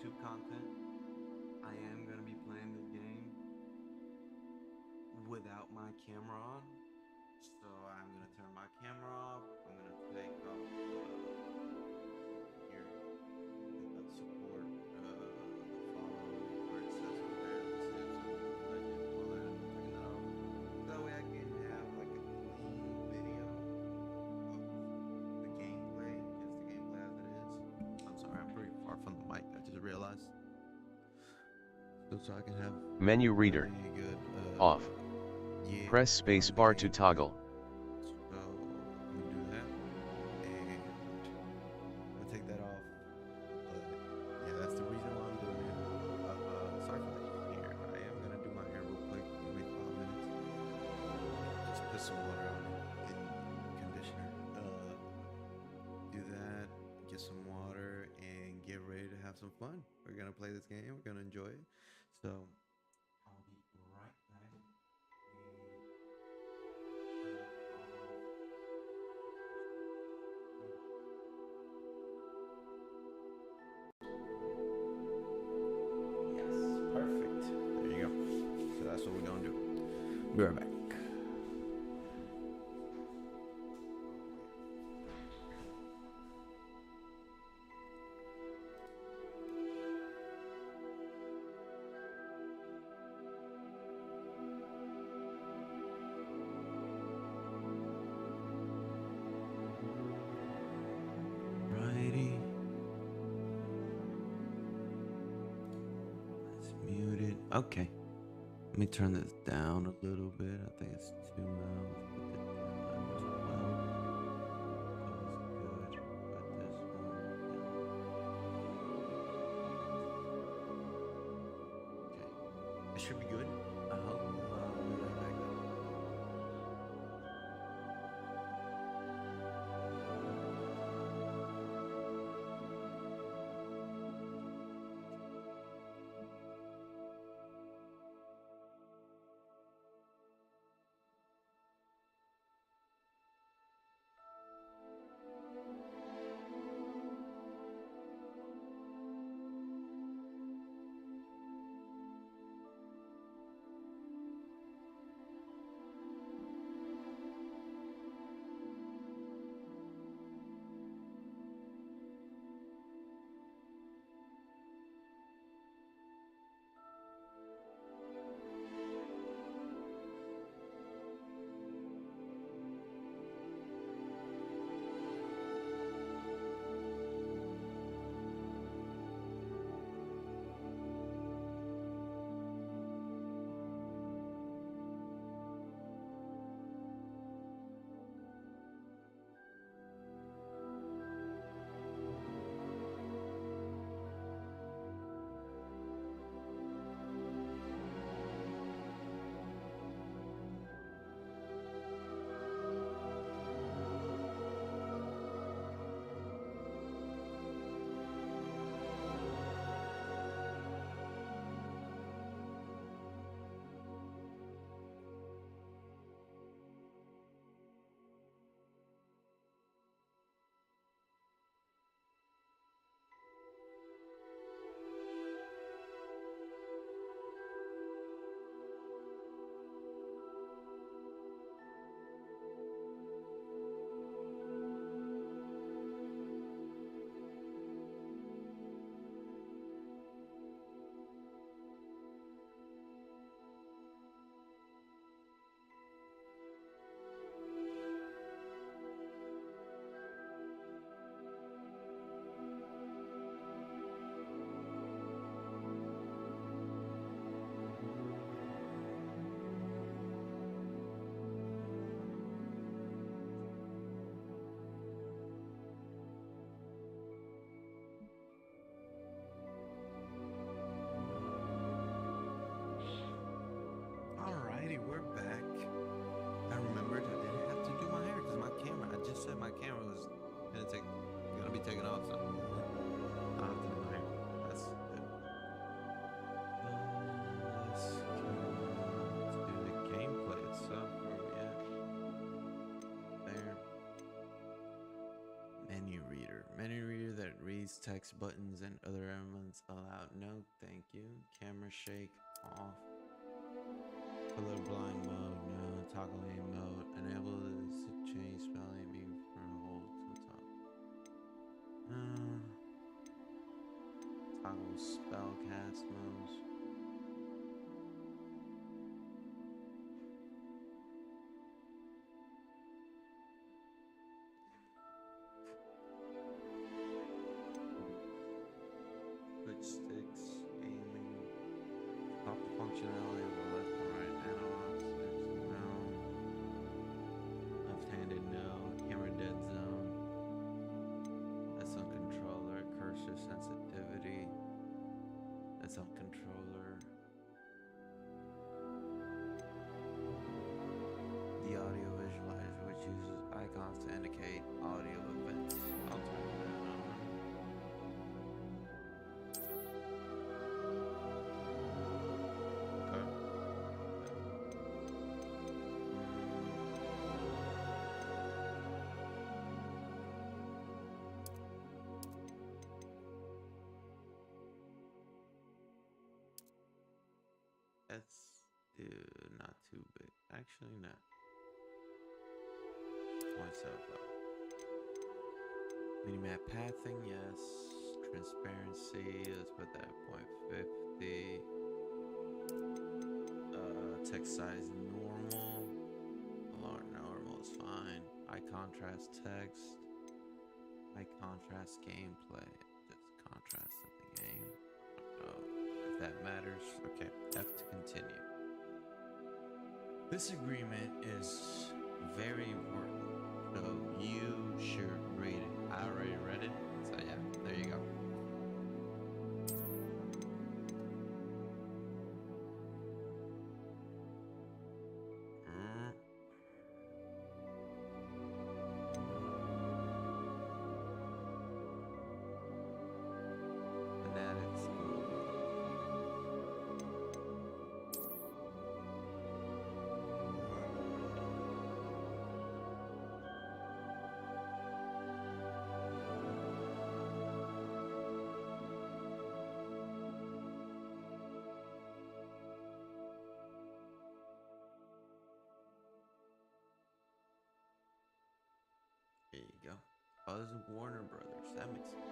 YouTube content. I am gonna be playing this game without my camera on, so I'm gonna turn my camera off. I'm gonna take off here the support, the follow where it says over there, the Simpsons, Legend, all that. I'm taking that off. So that way I can have like a clean video of the gameplay, just the gameplay as it is. I'm sorry, I'm pretty far from the mic. I just realized. So I can have Menu really reader. good Off. yeah, Press space bar to toggle. so I'm gonna do that, and I'll take that off. But yeah, that's the reason why I'm doing it. Sorry for the hair. I am gonna do my hair real quick, maybe 5 minutes. Just put some water on it, get conditioner. Do that, get some water, and get ready to have some fun. We're gonna play this game. We're gonna enjoy it. So I'll be right back. Yes, perfect. There you go. So that's what we're gonna do. Be right back. Righty. Let's mute it. Okay. Let me turn this down a little bit. I think it's too loud. Let's put it down to 12. That was good. Put this one down. Okay. It should be good. I hope. I'll be right back though. Alrighty, we're back. I remembered I didn't have to do my hair because my camera, I just said my camera was gonna be taken off, so I don't have to do my hair. That's good. Let's do the gameplay itself. Where we at? There. Menu reader. Menu reader, there it. Reads text buttons and other elements allowed. No, thank you. Camera shake off. Colorblind mode, no. Toggling mode. Enable this to change spelling mean from hold to the top. Toggle spellcast modes. Switch sticks, aiming. Top the functionality of the left and right analog sticks, no. Left-handed, no. Camera dead zone. That's on controller. Cursor sensitivity. That's on controller. The audio visualizer, which uses icons to indicate audio events. I'll turn that on. Okay. That's not too big. Actually, no. 0.75. Minimap pathing, yes. Transparency, let's put that at 0.50. Text size normal. Normal is fine. High contrast text. High contrast gameplay. Just contrast of the game. I don't know if that matters. Okay, F to continue. This agreement is very important, so you should read it. I already read it, so yeah, there you go. Fanatics. There you go. Oh, this is Warner Brothers. That makes sense.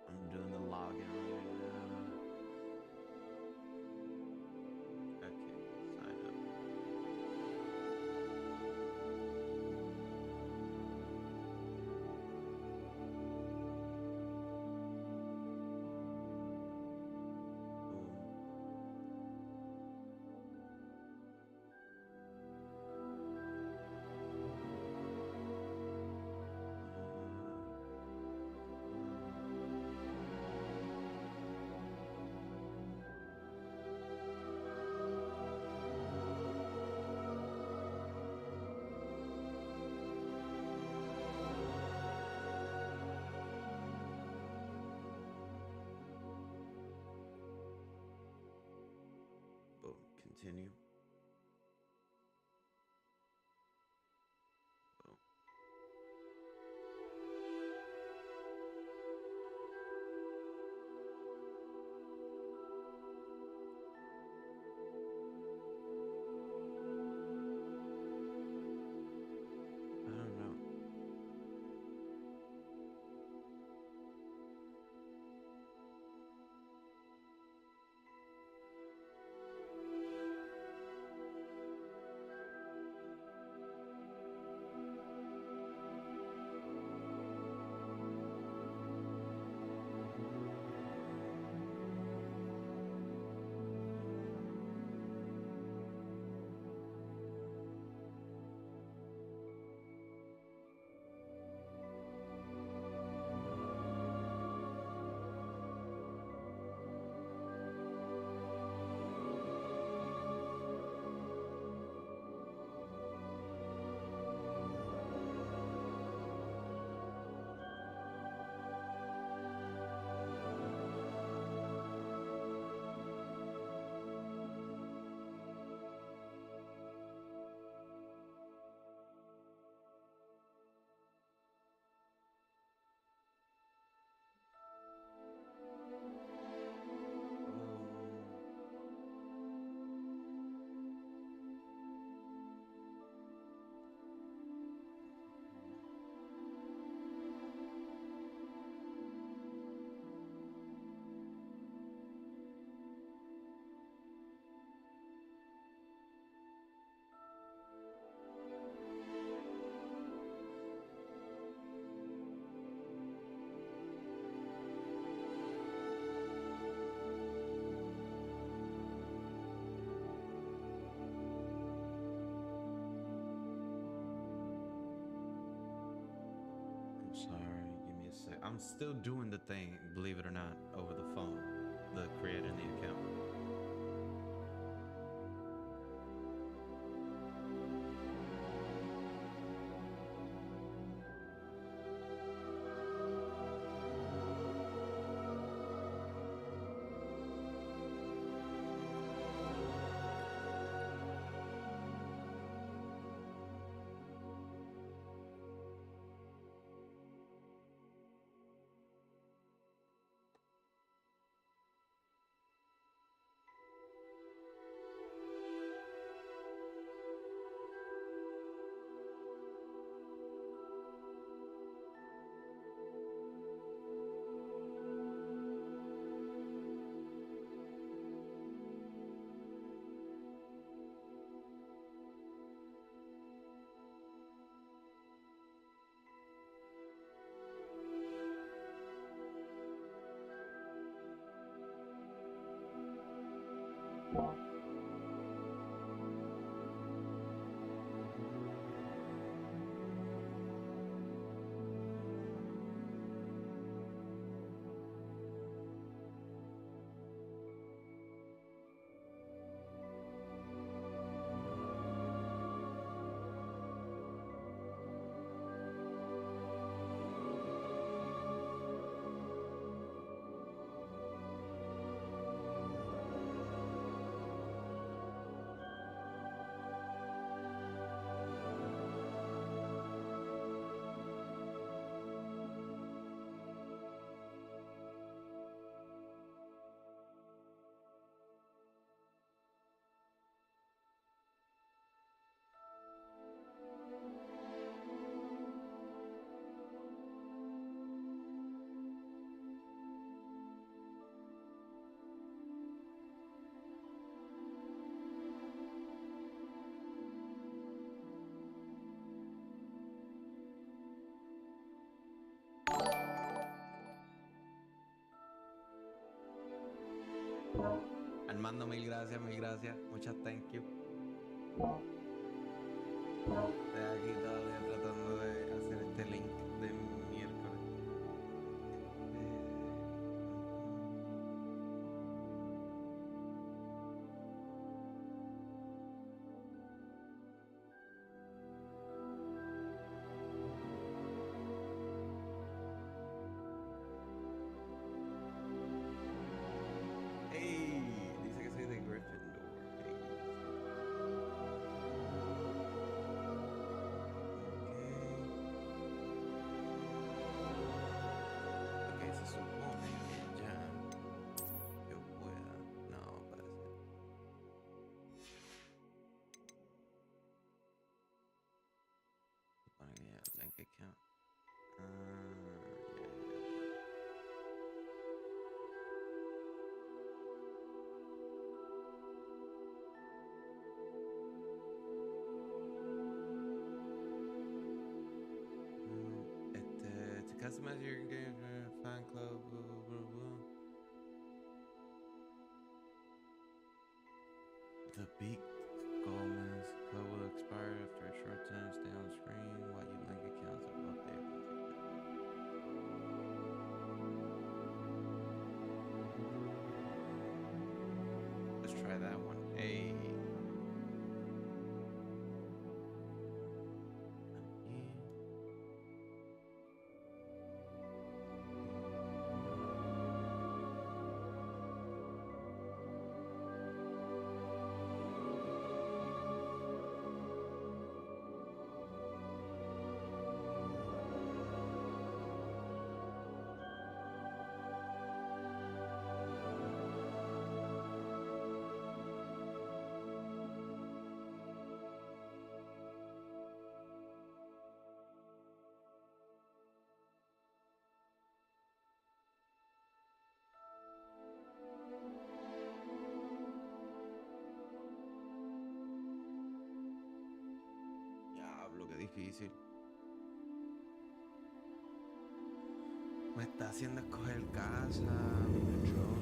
I'm doing the login right now. Okay, sign up. Boom. Continue. Boom. I don't know. Sorry, give me a sec. I'm still doing the thing, believe it or not, over the phone. The creating the account. Armando, mil gracias, mil gracias. Muchas thank you. Estoy aquí todavía tratando de hacer este link de miércoles. Hey, dice que soy de Gryffindor. Hey. Ok, se supone que ya yo pueda. No, parece. Supone que ya bank account. To customize your engagement, fan club, blah, blah, blah, blah. The big Goldman's club will expire after a short time. Stay on screen while you link accounts are updated. Let's try that one. Hey. Diablo, qué difícil. Me está haciendo escoger casa, mi cachorro.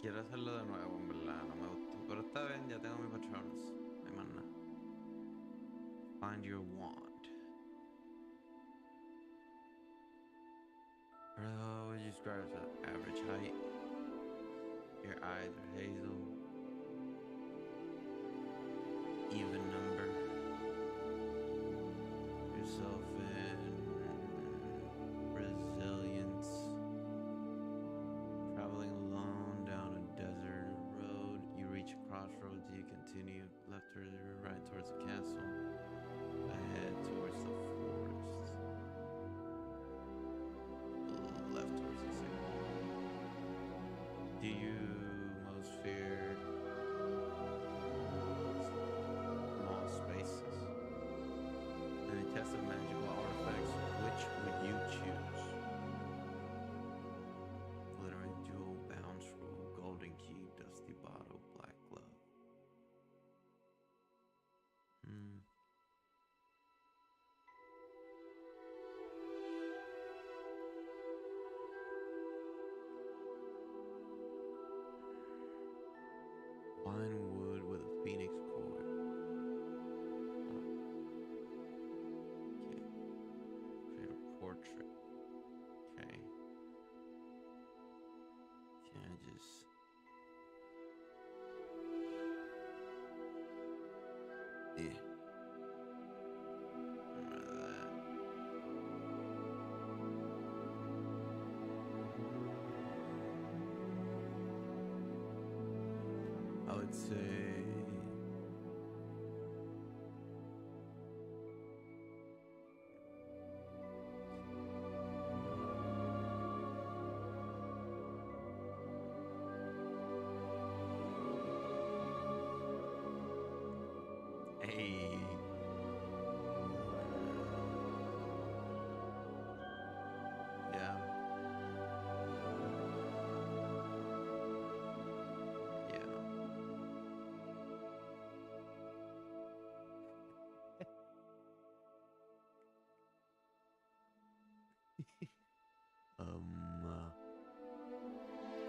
quiero hacerlo de nuevo, en verdad, no me gustó. Pero está bien, ya tengo mis patrones. No hay más nada. Find your wand. Bro, would you describe as an average height? Your eyes are hazel. Even number. Yourself in resilience. Traveling alone down a desert road. You reach a crossroads. You continue left or right towards the castle. Ahead towards the forest. Left towards the city. Do you most fear small spaces? In a test of magical artifacts, which would you choose? Glittering jewel, bound scroll, golden key, dusty bottle, black glove. Fine wood with a phoenix cord. Okay. Create a portrait. Okay. Can I just... Yeah. Remember that. I would say... Hey. Yeah. Yeah.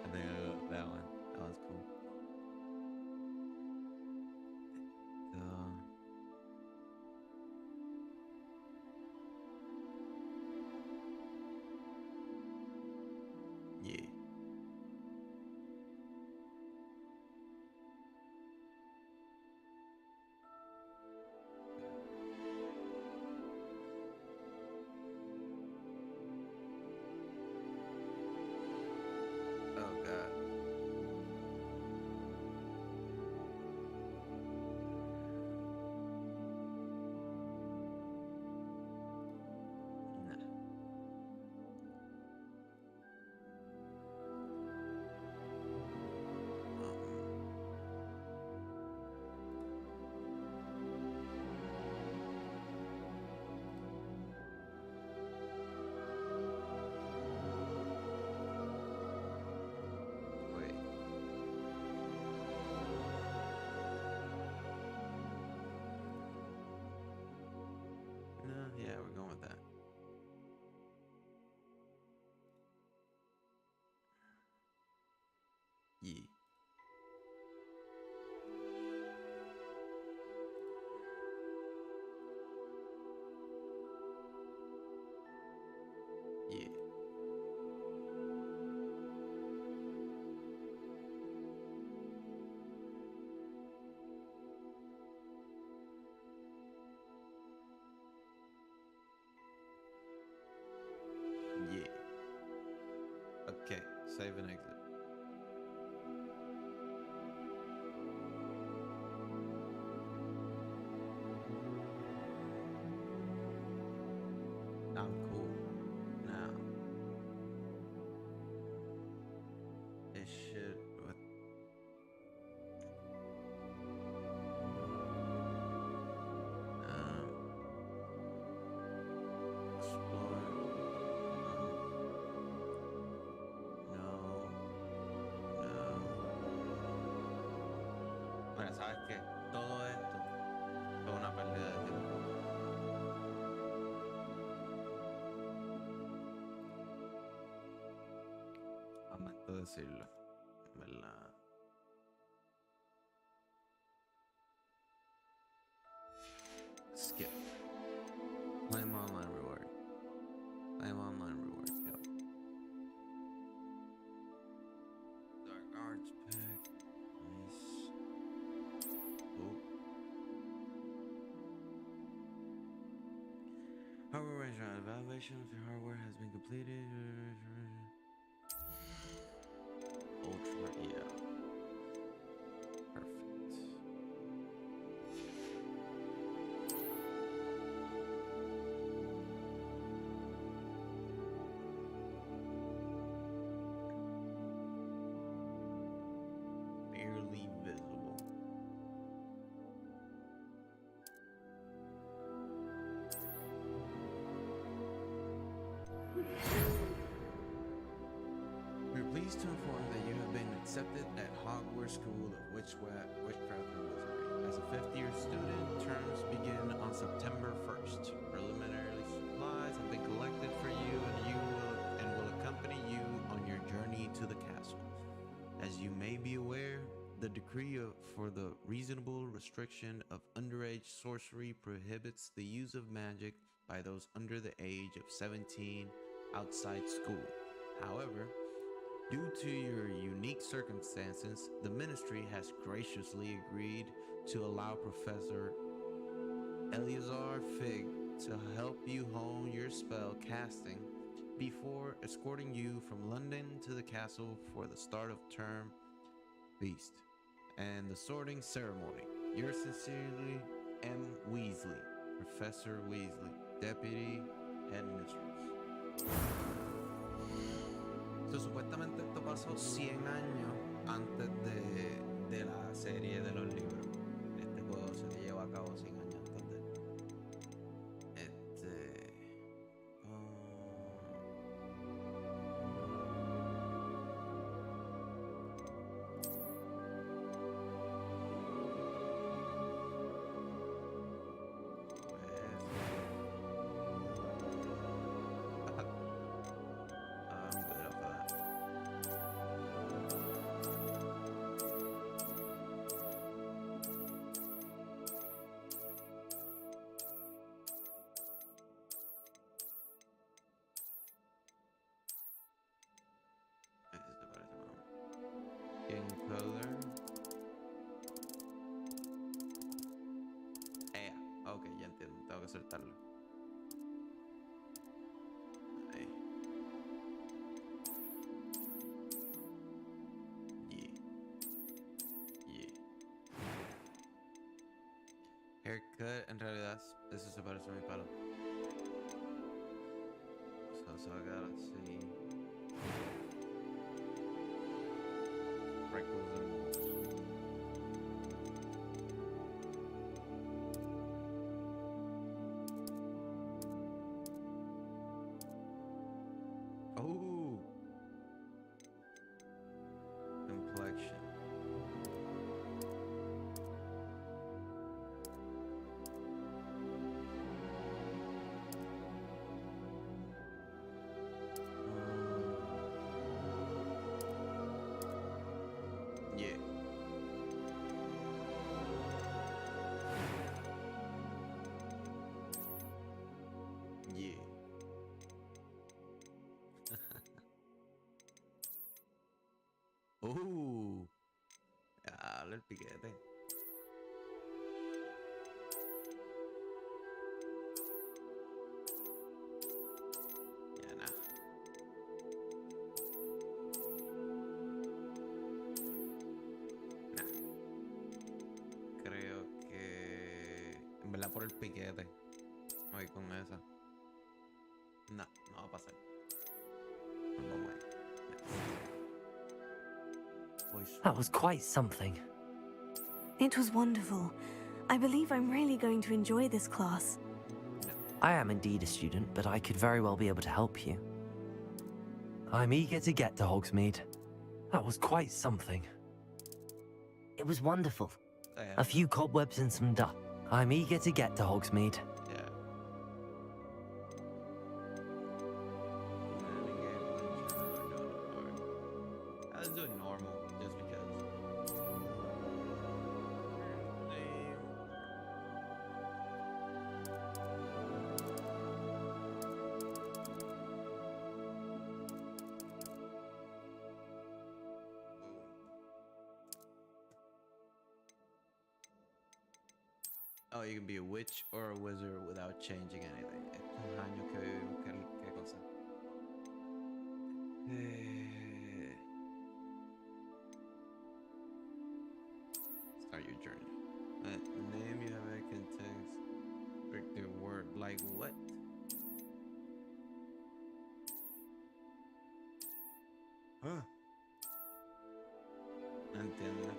I think I got that one. That one's cool. Yeah. Oh god. Nah. Wait. No, yeah, we're going with that. Yeah. Yeah. Yeah. Okay, save and exit. I'm cool. Now, it should. What? Explore. No. No. Bueno, ¿sabes qué? Todo esto fue una pérdida de tiempo. Lamento decirlo, ¿verdad? Skip. Claim online reward. Claim online reward. Yep. Dark Arts pack. Nice. Oh. Hardware range round. Evaluation of your hardware has been completed. Ultra, yeah. Perfect. Barely visible. We're pleased to inform that you have been accepted at Hogwarts School of Witchcraft and Wizardry. As a fifth-year student, terms begin on September 1st. Preliminary supplies have been collected for you and will accompany you on your journey to the castle. As you may be aware, the decree for the reasonable restriction of underage sorcery prohibits the use of magic by those under the age of 17 outside school. However, due to your unique circumstances, the ministry has graciously agreed to allow Professor Eleazar Fig to help you hone your spell casting before escorting you from London to the castle for the start of term feast and the sorting ceremony. Yours sincerely, M. Weasley, Professor Weasley, Deputy Headmistress. So, supuestamente esto pasó 100 años antes de la serie de los libros. Este juego se lleva a cabo 100 años antes de... I'm good up for that. Este parece bueno. In color. Ok, ya entiendo. Tengo que soltarlo. Ahí. Yeah. Yeah. Haircut, en realidad, eso se parece a mi palo. Se va a quedar así. Freckles and moles. Oh! Complexion. Yeah. Yeah. Ya, el piquete. Ya nada. Nah. Creo que... En verdad por el piquete. Me voy con esa. No, no va a pasar. Nos vamos ahí. Next. That was quite something. It was wonderful. I believe I'm really going to enjoy this class. I am indeed a student, but I could very well be able to help you. I'm eager to get to Hogsmeade. That was quite something. It was wonderful. A few cobwebs and some dust. I'm eager to get to Hogsmeade. Yeah. I was doing normal just because. Name. Oh, you can be a witch or a wizard without changing anything. Estos años que vivimos, ¿qué cosa? Start your journey. Name you have a contains the word like what? Huh? No entiendo.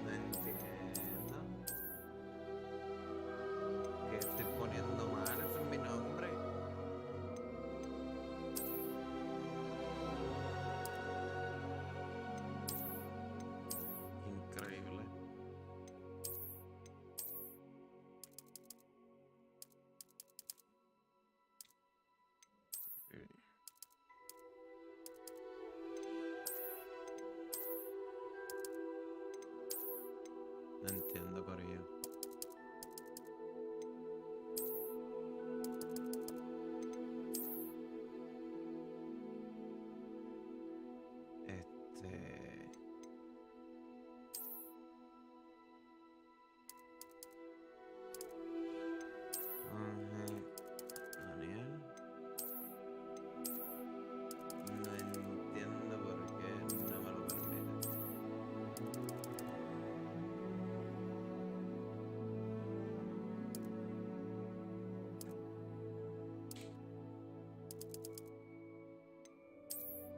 No entiendo. ¿Qué estoy poniendo mal? Ese es mi nombre. Increíble. No entiendo, Corillo. Daniel. No entiendo por qué no me lo permite.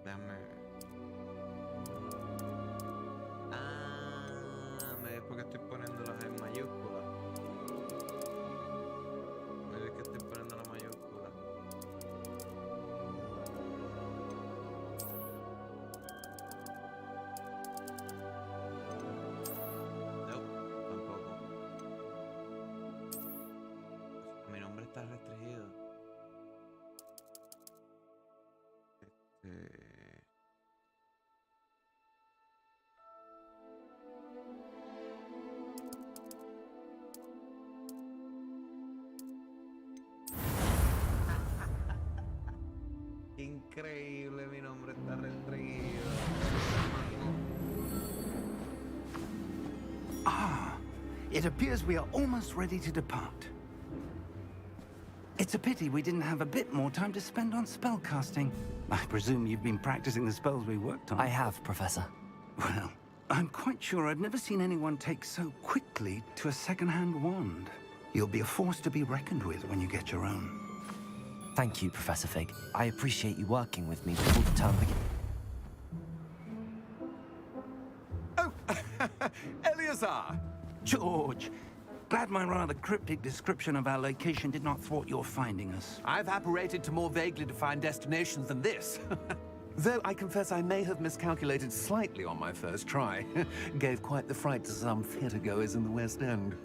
Déjame. Es porque estoy poniéndolas en mayúsculas. Es que estoy poniendo la mayúscula. No, tampoco. Mi nombre está restringido. Increíble, mi nombre está restringido. Ah, it appears we are almost ready to depart. It's a pity we didn't have a bit more time to spend on spellcasting. I presume you've been practicing the spells we worked on. I have, Professor. Well, I'm quite sure I've never seen anyone take so quickly to a second-hand wand. You'll be a force to be reckoned with when you get your own. Thank you, Professor Fig. I appreciate you working with me before the term begins. Oh, Eleazar! George, glad my rather cryptic description of our location did not thwart your finding us. I've apparated to more vaguely defined destinations than this. Though I confess I may have miscalculated slightly on my first try. Gave quite the fright to some theatergoers in the West End.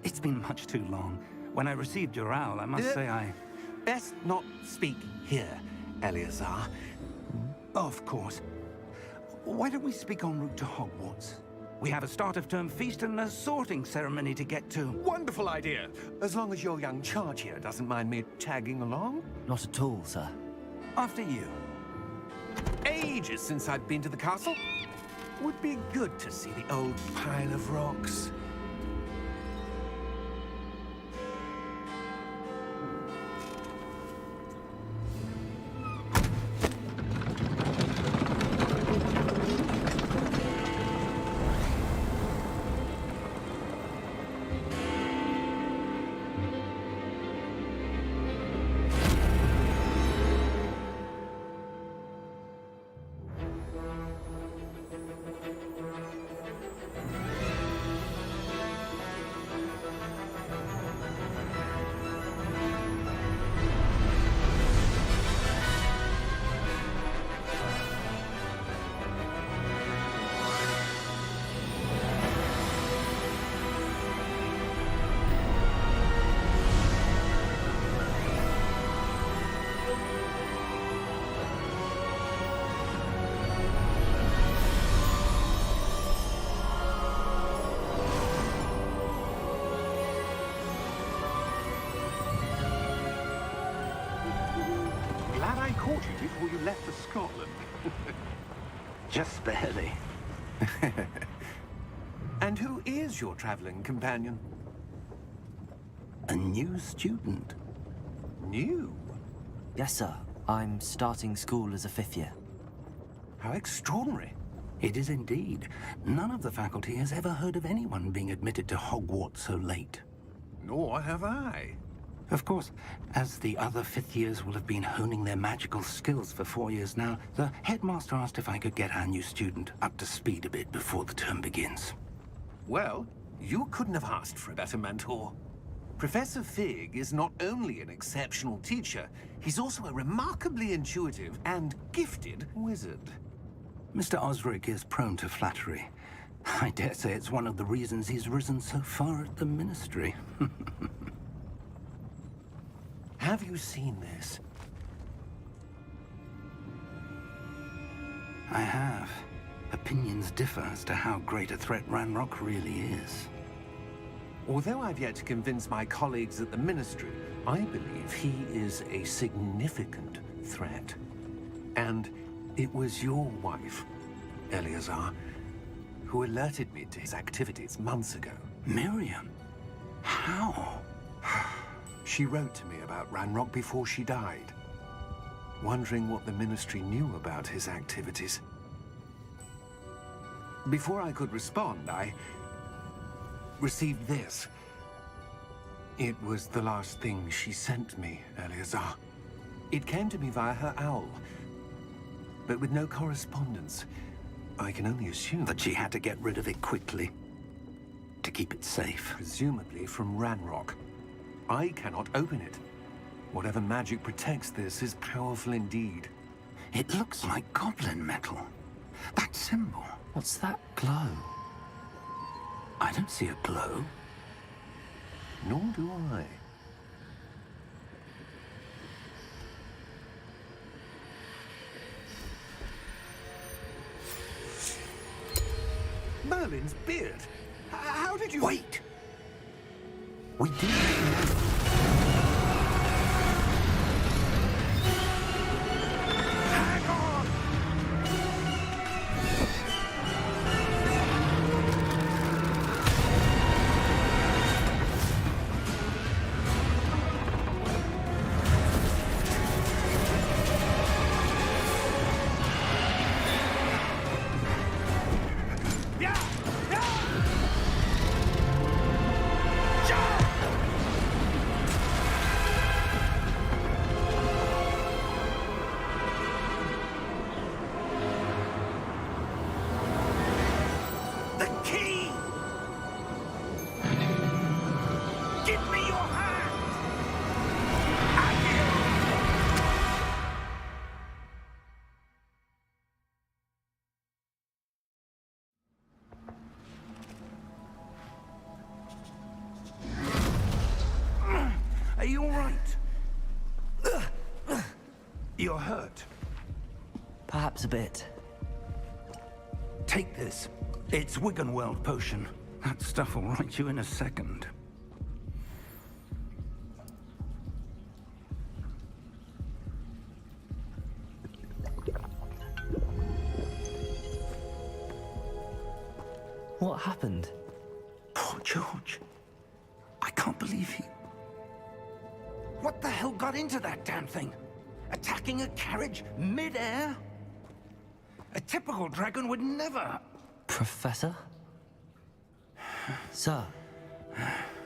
It's been much too long. When I received your owl, I must say I... Best not speak here, Eleazar. Of course. Why don't we speak en route to Hogwarts? We have a start-of-term feast and a sorting ceremony to get to. Wonderful idea! As long as your young charge here doesn't mind me tagging along. Not at all, sir. After you. Ages since I've been to the castle. Would be good to see the old pile of rocks. caught you before you left for Scotland. Just barely. And who is your traveling companion? A new student. New? Yes, sir. I'm starting school as a 5th year. How extraordinary. It is indeed. None of the faculty has ever heard of anyone being admitted to Hogwarts so late. Nor have I. Of course, as the other 5th years will have been honing their magical skills for 4 years now, the headmaster asked if I could get our new student up to speed a bit before the term begins. Well, you couldn't have asked for a better mentor. Professor Fig is not only an exceptional teacher, he's also a remarkably intuitive and gifted wizard. Mr. Osric is prone to flattery. I dare say it's one of the reasons he's risen so far at the Ministry. Have you seen this? I have. Opinions differ as to how great a threat Ranrock really is. Although I've yet to convince my colleagues at the Ministry, I believe he is a significant threat. And it was your wife, Eleazar, who alerted me to his activities months ago. Miriam? How? She wrote to me about Ranrock before she died, wondering what the Ministry knew about his activities. Before I could respond, I received this. It was the last thing she sent me, Eleazar. It came to me via her owl, but with no correspondence. I can only assume That she had to get rid of it quickly. To keep it safe. presumably from Ranrock. I cannot open it. Whatever magic protects this is powerful indeed. It looks like goblin metal. That symbol. What's that glow? I don't see a glow. Nor do I. Merlin's beard. How did you... Wait! We did. Hang on! Yeah! Yeah! The key! Give me your hand! Are you all right? You're hurt. Perhaps a bit. Take this. It's Wiggenweld potion. That stuff will right you in a second. What happened? Poor George. I can't believe he... What the hell got into that damn thing? Attacking a carriage mid-air? A typical dragon would never... Professor? Sir,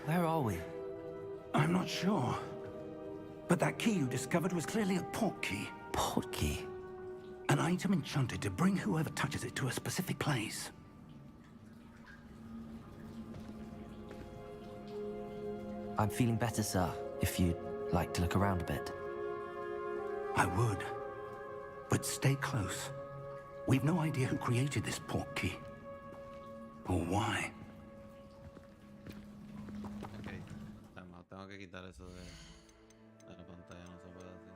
where are we? I'm not sure. But that key you discovered was clearly a port key. Portkey? An item enchanted to bring whoever touches it to a specific place. I'm feeling better, sir, if you'd like to look around a bit. I would. But stay close. We've no idea who created this port key. Or why. Ok, tengo que quitar eso de la pantalla, no se puede así.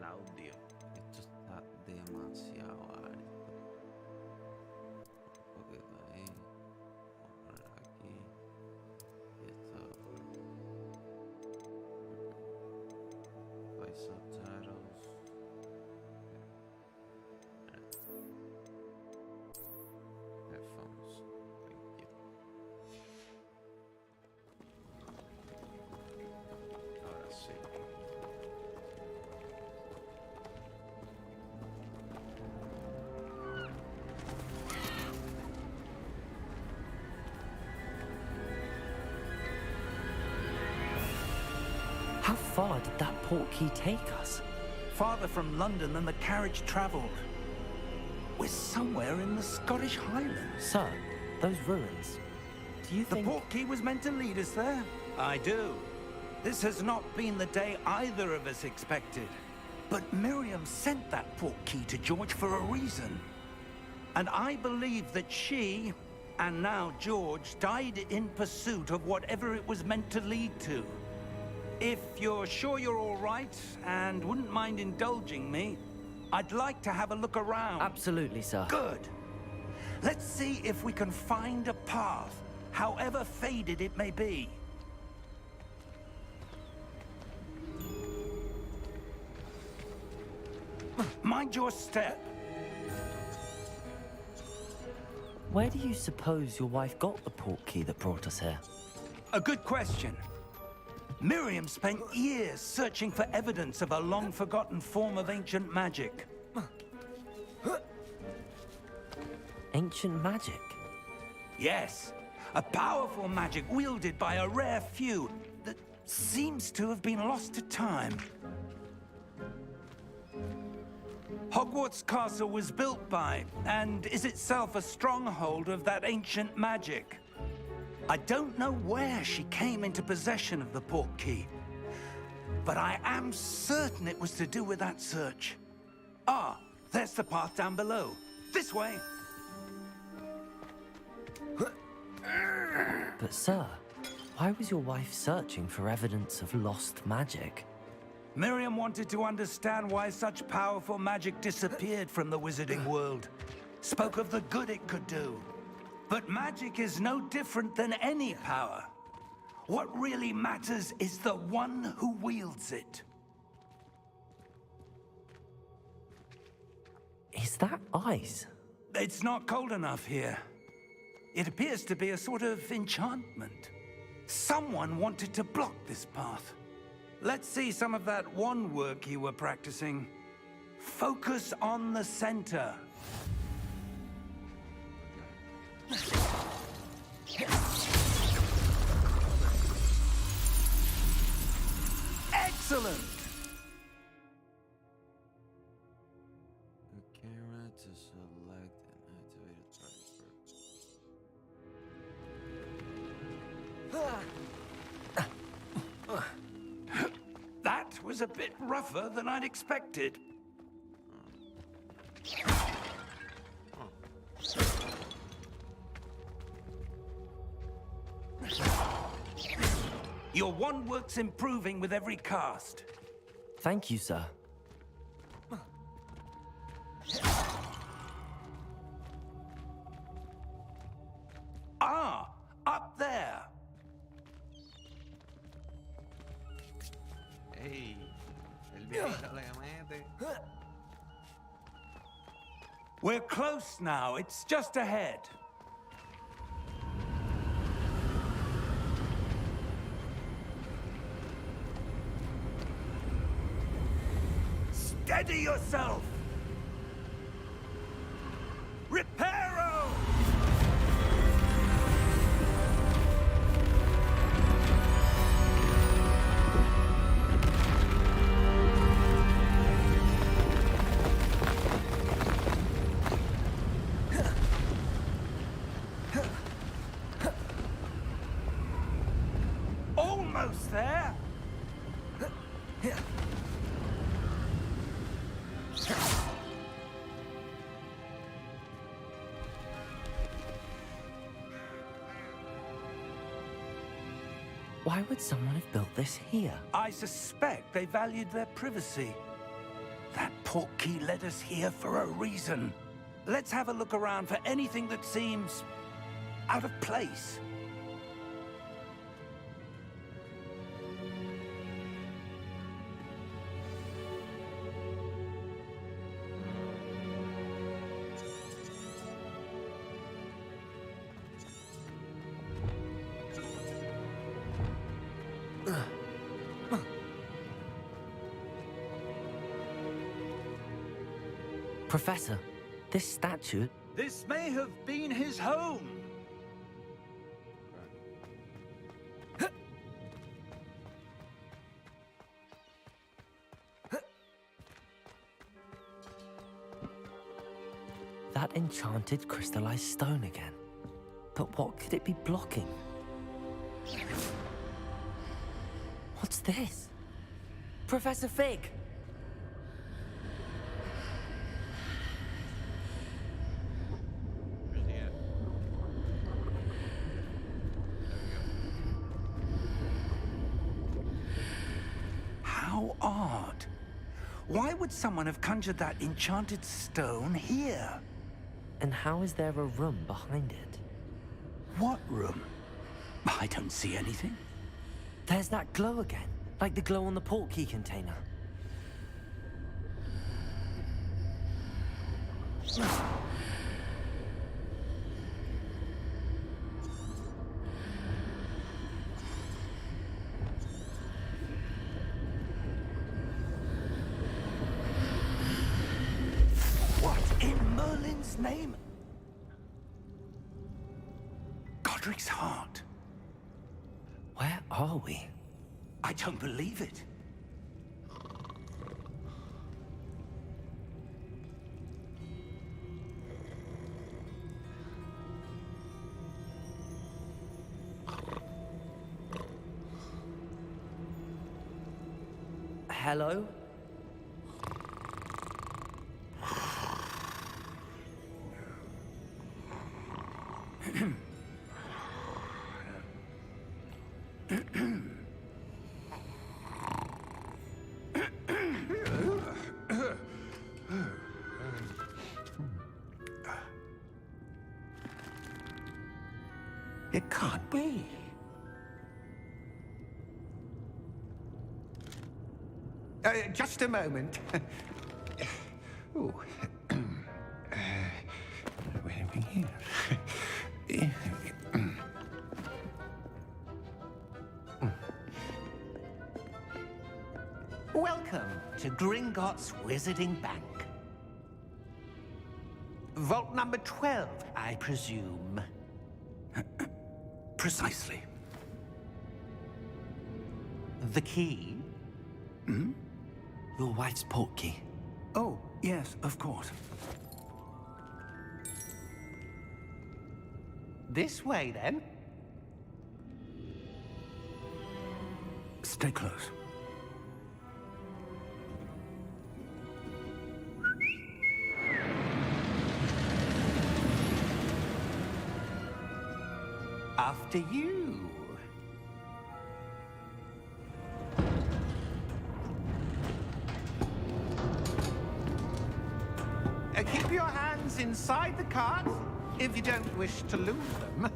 audio. Esto está demasiado alto. Ok, ahí. Vamos a poner aquí. Y esto. By subtitles. Headphones. Thank you. Ahora sí. How far did that portkey take us? Farther from London than the carriage travelled. We're somewhere in the Scottish Highlands. Sir, those ruins. Do you The think... portkey was meant to lead us there? I do. This has not been the day either of us expected. But Miriam sent that portkey to George for a reason. And I believe that she, and now George, died in pursuit of whatever it was meant to lead to. If you're sure you're all right, and wouldn't mind indulging me, I'd like to have a look around. Absolutely, sir. Good. Let's see if we can find a path, however faded it may be. Mind your step. Where do you suppose your wife got the portkey that brought us here? A good question. Miriam spent years searching for evidence of a long-forgotten form of ancient magic. Ancient magic? Yes, a powerful magic wielded by a rare few that seems to have been lost to time. Hogwarts Castle was built by, and is itself a stronghold of that ancient magic. I don't know where she came into possession of the portkey, but I am certain it was to do with that search. Ah, there's the path down below. This way. But sir, why was your wife searching for evidence of lost magic? Miriam wanted to understand why such powerful magic disappeared from the wizarding world. Spoke of the good it could do. But magic is no different than any power. What really matters is the one who wields it. Is that ice? It's not cold enough here. It appears to be a sort of enchantment. Someone wanted to block this path. Let's see some of that wand work you were practicing. Focus on the center. Excellent! The camera to select and activate a target. That was a bit rougher than I'd expected. Your wand work's improving with every cast. Thank you, sir. Ah, up there. Hey, el viejito le mete. We're close now. It's just ahead. Steady yourself! Reparo! Almost there! Why would someone have built this here? I suspect they valued their privacy. That portkey led us here for a reason. Let's have a look around for anything that seems out of place. Professor, this statue... This may have been his home. That enchanted crystallized stone again. But what could it be blocking? What's this? Professor Fig! Where's he at? There we go. How odd. Why would someone have conjured that enchanted stone here? And how is there a room behind it? What room? I don't see anything. There's that glow again, like the glow on the portkey container. What in Merlin's name? Godric's heart. Where are we? I don't believe it. Hello? It can't be. Just a moment. Ooh. Where are we here? Welcome to Gringotts Wizarding Bank. Vault number 12, I presume. Precisely. The key? Hmm? Your wife's portkey. Oh, yes, of course. This way, then. Stay close. After you. Keep your hands inside the cart if you don't wish to lose them.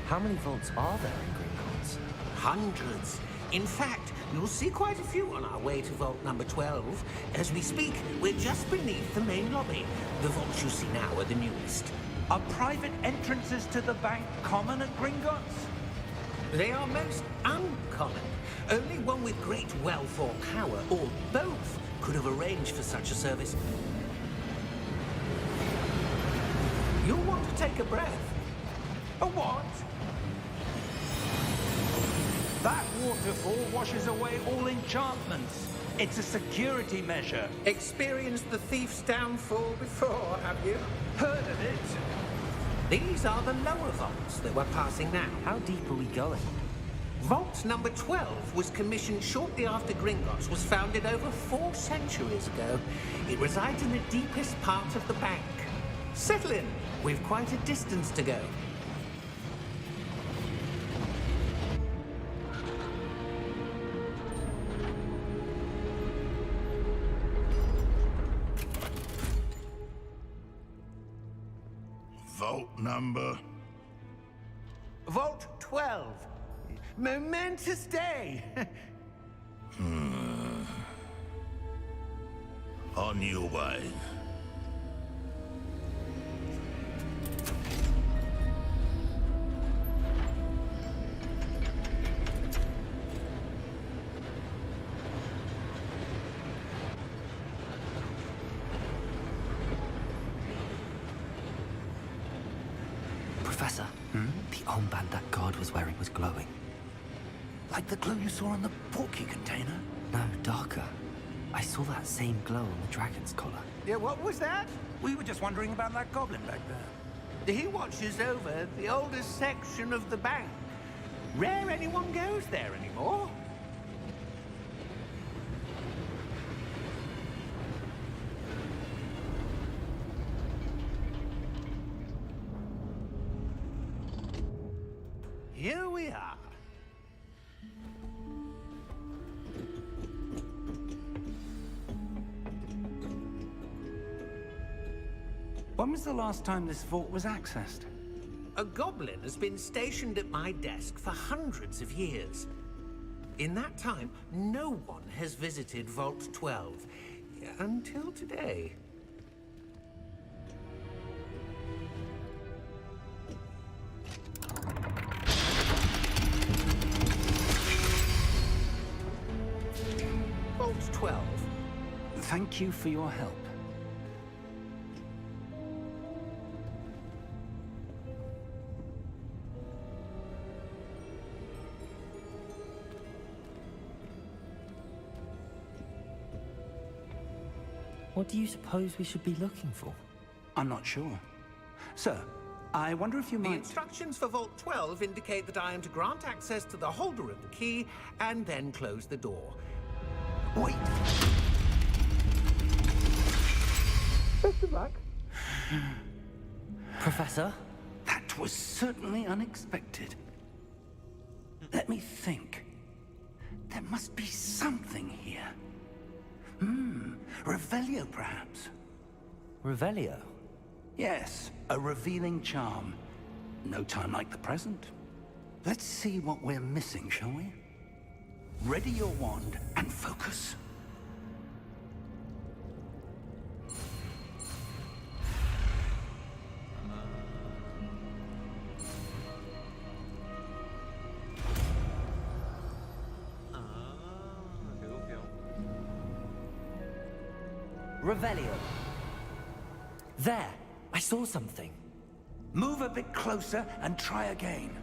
How many vaults are there in Gringotts? Hundreds. In fact, you'll see quite a few on our way to vault number 12. As we speak, we're just beneath the main lobby. The vaults you see now are the newest. Are private entrances to the bank common at Gringotts? They are most uncommon. Only one with great wealth or power, or both, could have arranged for such a service. You'll want to take a breath. A what? That waterfall washes away all enchantments. It's a security measure. Experienced the thief's downfall before, have you? Heard of it? These are the lower vaults that we're passing now. How deep are we going? Vault number 12 was commissioned shortly after Gringotts was founded over 4 centuries ago. It resides in the deepest part of the bank. Settle in. We've quite a distance to go. Vault number? Vault 12. Momentous day. On your way. Professor, the armband that guard was wearing was glowing. Like the glow you saw on the portkey container? No, darker. I saw that same glow on the dragon's collar. Yeah, what was that? We were just wondering about that goblin back there. He watches over the oldest section of the bank. Rare anyone goes there anymore. Here we are. When was the last time this vault was accessed? A goblin has been stationed at my desk for hundreds of years. In that time, no one has visited Vault 12. Until today. Vault 12. Thank you for your help. What do you suppose we should be looking for? I'm not sure. Sir, I wonder if you The might... instructions for Vault 12 indicate that I am to grant access to the holder of the key and then close the door. Wait! Best of luck. Professor? That was certainly unexpected. Let me think. There must be something here. Revelio, perhaps? Revelio? Yes, a revealing charm. No time like the present. Let's see what we're missing, shall we? Ready your wand and focus. Revelio. There! I saw something. Move a bit closer and try again.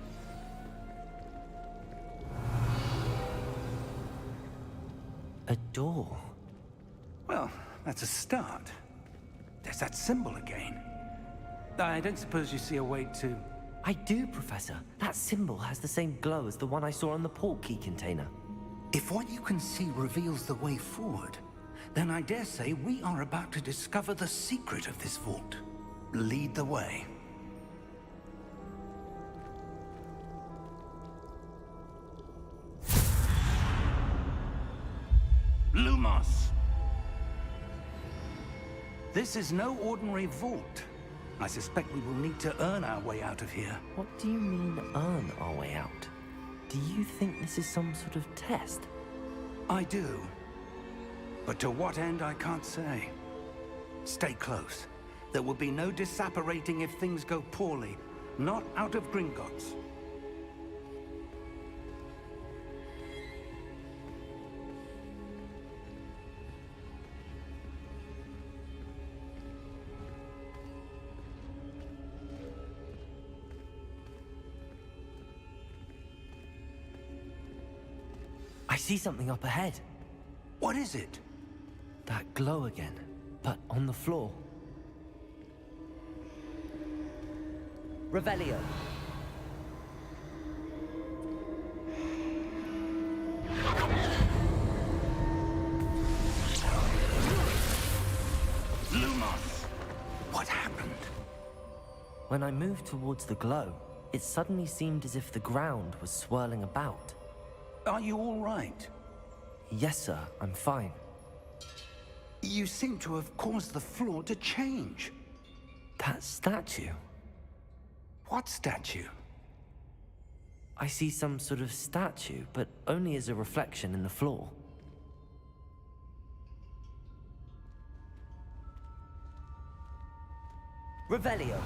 A door. Well, that's a start. There's that symbol again. I don't suppose you see a way to... I do, Professor. That symbol has the same glow as the one I saw on the portkey container. If what you can see reveals the way forward, then I dare say we are about to discover the secret of this vault. Lead the way. Lumos! This is no ordinary vault. I suspect we will need to earn our way out of here. What do you mean, earn our way out? Do you think this is some sort of test? I do. But to what end, I can't say. Stay close. There will be no disapparating if things go poorly. Not out of Gringotts. I see something up ahead. What is it? That glow again, but on the floor. Revelio. Lumos! What happened? When I moved towards the glow, it suddenly seemed as if the ground was swirling about. Are you all right? Yes, sir, I'm fine. You seem to have caused the floor to change. That statue? What statue? I see some sort of statue, but only as a reflection in the floor. Revelio.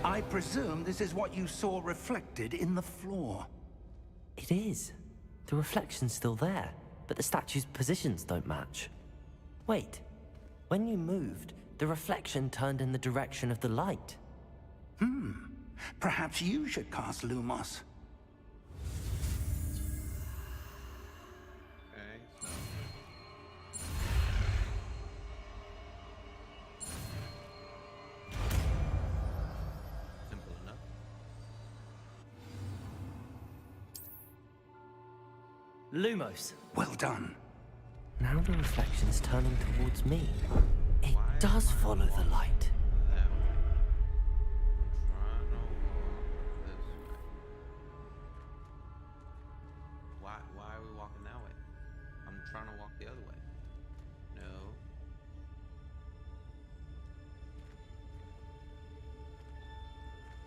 I presume this is what you saw reflected in the floor. It is. The reflection's still there, but the statue's positions don't match. Wait. When you moved, the reflection turned in the direction of the light. Perhaps you should cast Lumos. Okay, so simple enough. Lumos. Well done. Now the reflection's turning towards me. It Why does am I follow the walking light. that way? I'm trying to walk this way. Why are we walking that way? I'm trying to walk the other way. No.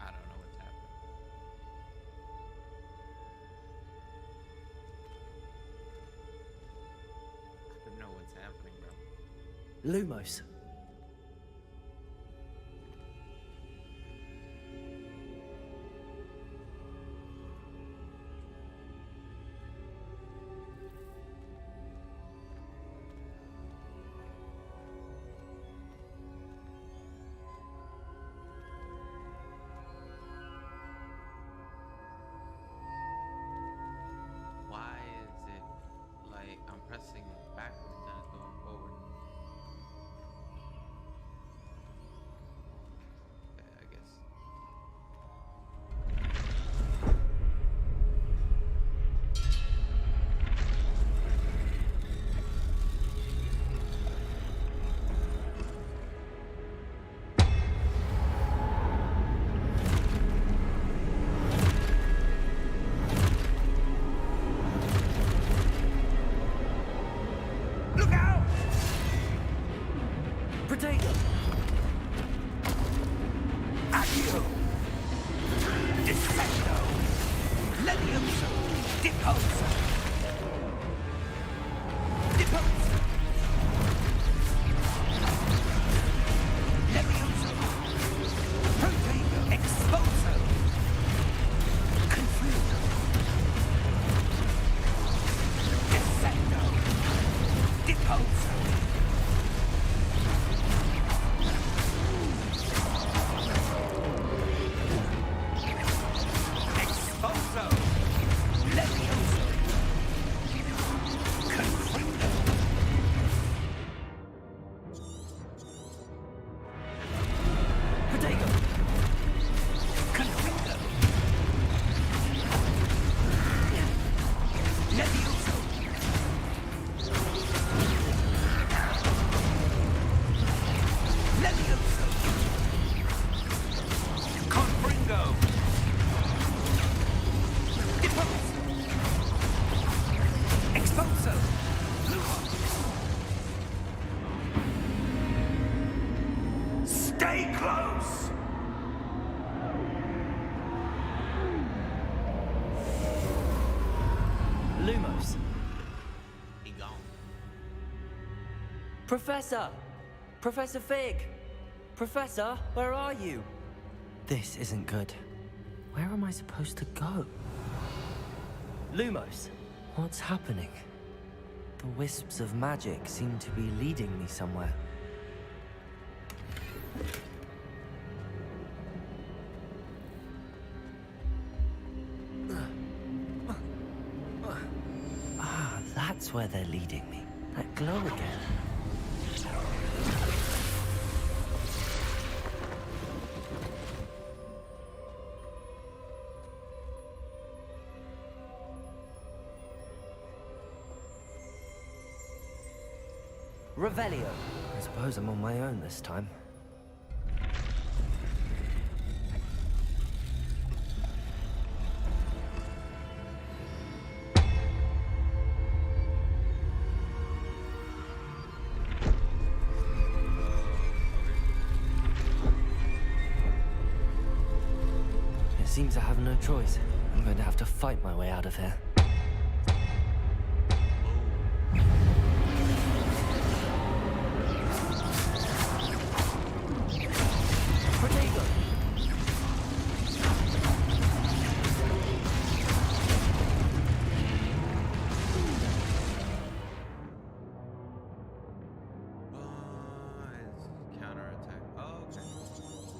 I don't know what's happening. I don't know what's happening, bro. Lumos. Why is it like I'm pressing backwards and it's going forward? Okay, I guess. Look out! Protego! Accio! Defendo! Levioso! Deposo! Deposo! Levioso! Protego! Exposo! Confuso! Defendo! Deposo! Exposo! Levioso! Confuso! Protego! Confuso! Levioso! Levioso! Confringo! Deposo! Exposo! Stay close! Lumos. He gone. Professor! Professor Fig! Professor, where are you? This isn't good. Where am I supposed to go? Lumos, what's happening? The wisps of magic seem to be leading me somewhere. Ah, that's where they're leading me. That glow again. Revelio. I suppose I'm on my own this time. seems I have no choice. I'm going to have to fight my way out of here. Protego! It's counterattack. Oh, okay. Sorry.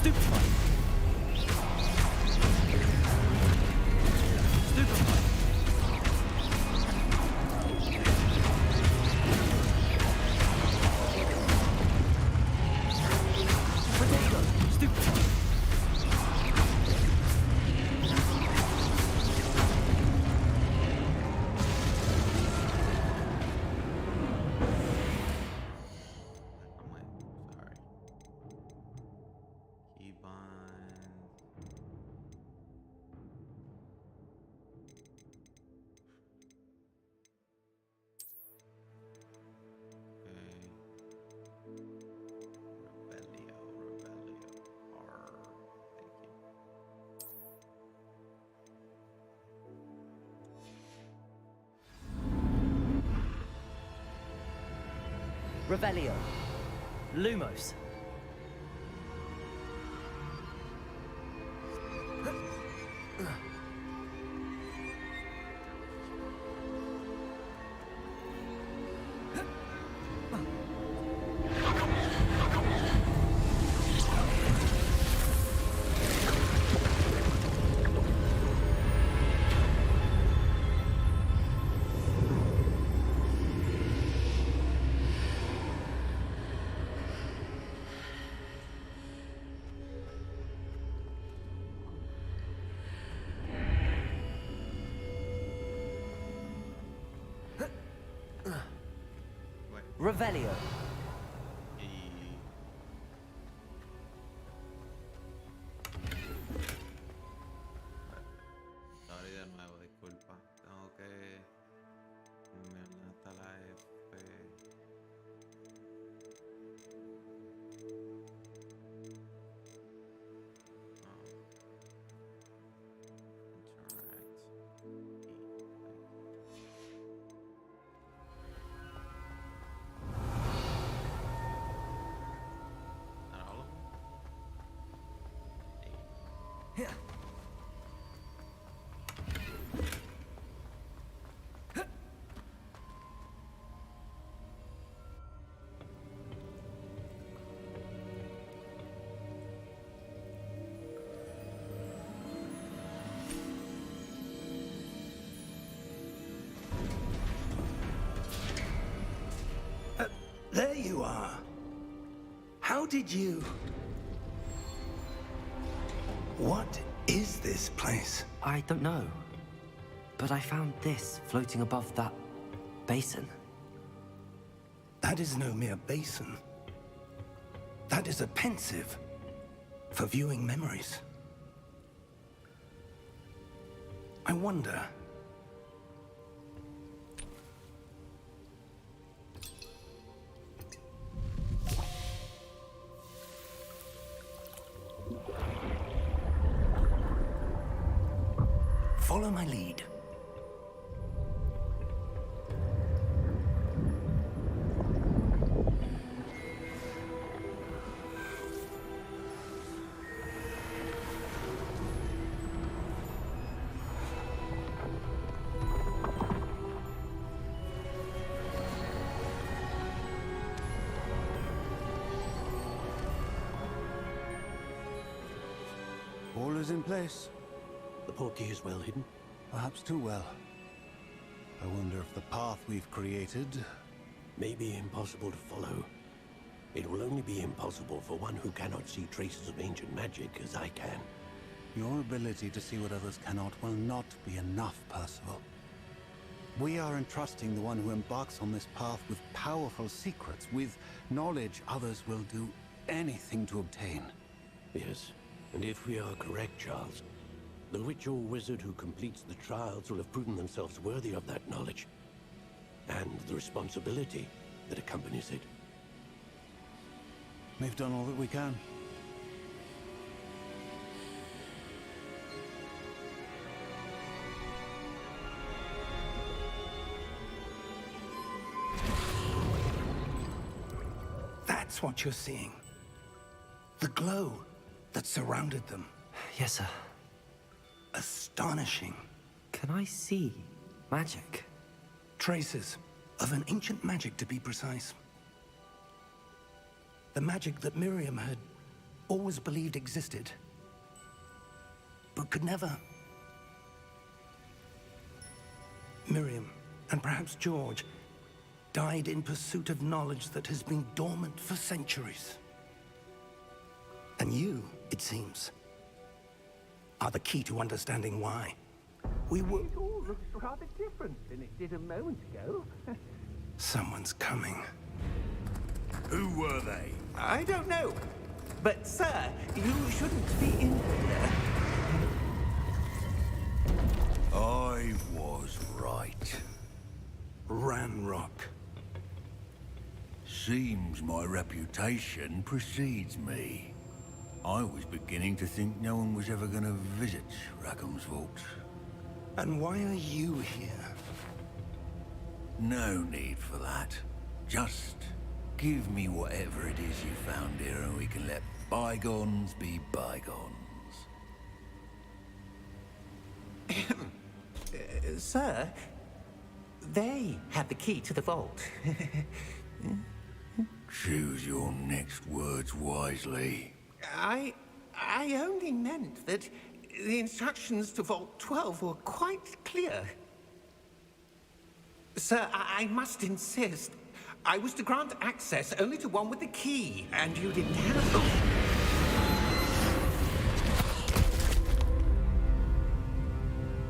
Keep on. Okay. Rebellio. Arr. Thank you. Revelio. Lumos. Wait. Revelio. Sorry de nuevo, disculpa. Tengo que cambiarle hasta la F. Oh. Interact. Not all of them? Yeah. There you are. How did you... What is this place? I don't know. But I found this floating above that basin. That is no mere basin. That is a pensive for viewing memories. I wonder... Follow my lead. All is in place. The portkey is well hidden. Perhaps too well. I wonder if the path we've created may be impossible to follow. It will only be impossible for one who cannot see traces of ancient magic as I can. Your ability to see what others cannot will not be enough, Percival. We are entrusting the one who embarks on this path with powerful secrets, with knowledge others will do anything to obtain. Yes, and if we are correct, Charles, the witch or wizard who completes the trials will have proven themselves worthy of that knowledge, and the responsibility that accompanies it. We've done all that we can. That's what you're seeing. The glow that surrounded them. Yes, sir. Astonishing. Can I see magic? Traces of an ancient magic, to be precise. The magic that Miriam had always believed existed, but could never. Miriam, and perhaps George, died in pursuit of knowledge that has been dormant for centuries. And you, it seems, are the key to understanding why. We were... It all looks rather different than it did a moment ago. Someone's coming. Who were they? I don't know. But, sir, you shouldn't be in here. I was right. Ranrock. Seems my reputation precedes me. I was beginning to think no one was ever going to visit Rackham's vault. And why are you here? No need for that. Just give me whatever it is you found here and we can let bygones be bygones. Sir, they had the key to the vault. Choose your next words wisely. I only meant that the instructions to Vault 12 were quite clear. Sir, I must insist. I was to grant access only to one with the key, and you didn't have it.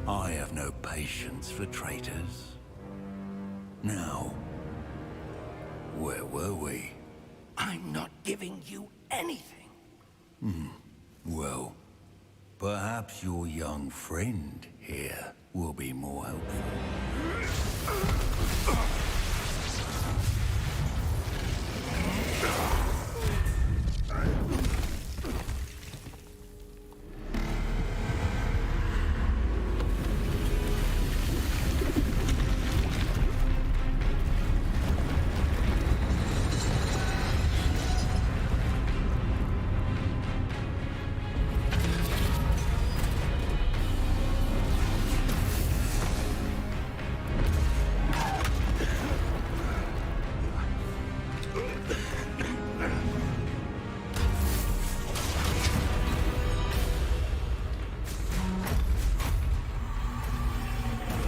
I have no patience for traitors. Now, where were we? I'm not giving you anything. Well, perhaps your young friend here will be more helpful.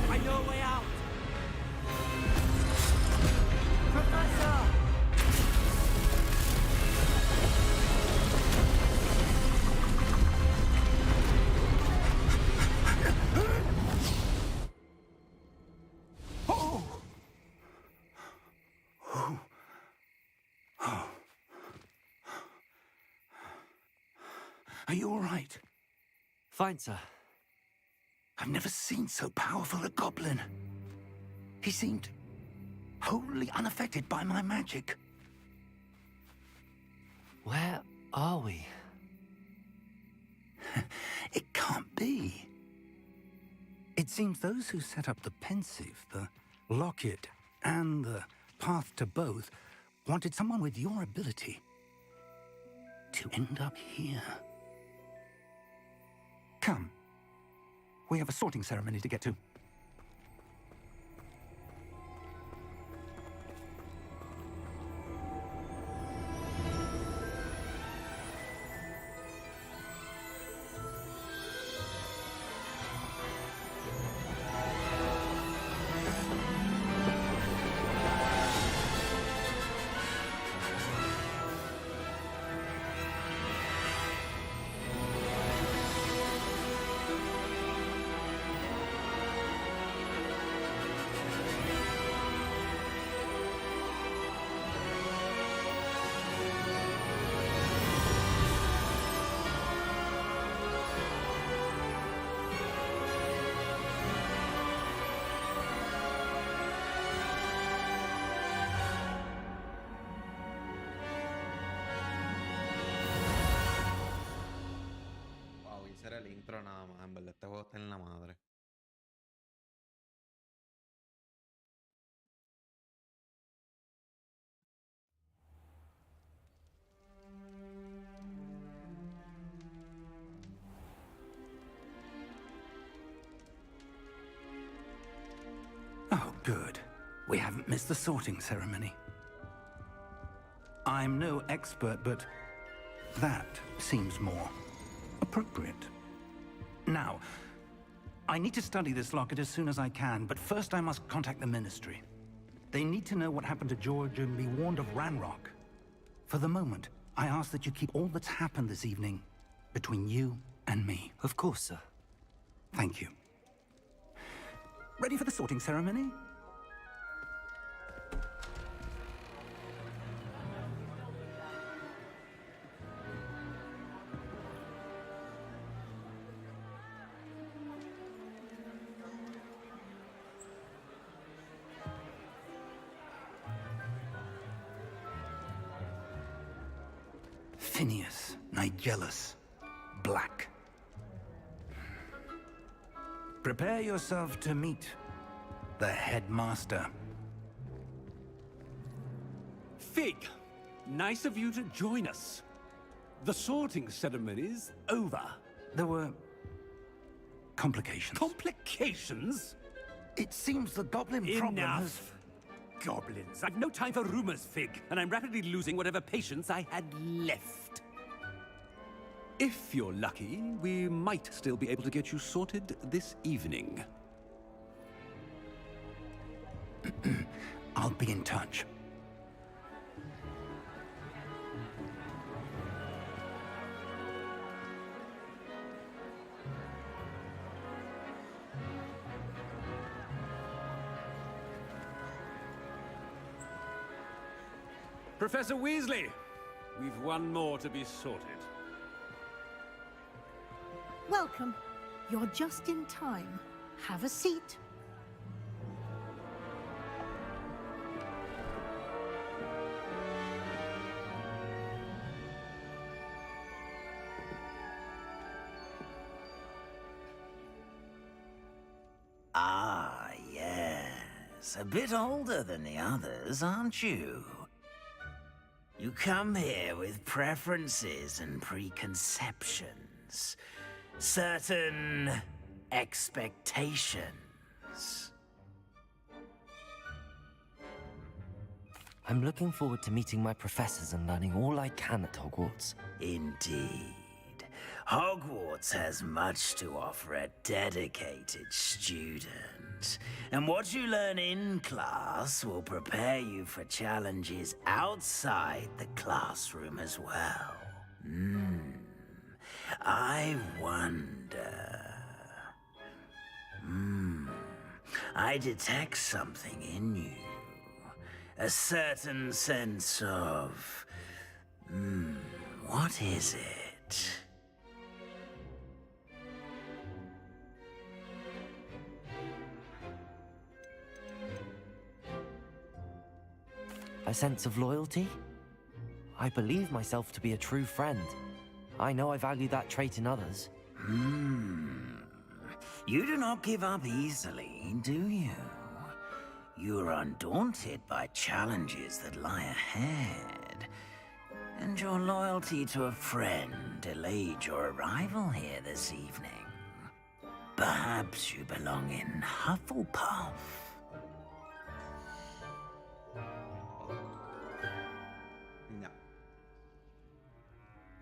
I know a way out! Professor! Are you all right? Fine, sir. I've never seen so powerful a goblin. He seemed wholly unaffected by my magic. Where are we? It can't be. It seems those who set up the pensive, the locket, and the path to both wanted someone with your ability to end up here. Come. We have a sorting ceremony to get to. nada más, en verdad. Este juego está en la madre. Oh, good. We haven't missed the sorting ceremony. I'm no expert, but that seems more appropriate. Now, I need to study this locket as soon as I can, but first I must contact the Ministry. They need to know what happened to George and be warned of Ranrock. For the moment, I ask that you keep all that's happened this evening between you and me. Of course, sir. Thank you. Ready for the sorting ceremony? Phineas, Nigellus, Black. Prepare yourself to meet the headmaster. Fig, nice of you to join us. The sorting ceremony's over. There were complications. Complications? It seems the goblin problem has... Goblins. I've no time for rumors, Fig, and I'm rapidly losing whatever patience I had left. If you're lucky, we might still be able to get you sorted this evening. I'll be in touch. Professor Weasley, we've one more to be sorted. Welcome. You're just in time. Have a seat. Ah, yes. A bit older than the others, aren't you? You come here with preferences and preconceptions. Certain expectations. I'm looking forward to meeting my professors and learning all I can at Hogwarts. Indeed. Hogwarts has much to offer a dedicated student. And what you learn in class will prepare you for challenges outside the classroom as well. I wonder... I detect something in you. A certain sense of... what is it? A sense of loyalty? I believe myself to be a true friend. I know I value that trait in others. You do not give up easily, do you? You are undaunted by challenges that lie ahead. And your loyalty to a friend delayed your arrival here this evening. Perhaps you belong in Hufflepuff. No.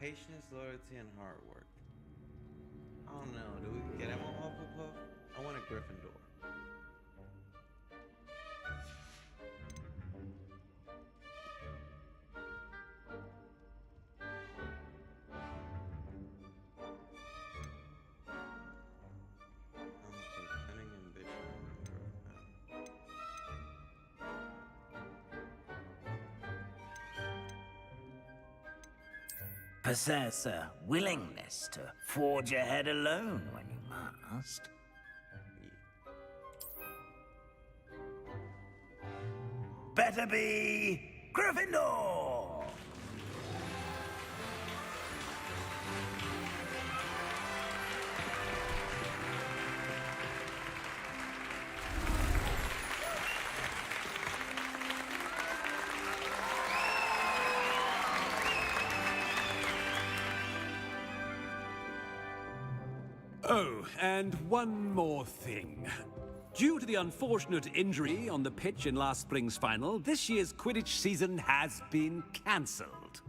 Patience, loyalty, and hard work. I don't know. Do we get him on Hufflepuff? I want a Gryffindor. Cunning, ambition, and Possess a willingness to forge ahead alone when you must. Better be Gryffindor! Oh, and one more thing. Due to the unfortunate injury on the pitch in last spring's final, this year's Quidditch season has been cancelled.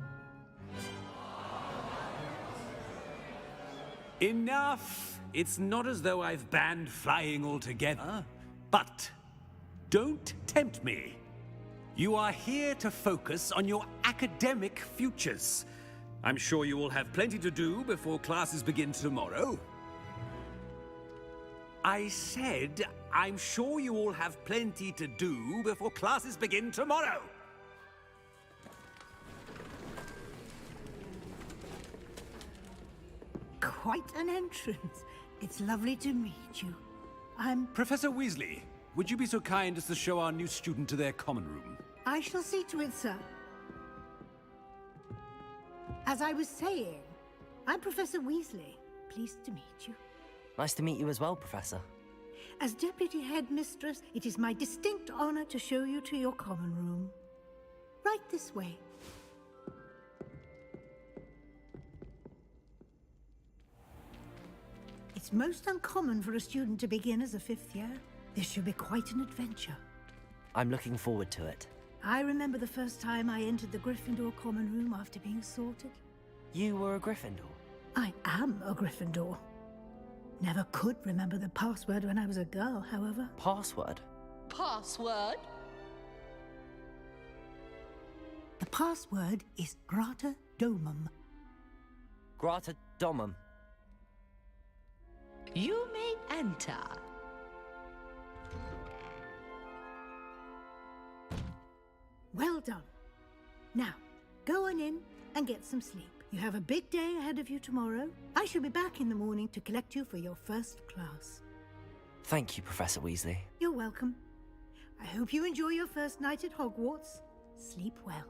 Enough! It's not as though I've banned flying altogether, but don't tempt me. You are here to focus on your academic futures. I'm sure you will have plenty to do before classes begin tomorrow. I said, I'm sure you all have plenty to do before classes begin tomorrow. Quite an entrance. It's lovely to meet you. I'm... Professor Weasley, would you be so kind as to show our new student to their common room? I shall see to it, sir. As I was saying, I'm Professor Weasley. Pleased to meet you. Nice to meet you as well, Professor. As Deputy Headmistress, it is my distinct honor to show you to your common room. Right this way. It's most uncommon for a student to begin as a fifth year. This should be quite an adventure. I'm looking forward to it. I remember the first time I entered the Gryffindor common room after being sorted. You were a Gryffindor? I am a Gryffindor. Never could remember the password when I was a girl, however. Password? Password? The password is Grata Domum. Grata Domum. You may enter. Well done. Now, go on in and get some sleep. You have a big day ahead of you tomorrow. I shall be back in the morning to collect you for your first class. Thank you, Professor Weasley. You're welcome. I hope you enjoy your first night at Hogwarts. Sleep well.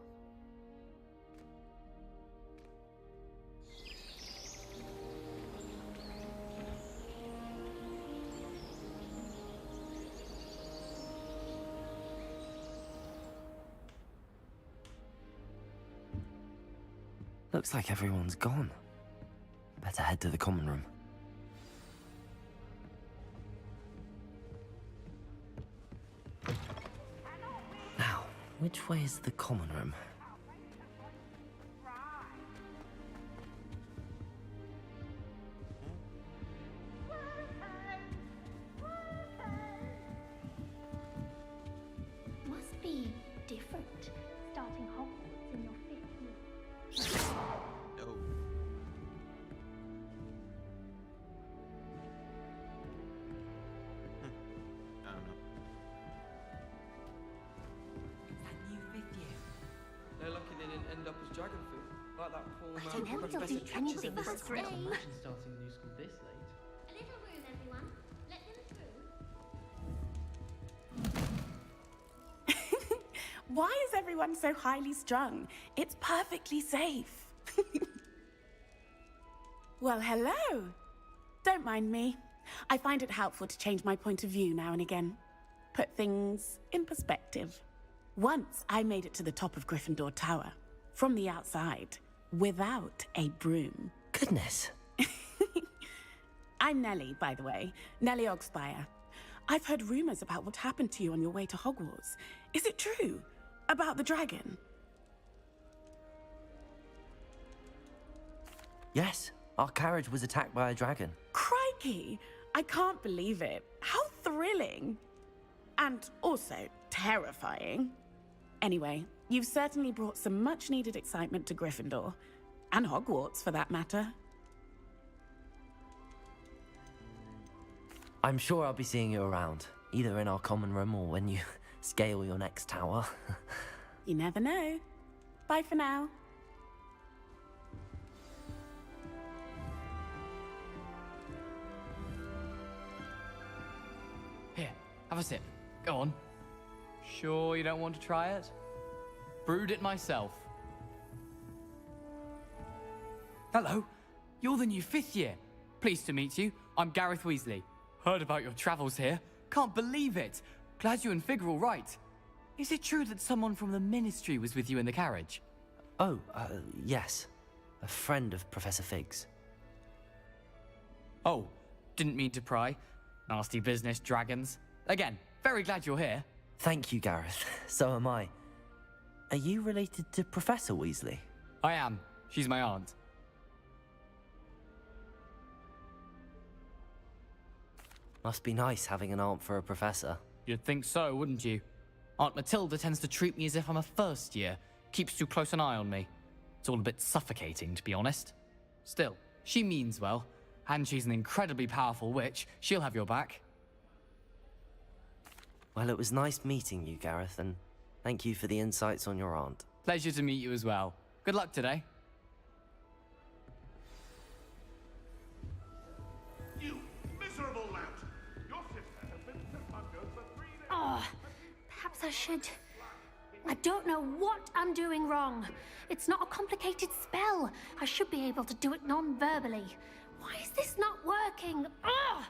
Looks like everyone's gone. Better head to the common room. Now, which way is the common room? Must be different, starting Hogwarts in your 5th year. No. I don't know. That new 5th year. They're lucky they didn't end up as dragon food, like that poor I man don't know if they'll Professor do catches anything in the this front. day. Imagine starting a new school this late. A little room, everyone. Let them through. Why is everyone so highly strung? It's perfectly safe. Well, hello. Don't mind me. I find it helpful to change my point of view now and again. Put things in perspective. Once I made it to the top of Gryffindor Tower, from the outside, without a broom. Goodness. I'm Nellie, by the way. Nellie Ogspire. I've heard rumors about what happened to you on your way to Hogwarts. Is it true? About the dragon? Yes, our carriage was attacked by a dragon. Crikey! I can't believe it. How thrilling! And also terrifying. Anyway, you've certainly brought some much-needed excitement to Gryffindor. And Hogwarts, for that matter. I'm sure I'll be seeing you around, either in our common room or when you scale your next tower. You never know. Bye for now. Here, have a sip. Go on. Sure you don't want to try it? Brewed it myself. Hello, you're the new 5th year. Pleased to meet you. I'm Gareth Weasley. Heard about your travels here. Can't believe it. Glad you and Fig are all right. Is it true that someone from the Ministry was with you in the carriage? Oh, yes. A friend of Professor Fig's. Oh, Didn't mean to pry. Nasty business, dragons. Again, very glad you're here. Thank you, Gareth. So am I. Are you related to Professor Weasley? I am. She's my aunt. Must be nice having an aunt for a professor. You'd think so, wouldn't you? Aunt Matilda tends to treat me as if I'm a first year. Keeps too close an eye on me. It's all a bit suffocating, to be honest. Still, she means well. And she's an incredibly powerful witch. She'll have your back. Well, it was nice meeting you, Gareth, and thank you for the insights on your aunt. Pleasure to meet you as well. Good luck today. You miserable lout! Your sister has been submerged for 3 days. Oh, perhaps I should. I don't know what I'm doing wrong. It's not a complicated spell. I should be able to do it non-verbally. Why is this not working? Ugh!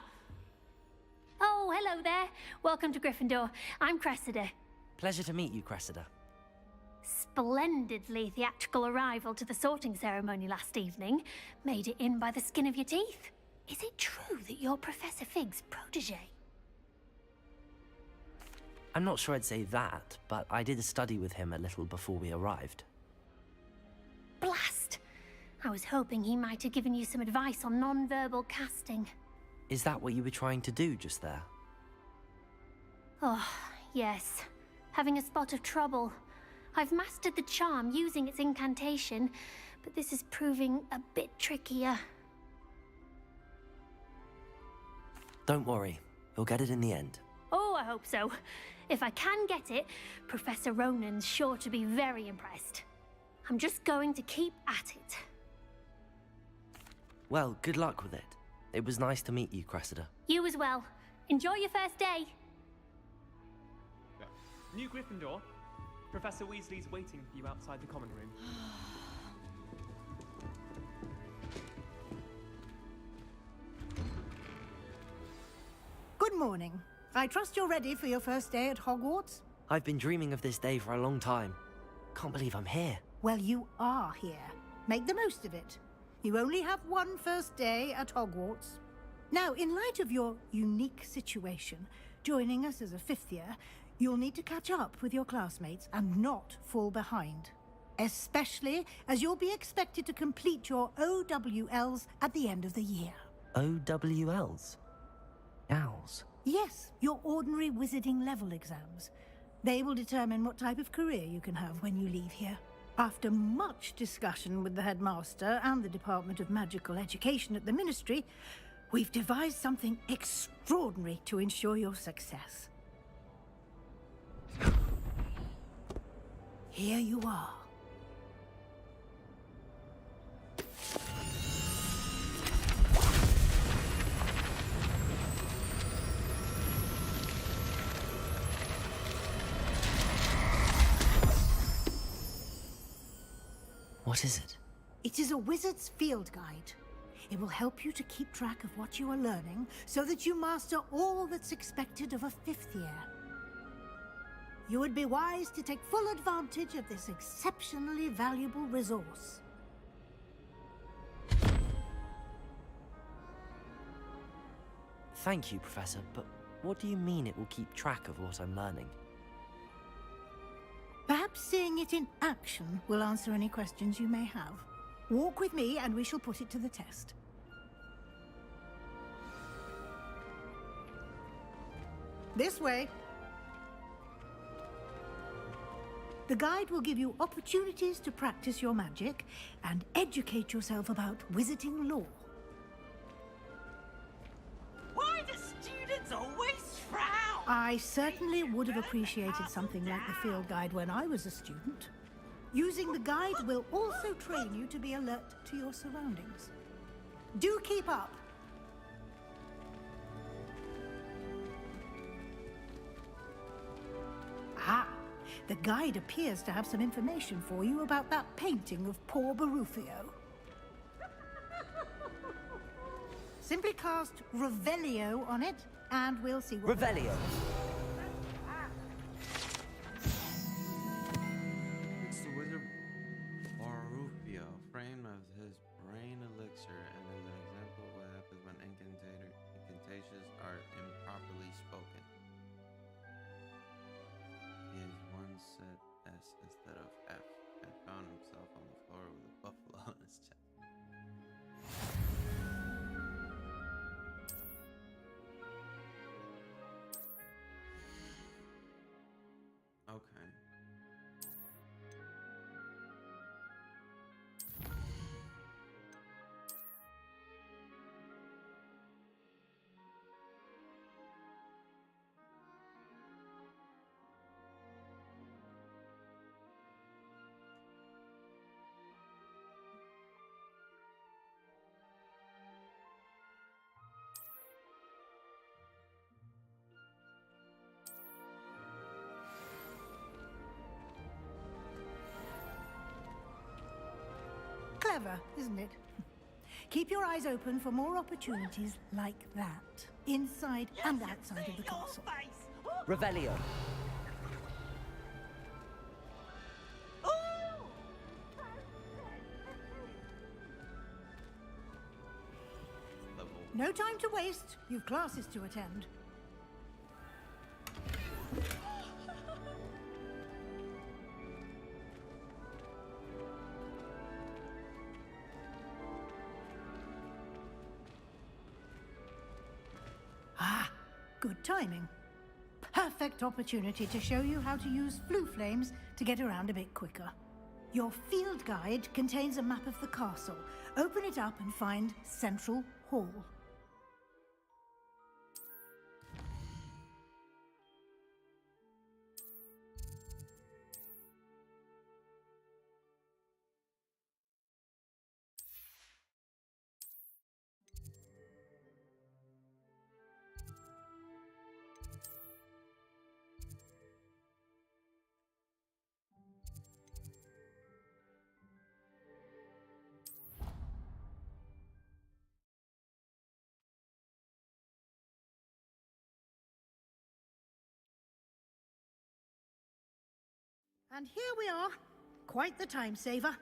Oh, hello there. Welcome to Gryffindor. I'm Cressida. Pleasure to meet you, Cressida. Splendidly theatrical arrival to the sorting ceremony last evening. Made it in by the skin of your teeth. Is it true that you're Professor Fig's protege? I'm not sure I'd say that, but I did study with him a little before we arrived. Blast! I was hoping he might have given you some advice on non-verbal casting. Is that what you were trying to do just there? Oh, yes. Having a spot of trouble. I've mastered the charm using its incantation, but this is proving a bit trickier. Don't worry, you'll get it in the end. Oh, I hope so. If I can get it, Professor Ronan's sure to be very impressed. I'm just going to keep at it. Well, good luck with it. It was nice to meet you, Cressida. You as well. Enjoy your first day. New Gryffindor. Professor Weasley's waiting for you outside the common room. Good morning. I trust you're ready for your first day at Hogwarts? I've been dreaming of this day for a long time. Can't believe I'm here. Well, you are here. Make the most of it. You only have one first day at Hogwarts. Now, in light of your unique situation, joining us as a fifth year, you'll need to catch up with your classmates and not fall behind. Especially as you'll be expected to complete your OWLs at the end of the year. OWLs? Owls? Yes, your ordinary wizarding level exams. They will determine what type of career you can have when you leave here. After much discussion with the headmaster and the Department of Magical Education at the Ministry, we've devised something extraordinary to ensure your success. Here you are. What is it? It is a wizard's field guide. It will help you to keep track of what you are learning so that you master all that's expected of a fifth year. You would be wise to take full advantage of this exceptionally valuable resource. Thank you, Professor, but what do you mean it will keep track of what I'm learning? Perhaps seeing it in action will answer any questions you may have. Walk with me and we shall put it to the test. This way. The guide will give you opportunities to practice your magic and educate yourself about wizarding lore. Why do students always frown? I certainly would have appreciated something like the field guide when I was a student. Using the guide will also train you to be alert to your surroundings. Do keep up. Ah, the guide appears to have some information for you about that painting of poor Barufio. Simply cast Revelio on it, and we'll see what... Revelio! It's the wizard Barufio, frame of his brain elixir, and is an example of what happens when clever, isn't it? Keep your eyes open for more opportunities like that, inside and outside of the castle. Revelio. No time to waste. You've classes to attend. Ah, good timing. Perfect opportunity to show you how to use flue flames to get around a bit quicker. Your field guide contains a map of the castle. Open it up and find Central Hall. And here we are. Quite the time saver.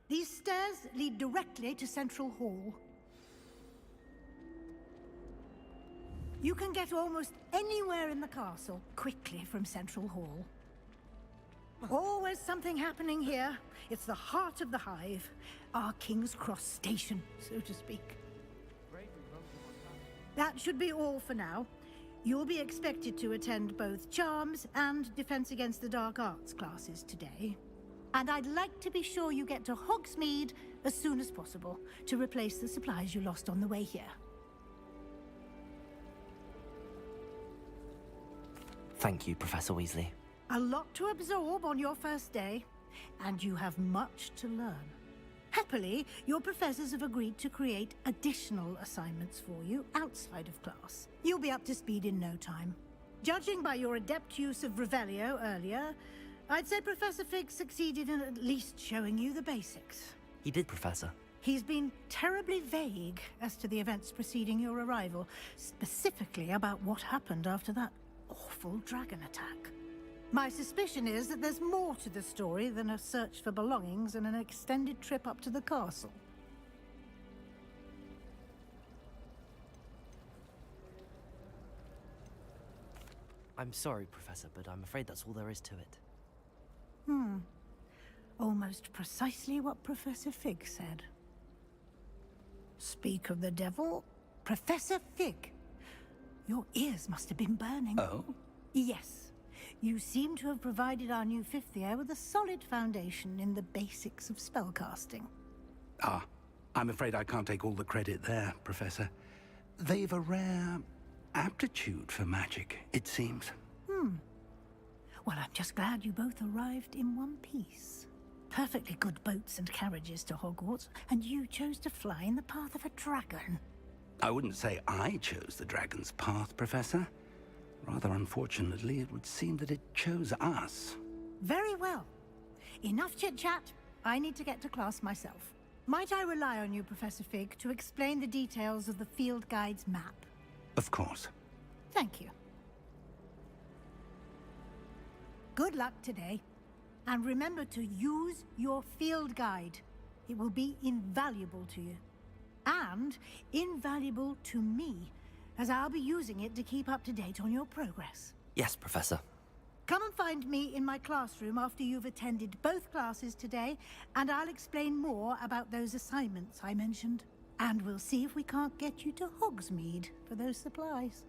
These stairs lead directly to Central Hall. You can get almost anywhere in the castle quickly from Central Hall. Always something happening here. It's the heart of the Hive. Our King's Cross station, so to speak. That should be all for now. You'll be expected to attend both Charms and Defense Against the Dark Arts classes today. And I'd like to be sure you get to Hogsmeade as soon as possible to replace the supplies you lost on the way here. Thank you, Professor Weasley. A lot to absorb on your first day, and you have much to learn. Happily, your professors have agreed to create additional assignments for you outside of class. You'll be up to speed in no time. Judging by your adept use of Revelio earlier, I'd say Professor Fig succeeded in at least showing you the basics. He did, Professor. He's been terribly vague as to the events preceding your arrival, specifically about what happened after that awful dragon attack. My suspicion is that there's more to the story than a search for belongings and an extended trip up to the castle. I'm sorry, Professor, but I'm afraid that's all there is to it. Almost precisely what Professor Fig said. Speak of the devil, Professor Fig. Your ears must have been burning. Oh? Yes. You seem to have provided our new fifth year with a solid foundation in the basics of spellcasting. Ah, I'm afraid I can't take all the credit there, Professor. They've a rare aptitude for magic, it seems. Well, I'm just glad you both arrived in one piece. Perfectly good boats and carriages to Hogwarts, and you chose to fly in the path of a dragon. I wouldn't say I chose the dragon's path, Professor. Rather unfortunately, it would seem that it chose us. Very well. Enough chit-chat. I need to get to class myself. Might I rely on you, Professor Fig, to explain the details of the field guide's map? Of course. Thank you. Good luck today. And remember to use your field guide. It will be invaluable to you. And invaluable to me, as I'll be using it to keep up to date on your progress. Yes, Professor. Come and find me in my classroom after you've attended both classes today, and I'll explain more about those assignments I mentioned. And we'll see if we can't get you to Hogsmeade for those supplies.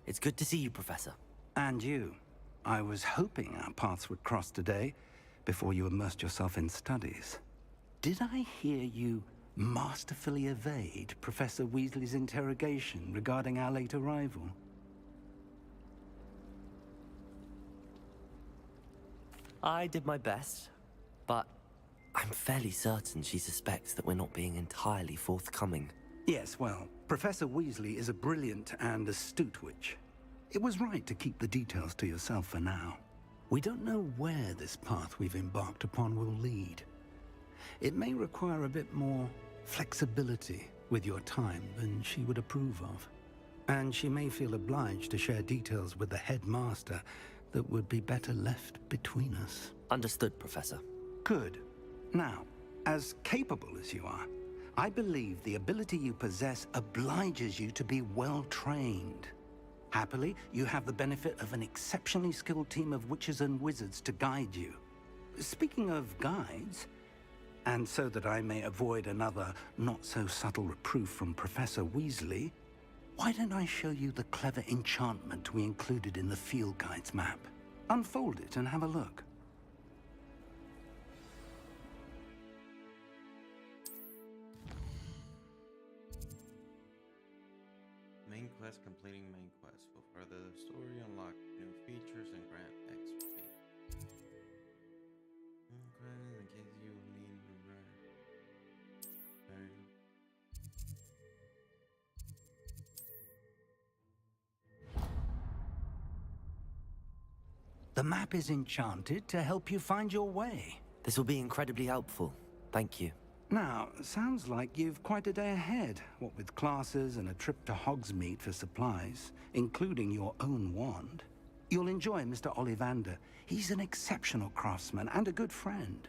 It's good to see you, Professor. And you. I was hoping our paths would cross today, before you immersed yourself in studies. Did I hear you masterfully evade Professor Weasley's interrogation regarding our late arrival? I did my best, but I'm fairly certain she suspects that we're not being entirely forthcoming. Yes, well, Professor Weasley is a brilliant and astute witch. It was right to keep the details to yourself for now. We don't know where this path we've embarked upon will lead. It may require a bit more flexibility with your time than she would approve of. And she may feel obliged to share details with the headmaster that would be better left between us. Understood, Professor. Good. Now, as capable as you are, I believe the ability you possess obliges you to be well trained. Happily, you have the benefit of an exceptionally skilled team of witches and wizards to guide you. Speaking of guides, and so that I may avoid another not-so-subtle reproof from Professor Weasley, why don't I show you the clever enchantment we included in the field guide's map? Unfold it and have a look. Main quest, completing main quest will further the story, unlock new features, and grant XP. Okay, in case you need to run. Okay. The map is enchanted to help you find your way. This will be incredibly helpful. Thank you. Now, sounds like you've quite a day ahead, what with classes and a trip to Hogsmeade for supplies, including your own wand. You'll enjoy Mr. Ollivander. He's an exceptional craftsman and a good friend.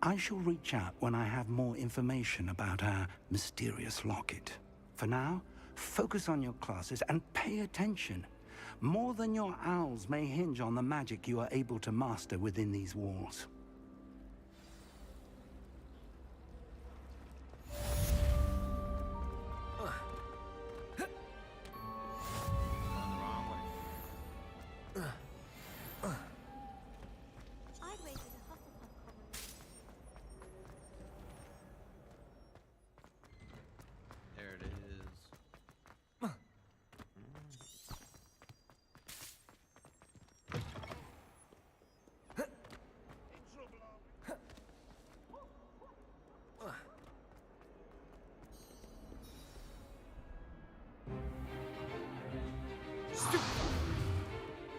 I shall reach out when I have more information about our mysterious locket. For now, focus on your classes and pay attention. More than your owls may hinge on the magic you are able to master within these walls. There it is.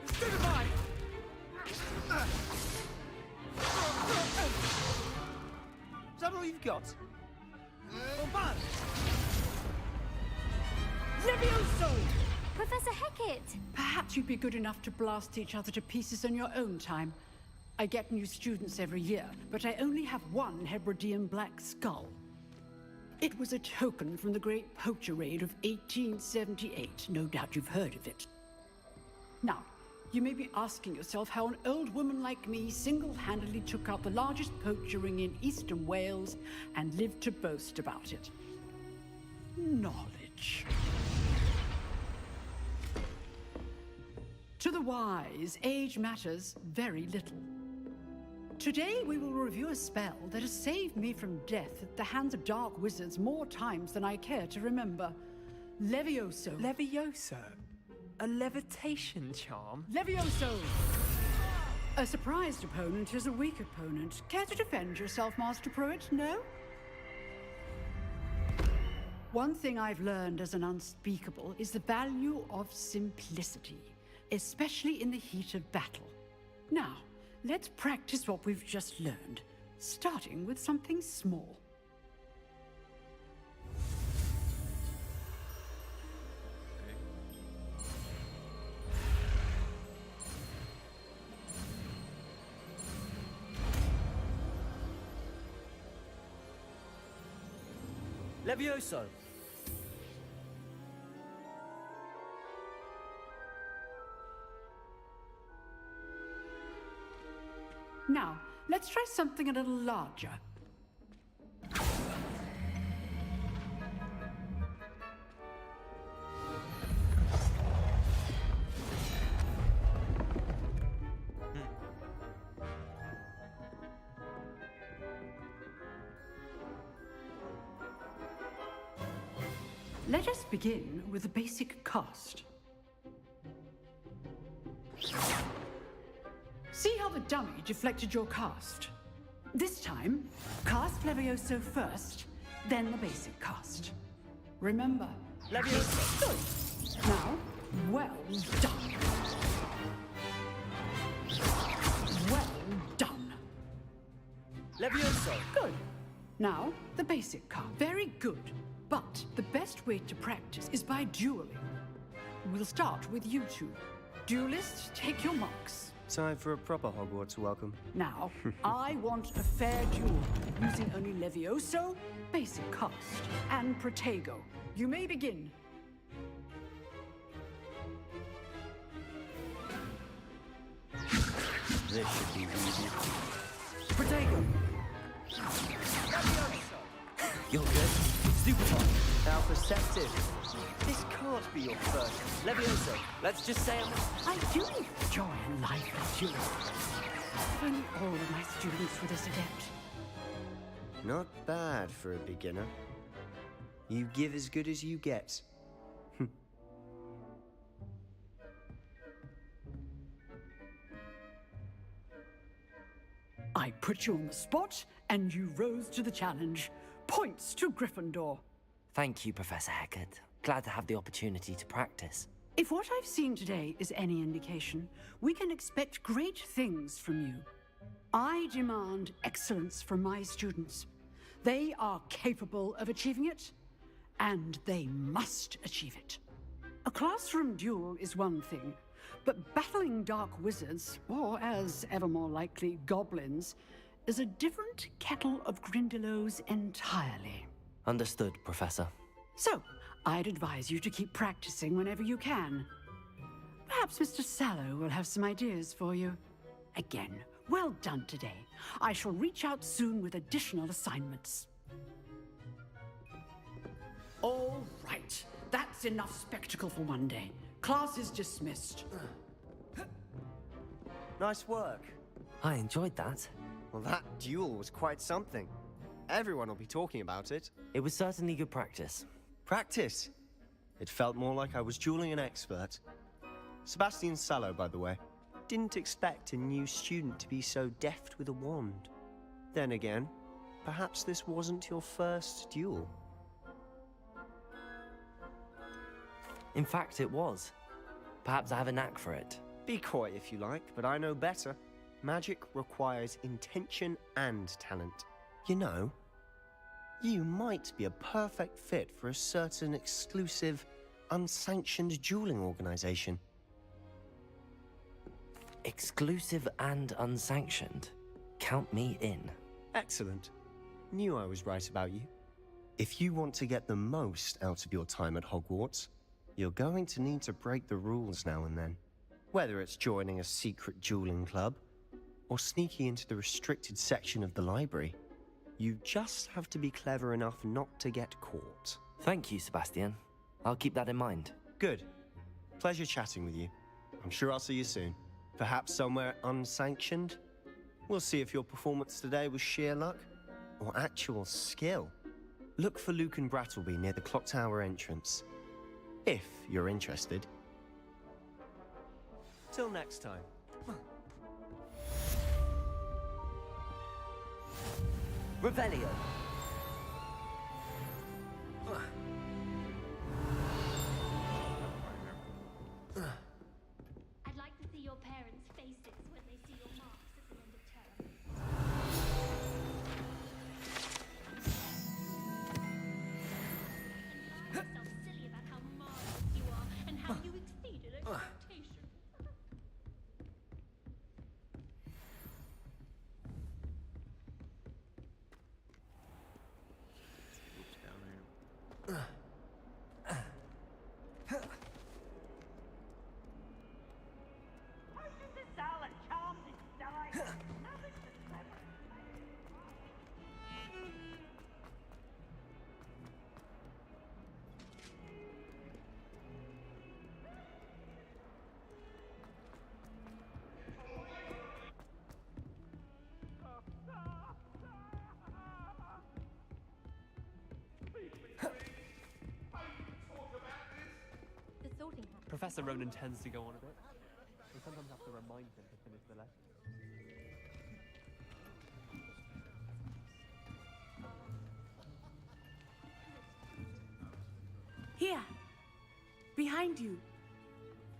Stupefy! Is that all you've got? Bombard! Levioso! Professor Hecat! Perhaps you'd be good enough to blast each other to pieces on your own time. I get new students every year, but I only have one Hebridean black skull. It was a token from the Great Poacher Raid of 1878. No doubt you've heard of it. Now, you may be asking yourself how an old woman like me single-handedly took out the largest poacher ring in eastern Wales and lived to boast about it. Knowledge. To the wise, age matters very little. Today we will review a spell that has saved me from death at the hands of dark wizards more times than I care to remember. Levioso. Levioso? A levitation charm? Levioso! A surprised opponent is a weak opponent. Care to defend yourself, Master Pruitt? No? One thing I've learned as an unspeakable is the value of simplicity, especially in the heat of battle. Now, let's practice what we've just learned, starting with something small. Levioso! Now, let's try something a little larger. Let us begin with a basic cast. See how the dummy deflected your cast? This time, cast Levioso first, then the basic cast. Remember, Levioso. Good. Now, well done. Levioso! Good. Now, the basic card. Very good. But the best way to practice is by dueling. We'll start with you two. Duelists, take your marks. Time for a proper Hogwarts welcome. Now, I want a fair duel, using only Levioso, basic cast, and Protego. You may begin. This should be easy. Protego! You're good. Stupefy. How perceptive. This can't be your first. Levioso, let's just say I do enjoy a lively duel. If only all of my students were this adept. Not bad for a beginner. You give as good as you get. I put you on the spot, and you rose to the challenge. Points to Gryffindor. Thank you, Professor Hecat. Glad to have the opportunity to practice. If what I've seen today is any indication, we can expect great things from you. I demand excellence from my students. They are capable of achieving it, and they must achieve it. A classroom duel is one thing, but battling dark wizards, or as ever more likely, goblins, is a different kettle of Grindylows entirely. Understood, Professor. So, I'd advise you to keep practicing whenever you can. Perhaps Mr. Sallow will have some ideas for you. Again, well done today. I shall reach out soon with additional assignments. All right, that's enough spectacle for one day. Class is dismissed. Nice work. I enjoyed that. Well, that duel was quite something. Everyone will be talking about it. It was certainly good practice. Practice? It felt more like I was dueling an expert. Sebastian Sallow, by the way. Didn't expect a new student to be so deft with a wand. Then again, perhaps this wasn't your first duel. In fact, it was. Perhaps I have a knack for it. Be coy if you like, but I know better. Magic requires intention and talent. You know, you might be a perfect fit for a certain exclusive, unsanctioned dueling organization. Exclusive and unsanctioned? Count me in. Excellent. Knew I was right about you. If you want to get the most out of your time at Hogwarts, you're going to need to break the rules now and then. Whether it's joining a secret dueling club, or sneaking into the restricted section of the library, you just have to be clever enough not to get caught. Thank you, Sebastian. I'll keep that in mind. Good. Pleasure chatting with you. I'm sure I'll see you soon. Perhaps somewhere unsanctioned? We'll see if your performance today was sheer luck or actual skill. Look for Luke and Brattleby near the clock tower entrance, if you're interested. Till next time. Revelio. I'd like to see your parents' faces when they see your marks at the end of term. And yourself silly about how marvelous you are and how you exceeded expectations. Professor Ronan tends to go on a bit. We sometimes have to remind him to finish the lesson. Here. Behind you.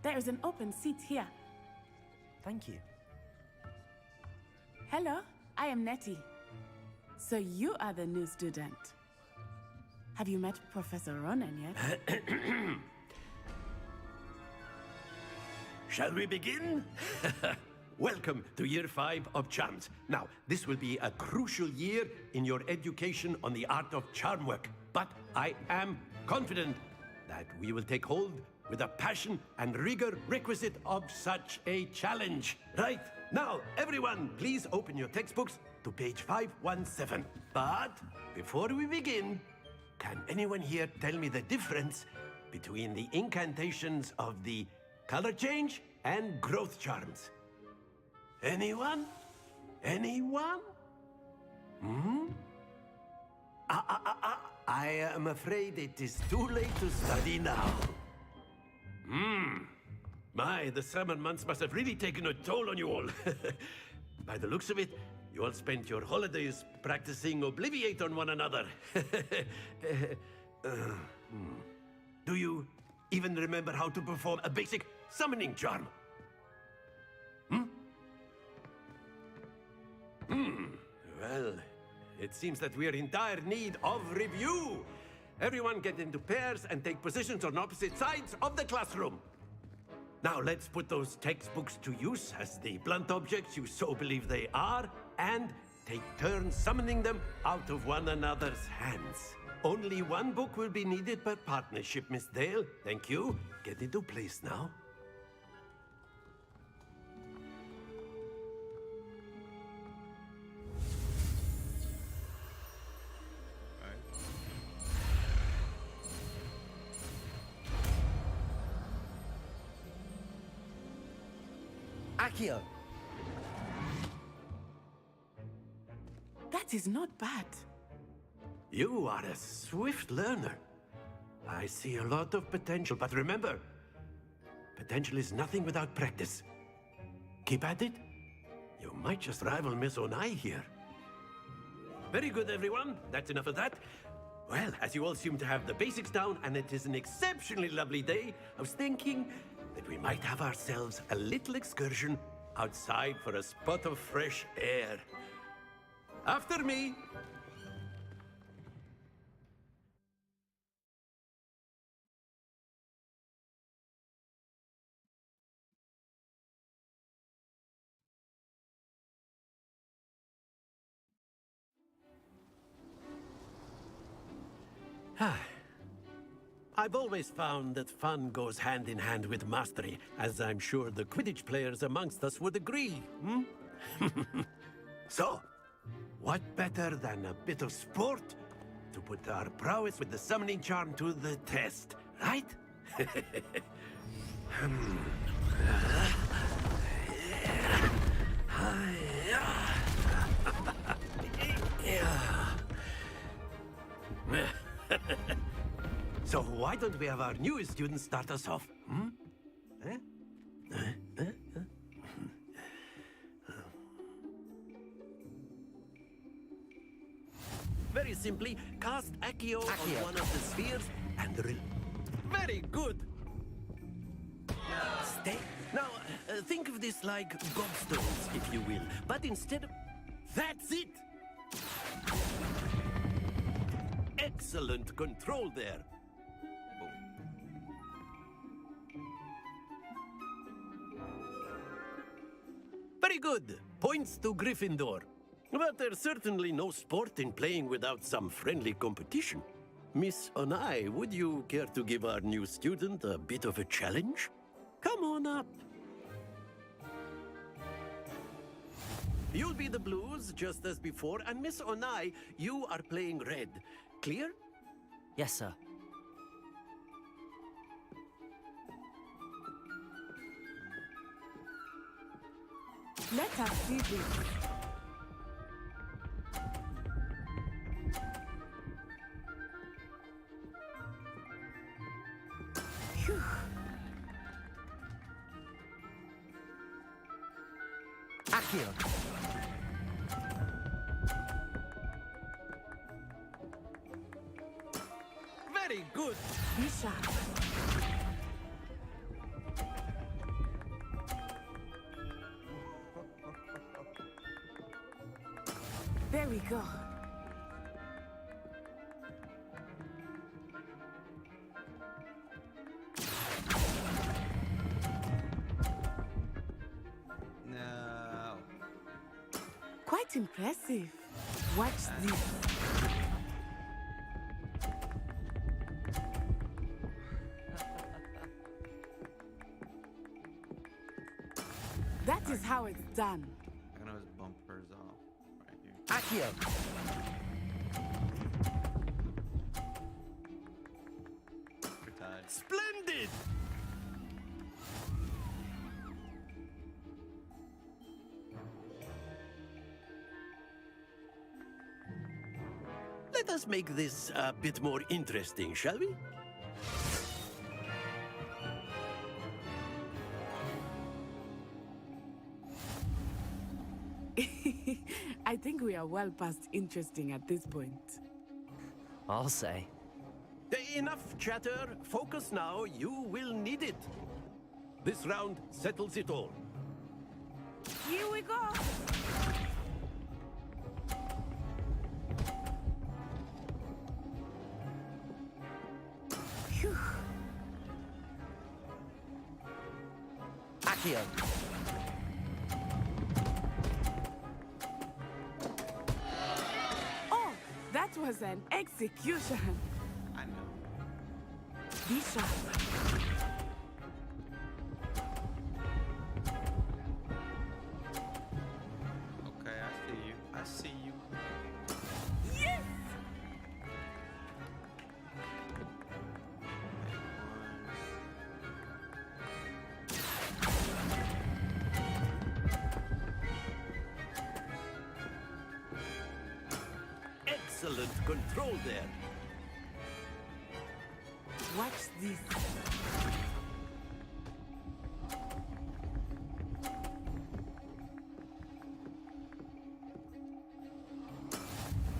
There is an open seat here. Thank you. Hello, I am Nettie. So you are the new student. Have you met Professor Ronan yet? Shall we begin? Welcome to Year 5 of Charms. Now, this will be a crucial year in your education on the art of charm work. But I am confident that we will take hold with the passion and rigor requisite of such a challenge. Right, now, everyone, please open your textbooks to page 517. But before we begin, can anyone here tell me the difference between the incantations of the color change and growth charms? Anyone? Anyone? Hmm? I am afraid it is too late to study now. The summer months must have really taken a toll on you all. By the looks of it, you all spent your holidays practicing Obliviate on one another. Do you even remember how to perform a basic summoning charm? Well, it seems that we are in dire need of review. Everyone get into pairs and take positions on opposite sides of the classroom. Now let's put those textbooks to use as the blunt objects you so believe they are, and take turns summoning them out of one another's hands. Only one book will be needed per partnership, Miss Dale. Thank you. Get into place now. Accio! That is not bad. You are a swift learner. I see a lot of potential, but remember, potential is nothing without practice. Keep at it. You might just rival Miss Onai here. Very good, everyone. That's enough of that. Well, as you all seem to have the basics down, and it is an exceptionally lovely day, I was thinking that we might have ourselves a little excursion outside for a spot of fresh air. After me. I've always found that fun goes hand in hand with mastery, as I'm sure the Quidditch players amongst us would agree, So, what better than a bit of sport to put our prowess with the summoning charm to the test, right? So why don't we have our newest student start us off? Very simply, cast Accio on one of the spheres and Very good! Stay. Now, think of this like gobstones, if you will, but instead of... That's it! Excellent control there. Very good. Points to Gryffindor. But there's certainly no sport in playing without some friendly competition. Miss Onai, would you care to give our new student a bit of a challenge? Come on up. You'll be the blues, just as before, and Miss Onai, you are playing red. Clear? Yes, sir. Let us see this. Phew. Accio! Very good. Be sharp. There we go. Quite impressive. Watch this. That is how it's done. I'm gonna just bump hers off right here. Accio! Splendid! Let us make this a bit more interesting, shall we? I think we are well past interesting at this point. I'll say. Enough chatter. Focus now. You will need it. This round settles it all. Here we go! Phew. Accio! Oh, that was an execution. I know. Be sharp. Okay, I see you. I see you. Yes! Excellent control there. Watch this.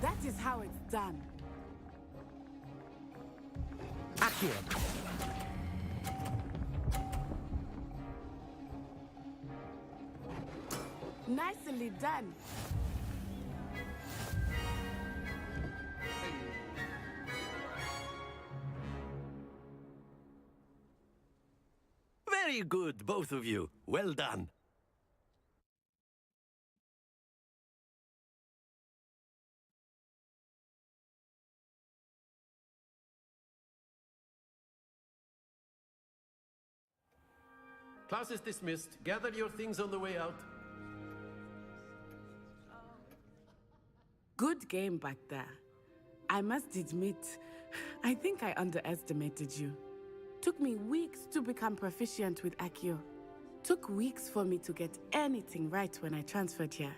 That is how it's done. Accio! Nicely done. Very good, both of you. Well done. Class is dismissed. Gather your things on the way out. Good game back there. I must admit, I think I underestimated you. Took me weeks to become proficient with Accio. Took weeks for me to get anything right when I transferred here.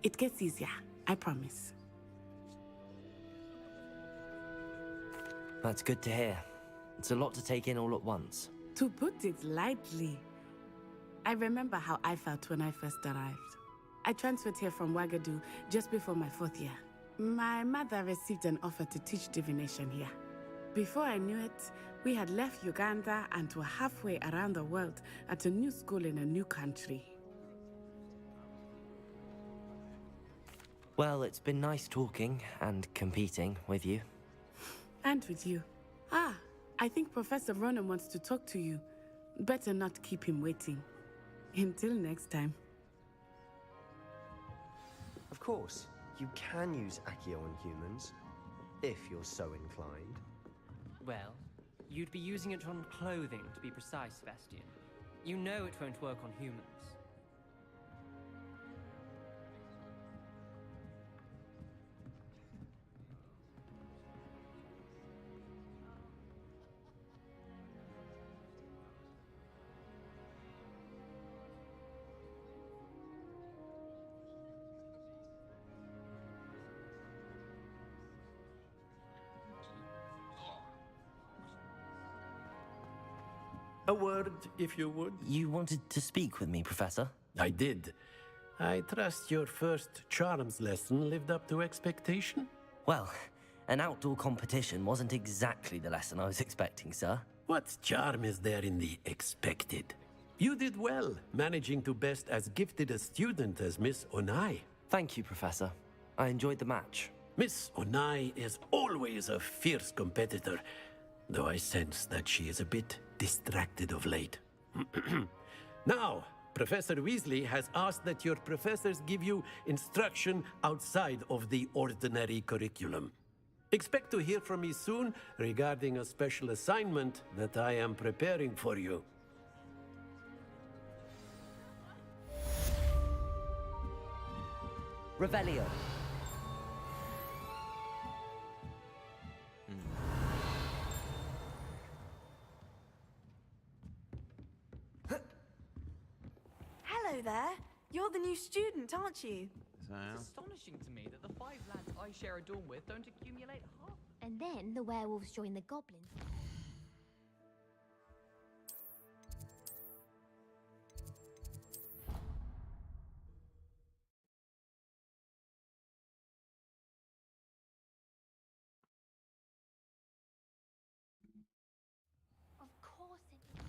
It gets easier, I promise. That's good to hear. It's a lot to take in all at once. To put it lightly, I remember how I felt when I first arrived. I transferred here from Wagadu just before my 4th year. My mother received an offer to teach divination here. Before I knew it, we had left Uganda and were halfway around the world at a new school in a new country. Well, it's been nice talking and competing with you. And with you. Ah, I think Professor Ronan wants to talk to you. Better not keep him waiting. Until next time. Of course, you can use Accio on humans, if you're so inclined. Well, you'd be using it on clothing, to be precise, Sebastian. You know it won't work on humans. A word, if you would. You wanted to speak with me, Professor? I did. I trust your first charms lesson lived up to expectation? Well, an outdoor competition wasn't exactly the lesson I was expecting, sir. What charm is there in the expected? You did well, managing to best as gifted a student as Miss Onai. Thank you, Professor. I enjoyed the match. Miss Onai is always a fierce competitor, though I sense that she is a bit distracted of late. Now, Professor Weasley has asked that your professors give you instruction outside of the ordinary curriculum. Expect to hear from me soon regarding a special assignment that I am preparing for you. Revelio. Hello there. You're the new student, aren't you? It's astonishing to me that the 5 lads I share a dorm with don't accumulate half. And then the werewolves join the goblins. Of course it is.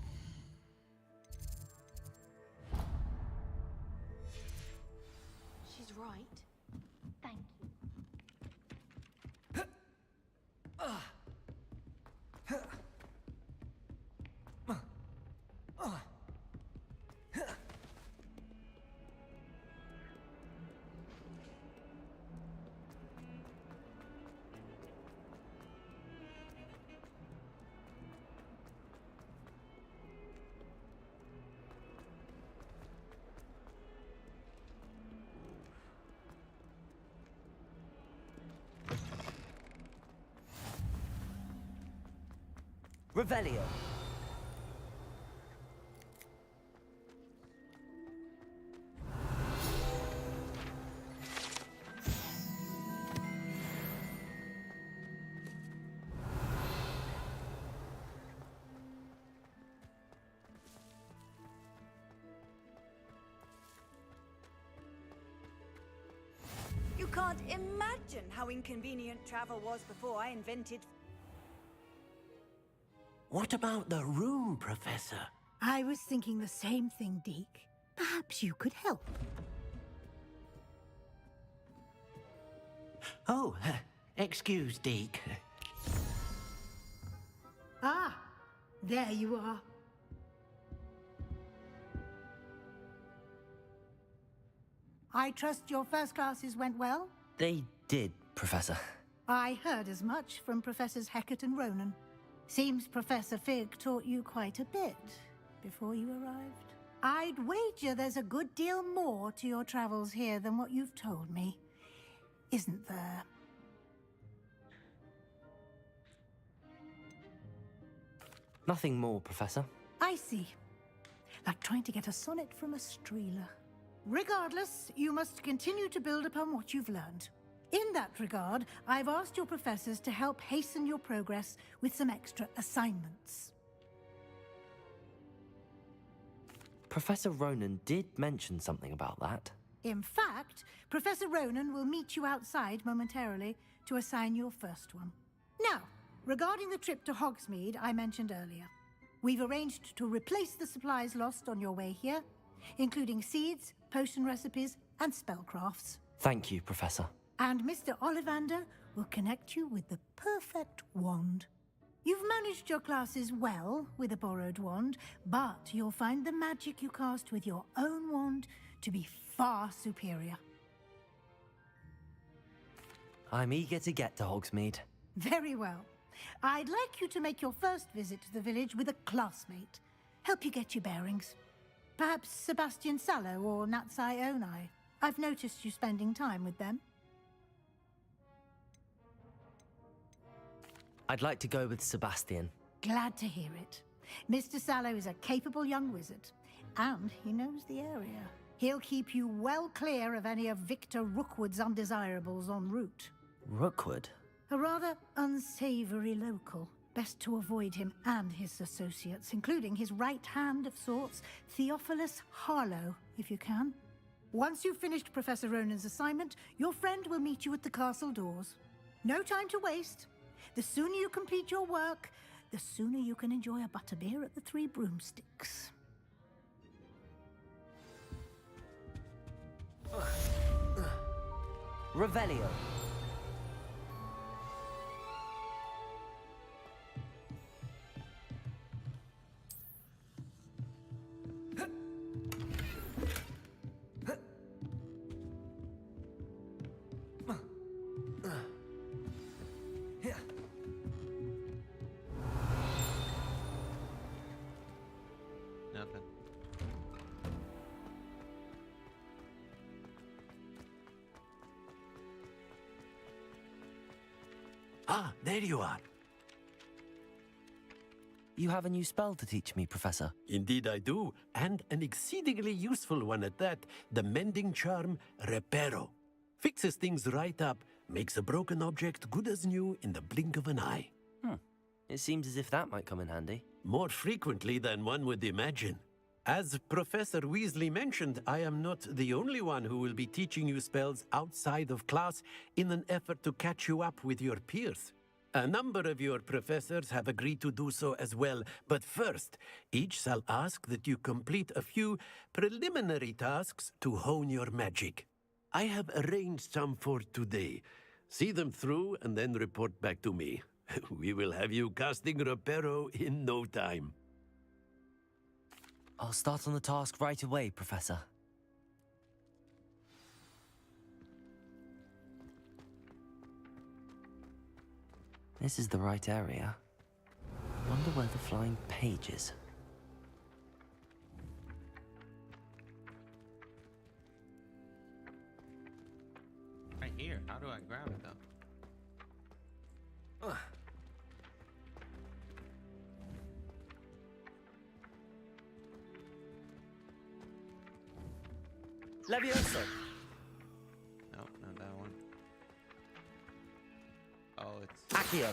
She's right. Thank you. Revelio. You can't imagine how inconvenient travel was before I invented... What about the room, Professor? I was thinking the same thing, Deke. Perhaps you could help. Oh, excuse, Deke. Ah, there you are. I trust your first classes went well? They did, Professor. I heard as much from Professors Hecat and Ronan. Seems Professor Fig taught you quite a bit before you arrived. I'd wager there's a good deal more to your travels here than what you've told me. Isn't there? Nothing more, Professor. I see. Like trying to get a sonnet from a streeler. Regardless, you must continue to build upon what you've learned. In that regard, I've asked your professors to help hasten your progress with some extra assignments. Professor Ronan did mention something about that. In fact, Professor Ronan will meet you outside momentarily to assign your first one. Now, regarding the trip to Hogsmeade I mentioned earlier, we've arranged to replace the supplies lost on your way here, including seeds, potion recipes, and spellcrafts. Thank you, Professor. And Mr. Ollivander will connect you with the perfect wand. You've managed your classes well with a borrowed wand, but you'll find the magic you cast with your own wand to be far superior. I'm eager to get to Hogsmeade. Very well. I'd like you to make your first visit to the village with a classmate. Help you get your bearings. Perhaps Sebastian Sallow or Natsai Onai. I've noticed you spending time with them. I'd like to go with Sebastian. Glad to hear it. Mr. Sallow is a capable young wizard, and he knows the area. He'll keep you well clear of any of Victor Rookwood's undesirables en route. Rookwood? A rather unsavory local. Best to avoid him and his associates, including his right hand of sorts, Theophilus Harlow, if you can. Once you've finished Professor Ronan's assignment, your friend will meet you at the castle doors. No time to waste. The sooner you complete your work, the sooner you can enjoy a butterbeer at the Three Broomsticks. Revelio. nothing. Ah, there you are. You have a new spell to teach me, Professor. Indeed I do, and an exceedingly useful one at that. The mending charm, Reparo. Fixes things right up, makes a broken object good as new in the blink of an eye. It seems as if that might come in handy. More frequently than one would imagine. As Professor Weasley mentioned, I am not the only one who will be teaching you spells outside of class in an effort to catch you up with your peers. A number of your professors have agreed to do so as well, but first, each shall ask that you complete a few preliminary tasks to hone your magic. I have arranged some for today. See them through and then report back to me. We will have you casting Reparo in no time. I'll start on the task right away, Professor. This is the right area. Wonder where the flying page is. Right here. How do I grab it though? Levioso! Nope, not that one. Oh, it's... Accio!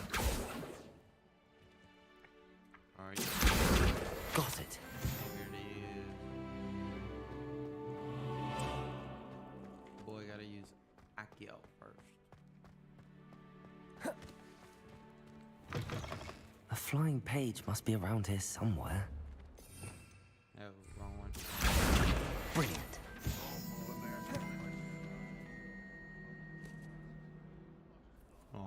Alright. Got it. Here it is. Boy, I gotta use Accio first. A flying page must be around here somewhere. No, wrong one. Brilliant. Oh.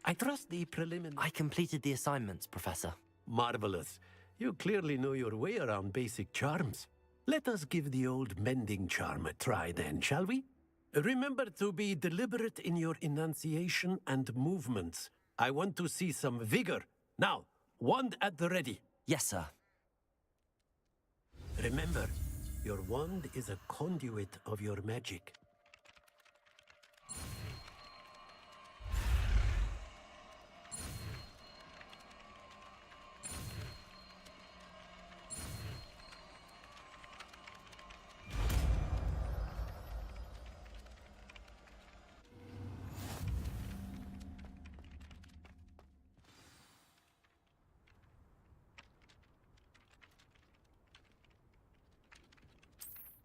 I trust the preliminary... I completed the assignments, Professor. Marvelous. You clearly know your way around basic charms. Let us give the old mending charm a try then, shall we? Remember to be deliberate in your enunciation and movements. I want to see some vigor. Now, wand at the ready. Yes, sir. Remember, your wand is a conduit of your magic.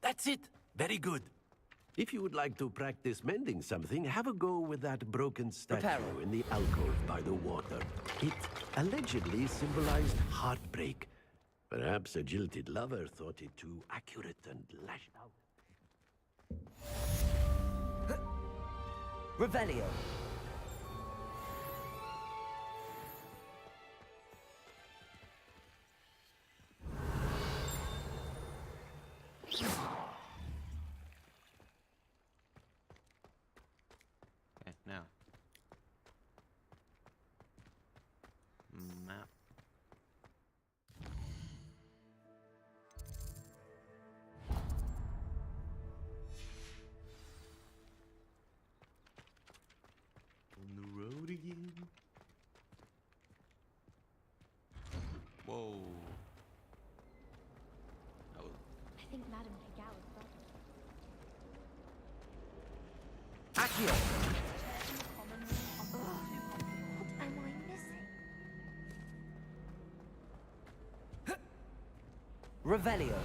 That's it. Very good. If you would like to practice mending something, have a go with that broken statue in the alcove by the water. It allegedly symbolized heartbreak. Perhaps a jilted lover thought it too accurate and lashed out. Revelio. Okay, now. Map. On the road again. Whoa. That was... I think Madame Pigal is brother. Accio! What am I missing? Revelio.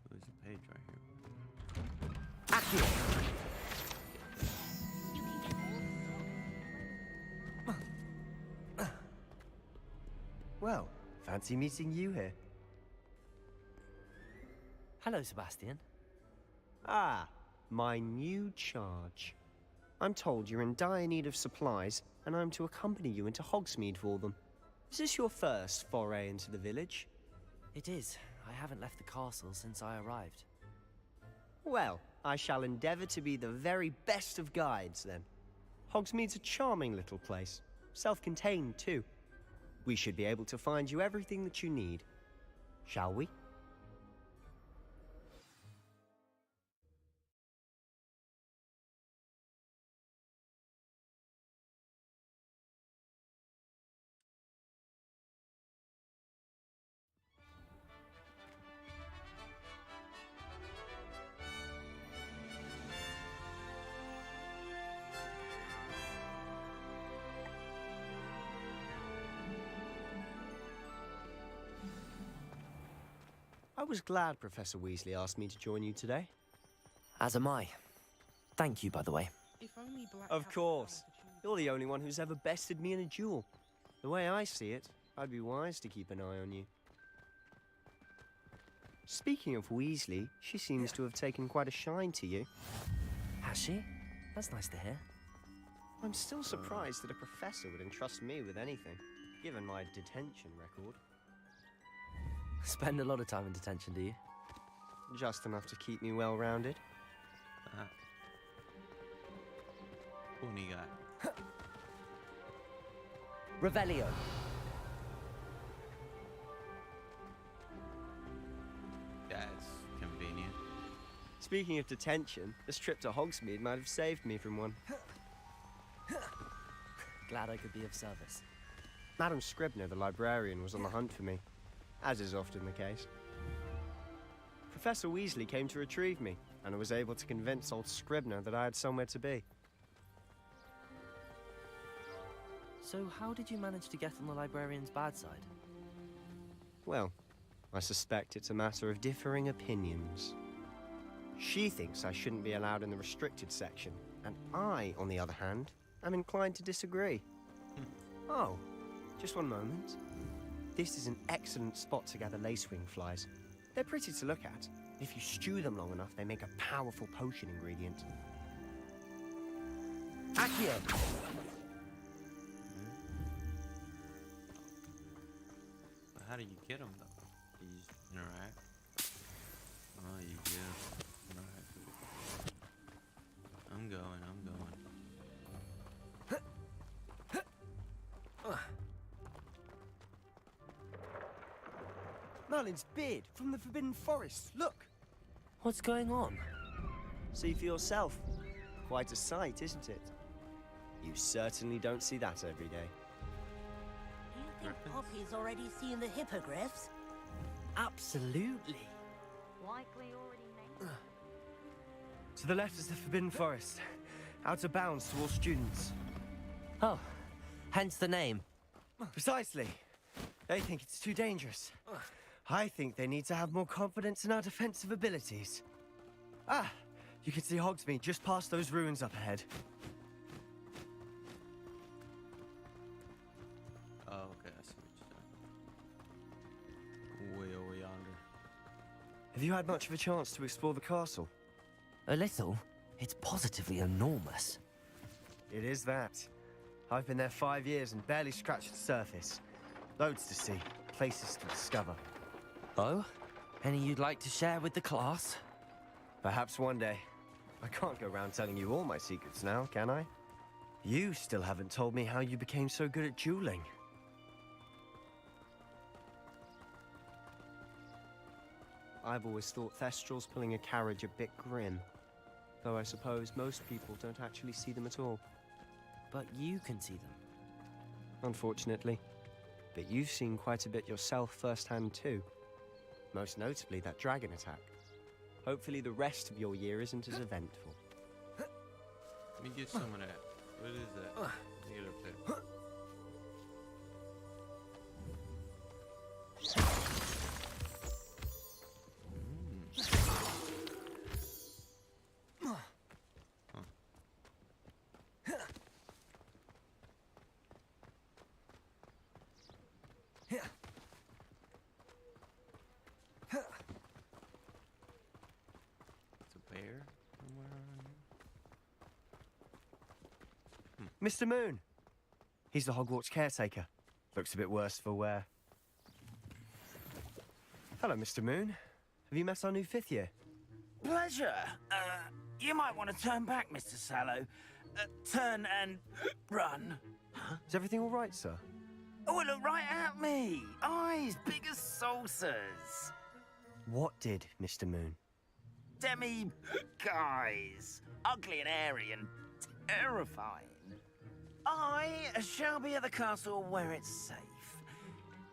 There's a page right here. Accio! Fancy meeting you here. Hello, Sebastian. Ah, my new charge. I'm told you're in dire need of supplies, and I'm to accompany you into Hogsmeade for them. Is this your first foray into the village? It is. I haven't left the castle since I arrived. Well, I shall endeavor to be the very best of guides, then. Hogsmeade's a charming little place. Self-contained, too. We should be able to find you everything that you need. Shall we? I was glad Professor Weasley asked me to join you today. As am I. Thank you, by the way. Of course. You're the only one who's ever bested me in a duel. The way I see it, I'd be wise to keep an eye on you. Speaking of Weasley, she seems to have taken quite a shine to you. Has she? That's nice to hear. I'm still surprised that a professor would entrust me with anything, given my detention record. Spend a lot of time in detention, do you? Just enough to keep me well-rounded. Pony guy. Revelio. That's convenient. Speaking of detention, this trip to Hogsmeade might have saved me from one. Glad I could be of service. Madam Scribner, the librarian, was on the hunt for me, as is often the case. Professor Weasley came to retrieve me, and I was able to convince old Scribner that I had somewhere to be. So how did you manage to get on the librarian's bad side? Well, I suspect it's a matter of differing opinions. She thinks I shouldn't be allowed in the restricted section, and I, on the other hand, am inclined to disagree. Oh, just one moment. This is an excellent spot to gather lacewing flies. They're pretty to look at. If you stew them long enough, they make a powerful potion ingredient. Accio! How do you get them though? You just interact. Oh, you just interact. I'm going. Merlin's beard from the Forbidden Forest. Look! What's going on? See for yourself. Quite a sight, isn't it? You certainly don't see that every day. Do you think Poppy's already seen the hippogriffs? Absolutely. Like we already mentioned. To the left is the Forbidden Forest. Out of bounds to all students. Oh, hence the name. Precisely. They think it's too dangerous. I think they need to have more confidence in our defensive abilities. Ah, you can see Hogsmeade just past those ruins up ahead. Oh, okay, I see what you're saying. Way over yonder. Have you had much of a chance to explore the castle? A little. It's positively enormous. It is that. I've been there 5 years and barely scratched the surface. Loads to see, places to discover. Oh? Any you'd like to share with the class? Perhaps one day. I can't go around telling you all my secrets now, can I? You still haven't told me how you became so good at dueling. I've always thought Thestrals pulling a carriage a bit grim. Though I suppose most people don't actually see them at all. But you can see them. Unfortunately. But you've seen quite a bit yourself firsthand too. Most notably that dragon attack. Hopefully the rest of your year isn't as eventful. Let me get some of that. What is that? Let me get up there. Mr. Moon. He's the Hogwarts caretaker. Looks a bit worse for wear. Hello, Mr. Moon. Have you met our new 5th year? Pleasure. You might want to turn back, Mr. Sallow. Turn and run. Is everything all right, sir? Oh, look right at me. Eyes big as saucers. What did, Mr. Moon? Demi guys. Ugly and airy and terrifying. I shall be at the castle where it's safe.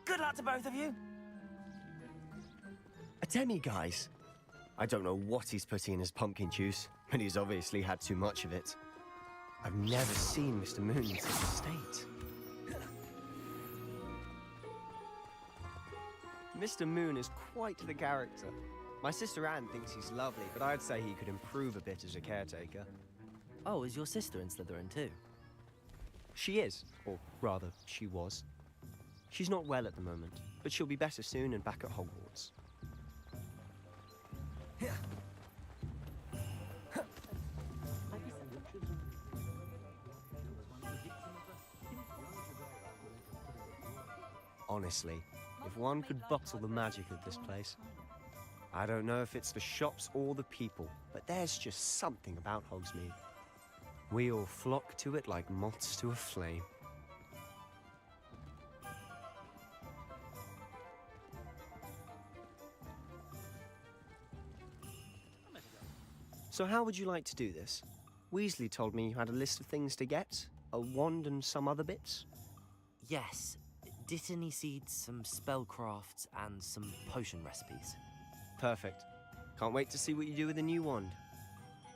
Good luck to both of you. A demi-guise? I don't know what he's putting in his pumpkin juice, but he's obviously had too much of it. I've never seen Mr. Moon in such a state. Mr. Moon is quite the character. My sister Anne thinks he's lovely, but I'd say he could improve a bit as a caretaker. Oh, is your sister in Slytherin too? She is, or rather, she was. She's not well at the moment, but she'll be better soon and back at Hogwarts. Honestly, if one could bottle the magic of this place. I don't know if it's the shops or the people, but there's just something about Hogsmeade. We all flock to it like moths to a flame. So how would you like to do this? Weasley told me you had a list of things to get, a wand and some other bits. Yes. Dittany seeds, some spellcrafts, and some potion recipes. Perfect. Can't wait to see what you do with the new wand.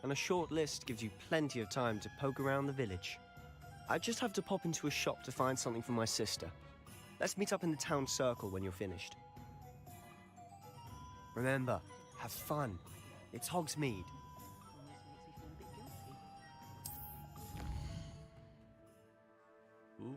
And a short list gives you plenty of time to poke around the village. I just have to pop into a shop to find something for my sister. Let's meet up in the town circle when you're finished. Remember, have fun. It's Hogsmeade. Ooh.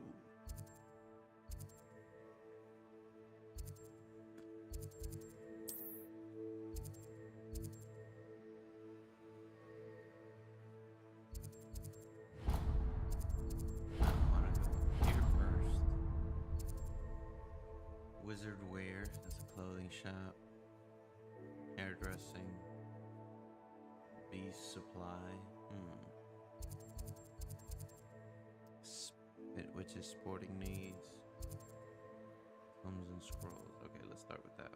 Wizard wear, that's a clothing shop. Hairdressing. Beast supply. Which is sporting needs. Thumbs and scrolls. Okay, let's start with that.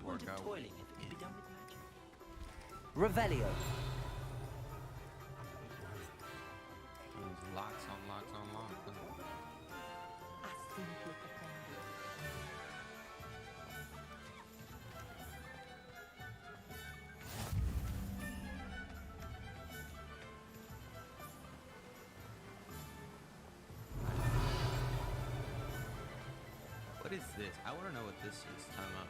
Workout. Toiling if it can be done with magic. Revelio. Locks on locks on locks. Huh? What is this? I want to know what this is. Time out.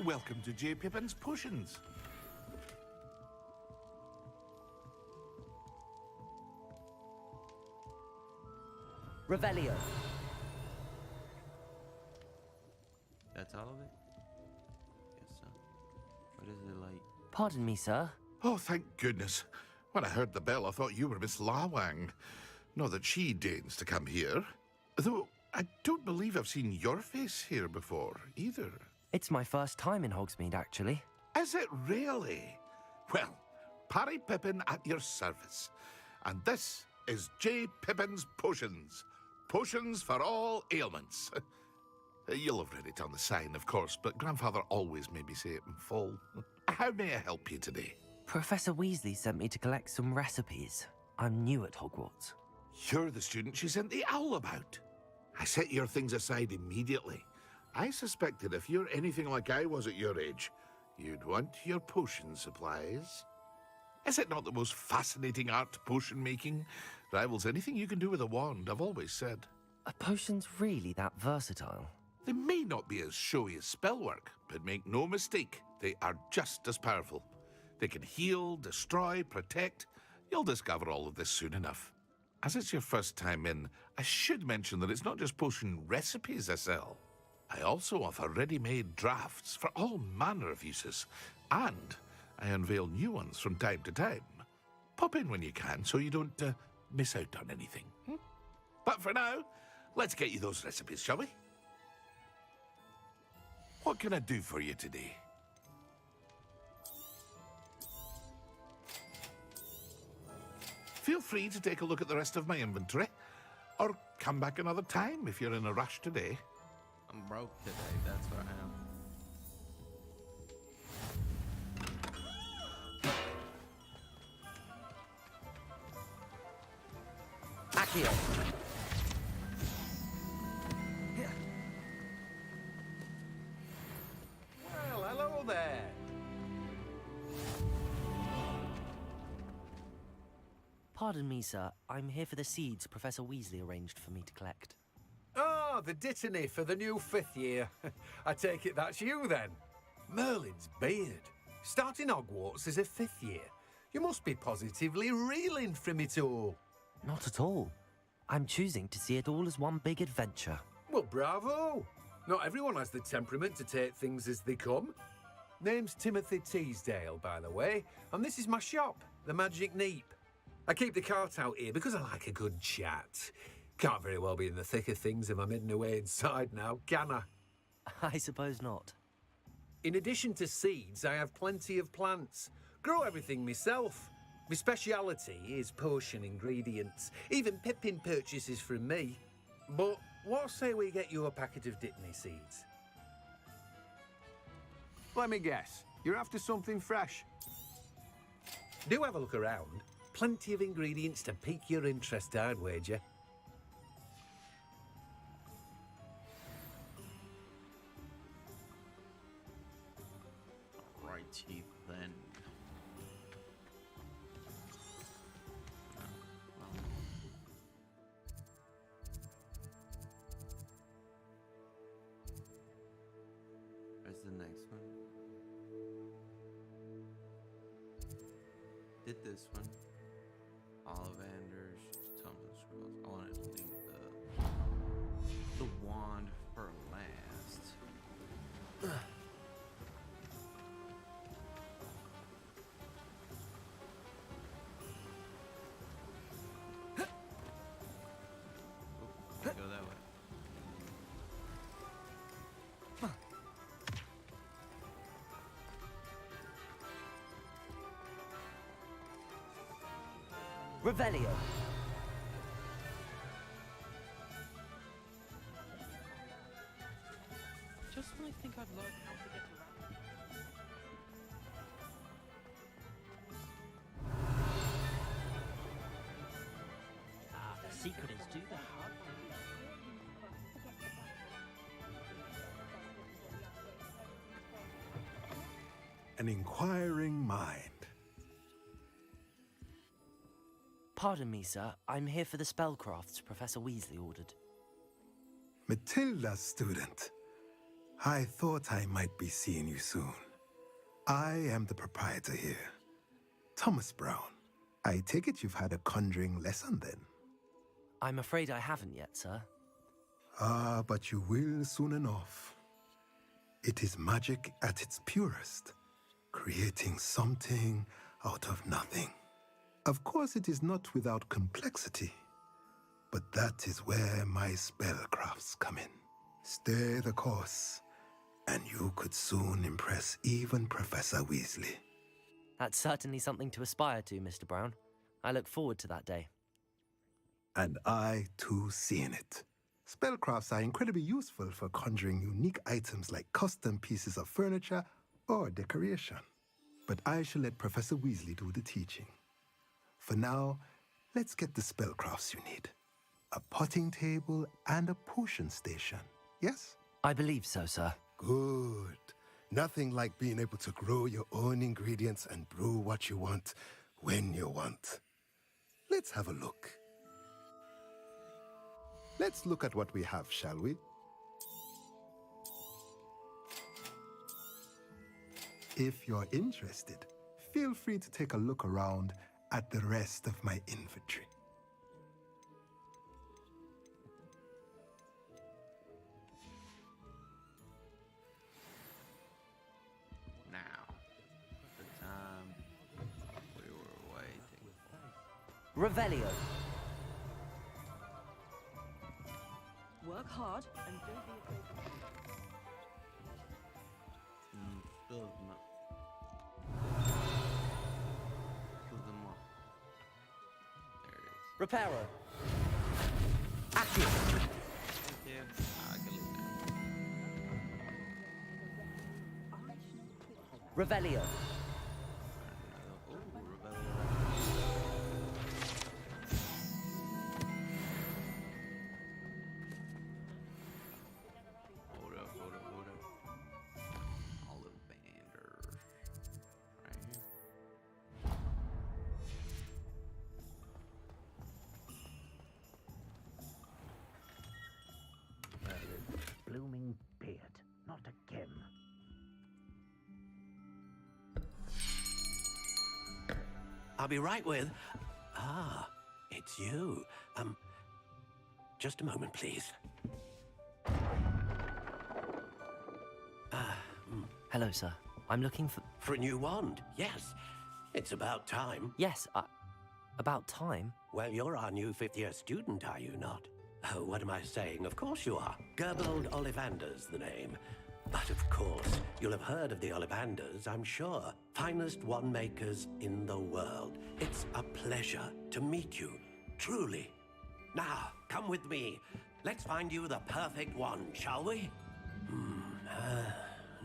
Welcome to J. Pippin's Potions. Revelio. That's all of it? Guess so. What is it like? Pardon me, sir. Oh, thank goodness. When I heard the bell, I thought you were Miss Lawang. Not that she deigns to come here. Though, I don't believe I've seen your face here before, either. It's my first time in Hogsmeade, actually. Is it really? Well, Parry Pippin at your service. And this is J. Pippin's Potions. Potions for all ailments. You'll have read it on the sign, of course, but Grandfather always made me say it in full. How may I help you today? Professor Weasley sent me to collect some recipes. I'm new at Hogwarts. You're the student she sent the owl about. I set your things aside immediately. I suspected if you're anything like I was at your age, you'd want your potion supplies. Is it not the most fascinating art, potion making? Rivals anything you can do with a wand, I've always said. Are potions really that versatile? They may not be as showy as spellwork, but make no mistake, they are just as powerful. They can heal, destroy, protect. You'll discover all of this soon enough. As it's your first time in, I should mention that it's not just potion recipes I sell. I also offer ready-made drafts for all manner of uses, and I unveil new ones from time to time. Pop in when you can so you don't miss out on anything. But for now, let's get you those recipes, shall we? What can I do for you today? Feel free to take a look at the rest of my inventory, or come back another time if you're in a rush today. I'm broke today, that's what I am. Accio. Well, hello there. Pardon me, sir. I'm here for the seeds Professor Weasley arranged for me to collect. Ah, the dittany for the new 5th year. I take it that's you, then. Merlin's beard. Starting Hogwarts as a 5th year. You must be positively reeling from it all. Not at all. I'm choosing to see it all as one big adventure. Well, bravo. Not everyone has the temperament to take things as they come. Name's Timothy Teasdale, by the way, and this is my shop, the Magic Neep. I keep the cart out here because I like a good chat. Can't very well be in the thick of things if I'm hidden away inside now, can I? I suppose not. In addition to seeds, I have plenty of plants. Grow everything myself. My speciality is potion ingredients. Even Pippin purchases from me. But what say we get you a packet of Dittany seeds? Let me guess. You're after something fresh. Do have a look around. Plenty of ingredients to pique your interest, I'd wager. Righty then. Where's the next one? Did this one. Ollivanders, Tomes of Scrolls. I wanted to leave the wand for last. Go that way. Revelio. Just when I think I've learned how to get around. The secret is do the hard An inquiring mind. Pardon me, sir. I'm here for the spellcrafts Professor Weasley ordered. Matilda's student. I thought I might be seeing you soon. I am the proprietor here, Thomas Brown. I take it you've had a conjuring lesson then? I'm afraid I haven't yet, sir. Ah, but you will soon enough. It is magic at its purest, creating something out of nothing. Of course, it is not without complexity, but that is where my spellcrafts come in. Stay the course, and you could soon impress even Professor Weasley. That's certainly something to aspire to, Mr. Brown. I look forward to that day. And I, too, seeing it. Spellcrafts are incredibly useful for conjuring unique items like custom pieces of furniture or decoration. But I shall let Professor Weasley do the teaching. For now, let's get the spellcrafts you need. A potting table and a potion station, yes? I believe so, sir. Good. Nothing like being able to grow your own ingredients and brew what you want when you want. Let's have a look. Let's look at what we have, shall we? If you're interested, feel free to take a look around at the rest of my inventory. Revelio. Work hard and don't be afraid to... Fill them up. Fill them up. There it is. Reparo. Accio. Thank you. I can leave now. Revelio. Oh, Rebellion. Hold up. Ollivander. Right here. Blooming beard. Not again. I'll be right with... Ah, it's you. Just a moment, please. Hello, sir. I'm looking for... For a new wand, yes. It's about time. Yes, about time? Well, you're our new fifth-year student, are you not? Oh, what am I saying? Of course you are. Gerbold Ollivander's the name. But of course, you'll have heard of the Ollivanders, I'm sure. Finest wand makers in the world. It's a pleasure to meet you, truly. Now, come with me. Let's find you the perfect wand, shall we?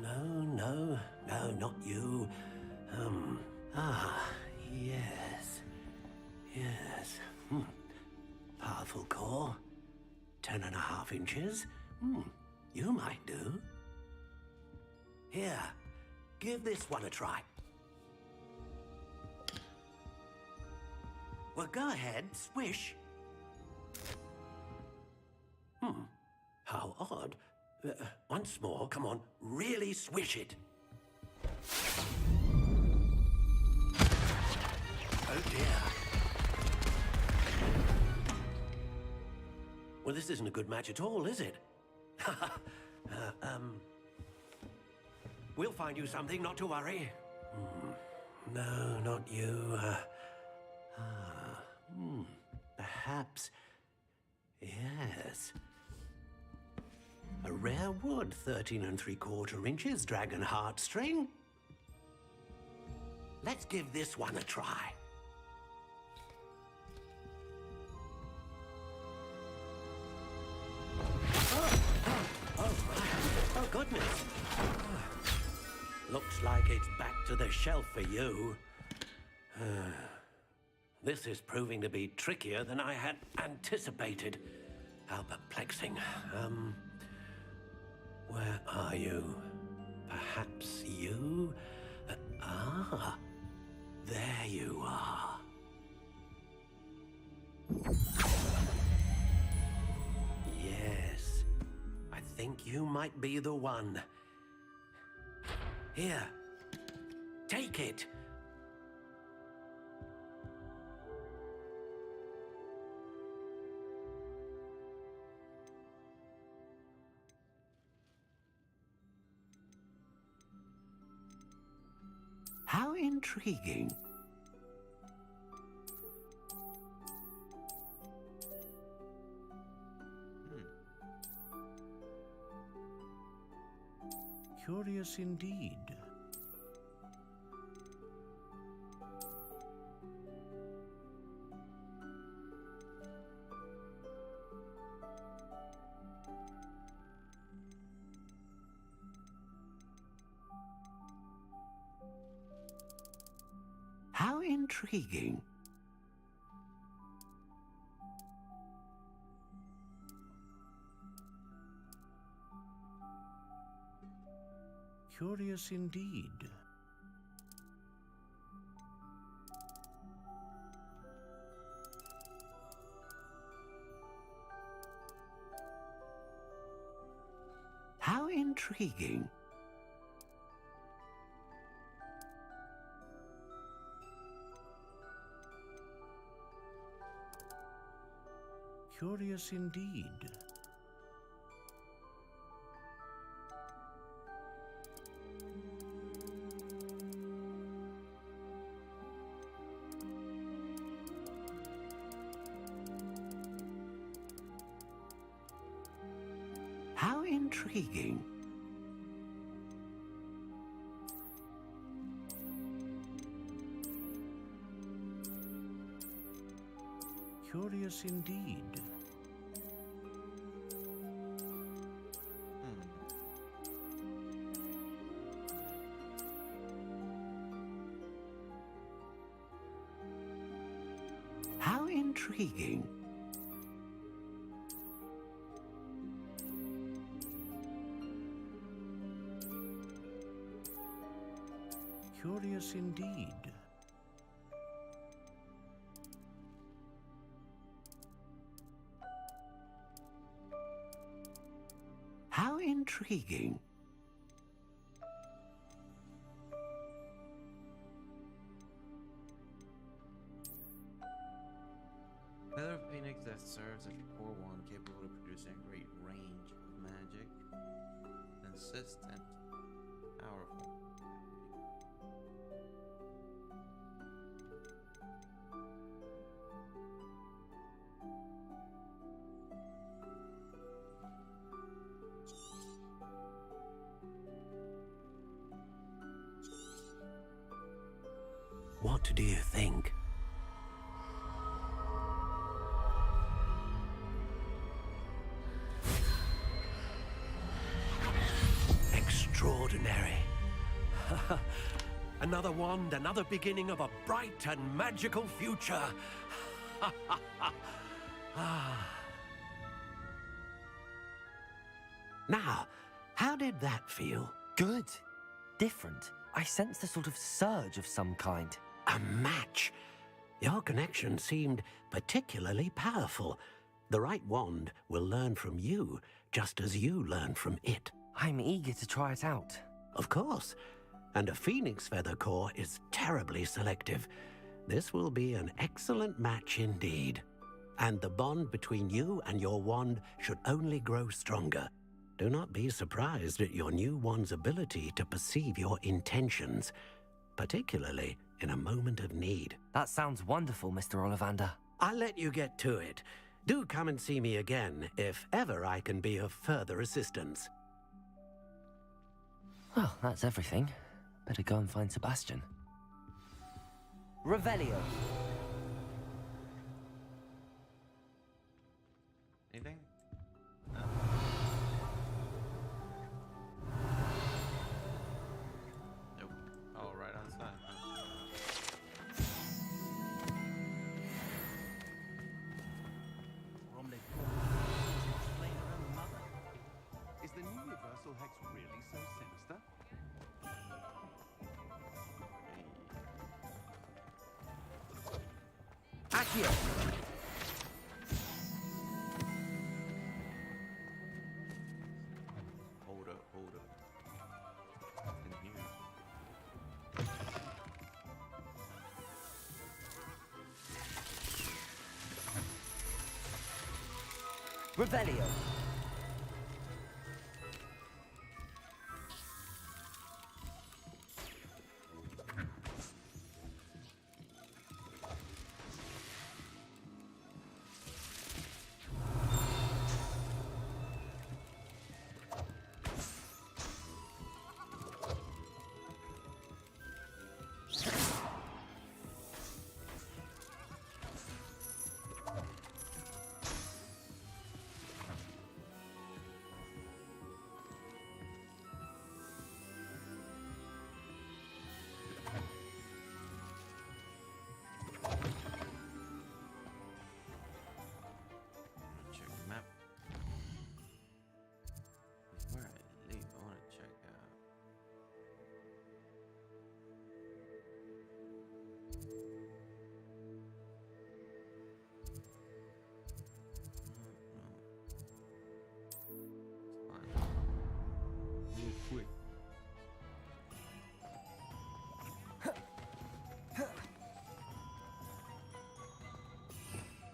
No, not you. Yes. Powerful core. 10.5 inches. You might do. Here, give this one a try. Well, go ahead, swish. How odd. Once more, come on, really swish it. Oh dear. Well, this isn't a good match at all, is it? We'll find you something, not to worry. No, not you. Perhaps. Yes. A rare wood, 13 3/4 inches, dragon heartstring. Let's give this one a try. Oh, goodness. Looks like it's back to the shelf for you. This is proving to be trickier than I had anticipated. How perplexing. Where are you? Perhaps you? There you are. Yes, I think you might be the one. Here, take it. How intriguing. Curious indeed. How intriguing. Curious indeed. How intriguing. Curious indeed. How intriguing. Curious indeed. How intriguing. Curious indeed. How intriguing. Feather of Phoenix that serves as a core one capable of producing a great range of magic. Consistent. Powerful. What do you think? Extraordinary. Another wand, another beginning of a bright and magical future. Now, how did that feel? Good. Different. I sensed a sort of surge of some kind. A match. Your connection seemed particularly powerful. The right wand will learn from you, just as you learn from it. I'm eager to try it out. Of course. And a phoenix feather core is terribly selective. This will be an excellent match indeed. And the bond between you and your wand should only grow stronger. Do not be surprised at your new wand's ability to perceive your intentions, particularly in a moment of need. That sounds wonderful, Mr. Ollivander. I'll let you get to it. Do come and see me again if ever I can be of further assistance. Well, that's everything. Better go and find Sebastian. Revelio. Anything? No. Nope. Oh, right outside. Is the new universal hex really so sinister? Accio. Hold up, hold up. In here. Revelio. Check the map. Before I leave, I want to check out. Real quick.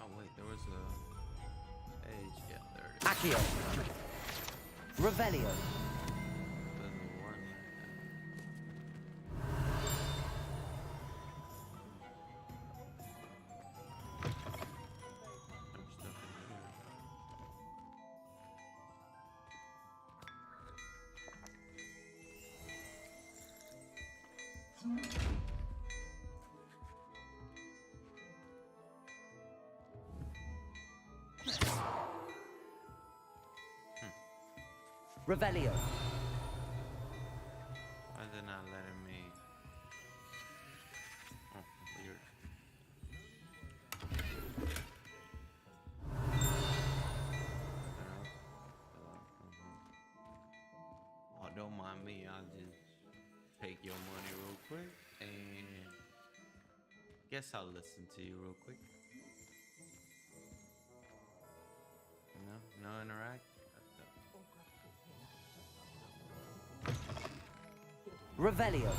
Oh wait, there was a page. Yeah, there it is. Accio. Revelio. There's a one stuff in here. Revelio. Why is it not letting me? Oh, weird. Oh, don't mind me. I'll just take your money real quick and guess I'll listen to you real quick. No interact. Revelio.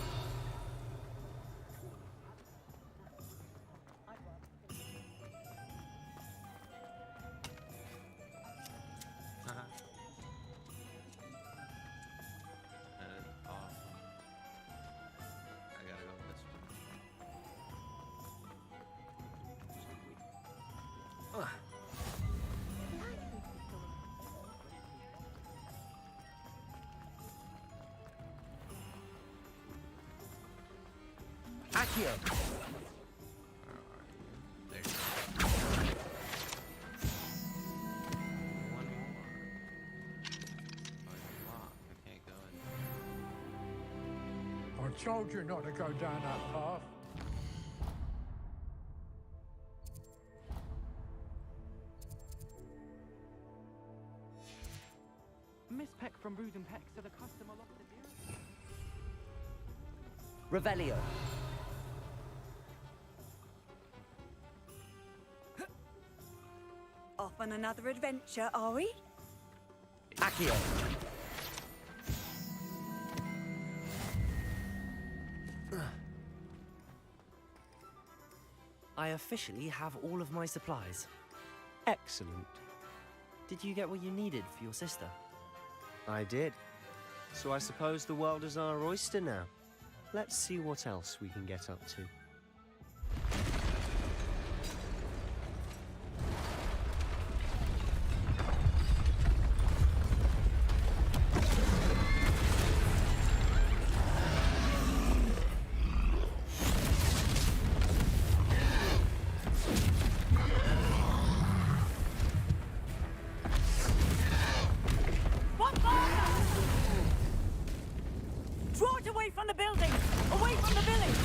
Awesome. I gotta go this way. Accio. There you go. One more. Oh, it's locked. I can't go in. I told you not to go down that path. Miss Peck from Brood and Peck, so the customer locked the deal. Revelio. Off on another adventure, are we? Accio. I officially have all of my supplies. Excellent. Did you get what you needed for your sister? I did. So I suppose the world is our oyster now. Let's see what else we can get up to. Draw it away from the building! Away from the village!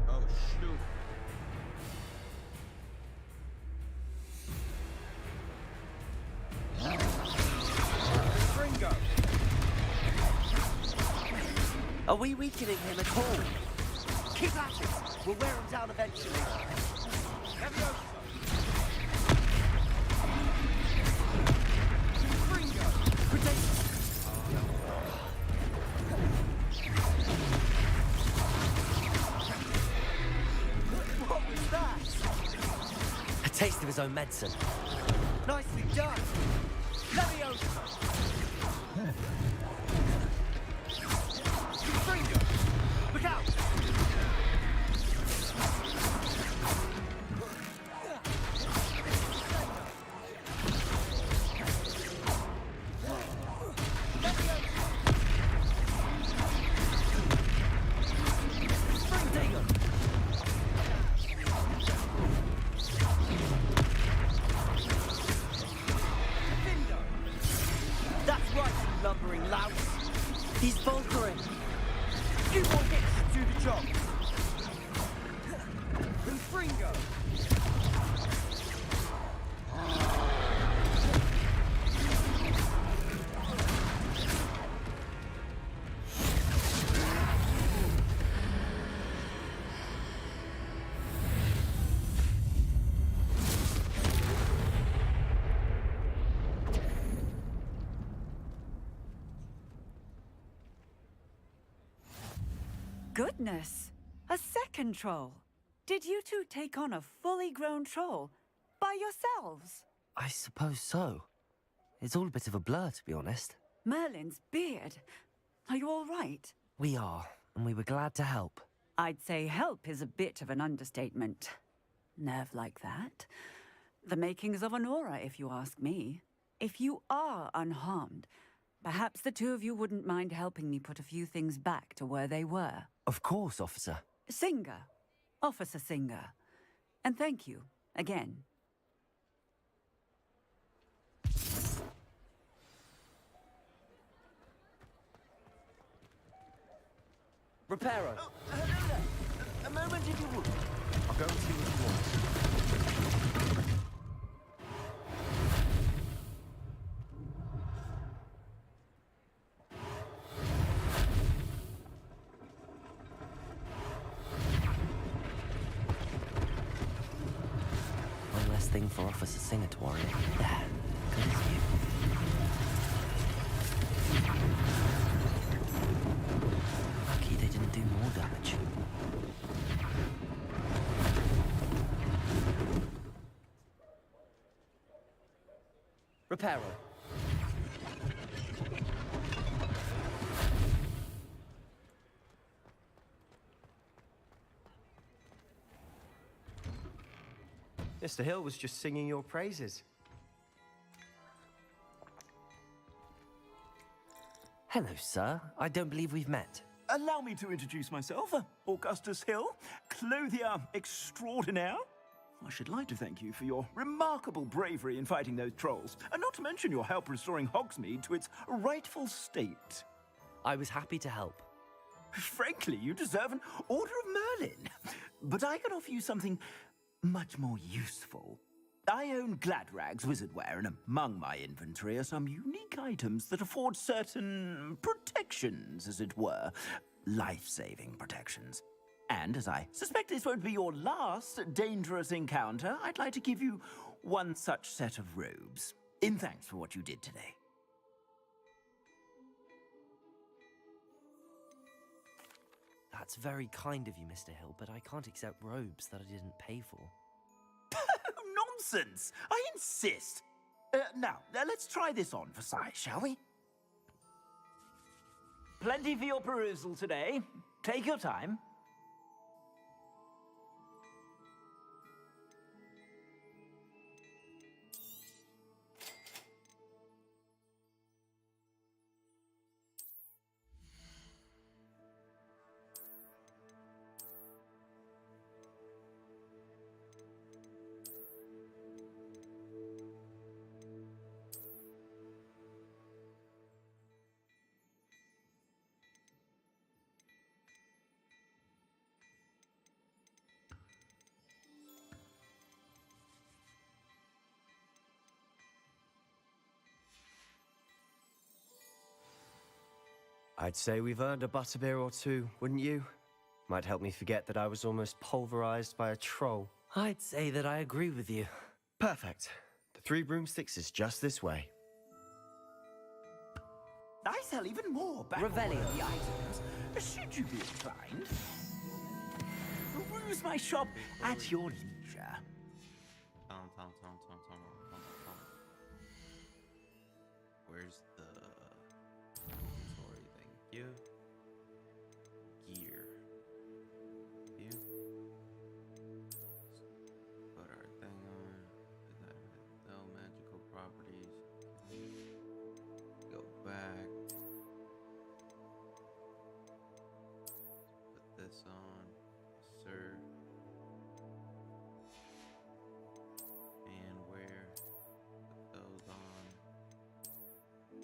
Oh, shoot. Fringo. Are we weakening him at all? Keep at it! We'll wear him down eventually. Fringo! What was that? A taste of his own medicine. Nicely done! Leviosa! Fringo! Look out! That's right, you lumbering louse. He's vulturing. Few more hits to do the job. And Fringo. Goodness! A second troll! Did you two take on a fully grown troll by yourselves? I suppose so. It's all a bit of a blur, to be honest. Merlin's beard. Are you all right? We are, and we were glad to help. I'd say help is a bit of an understatement. Nerve like that. The makings of an aura, if you ask me. If you are unharmed, perhaps the two of you wouldn't mind helping me put a few things back to where they were. Of course, officer. Singer. Officer Singer. And thank you, again. Reparo. Oh, hello there. A moment, if you would. I'll go and see what you want. One less thing for Officer Singer to worry about. There. Good as you. Lucky they didn't do more damage. Reparo. Mr. Hill was just singing your praises. Hello, sir. I don't believe we've met. Allow me to introduce myself, Augustus Hill, clothier extraordinaire. I should like to thank you for your remarkable bravery in fighting those trolls, and not to mention your help restoring Hogsmeade to its rightful state. I was happy to help. Frankly, you deserve an Order of Merlin. But I can offer you something much more useful. I own Gladrag's wizardware, and among my inventory are some unique items that afford certain protections, as it were. Life-saving protections. And as I suspect this won't be your last dangerous encounter, I'd like to give you one such set of robes, in thanks for what you did today. That's very kind of you, Mr. Hill, but I can't accept robes that I didn't pay for. Nonsense! I insist! Now, let's try this on for size, shall we? Plenty for your perusal today. Take your time. I'd say we've earned a butterbeer or two, wouldn't you? Might help me forget that I was almost pulverized by a troll. I'd say that I agree with you. Perfect. The 3 broomsticks is just this way. I sell even more back Revelio. the items, should you be inclined. Peruse my shop at your leisure. Tom. Where's the inventory thing? You. Gear. You. Put our thing on. Is that no magical properties? Go back. Put this on. Yes, sir. And wear. Put those on.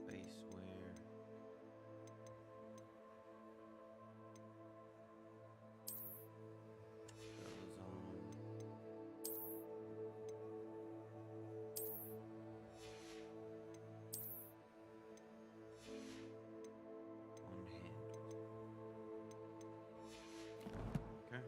Base wear. Those on. On handles. Okay.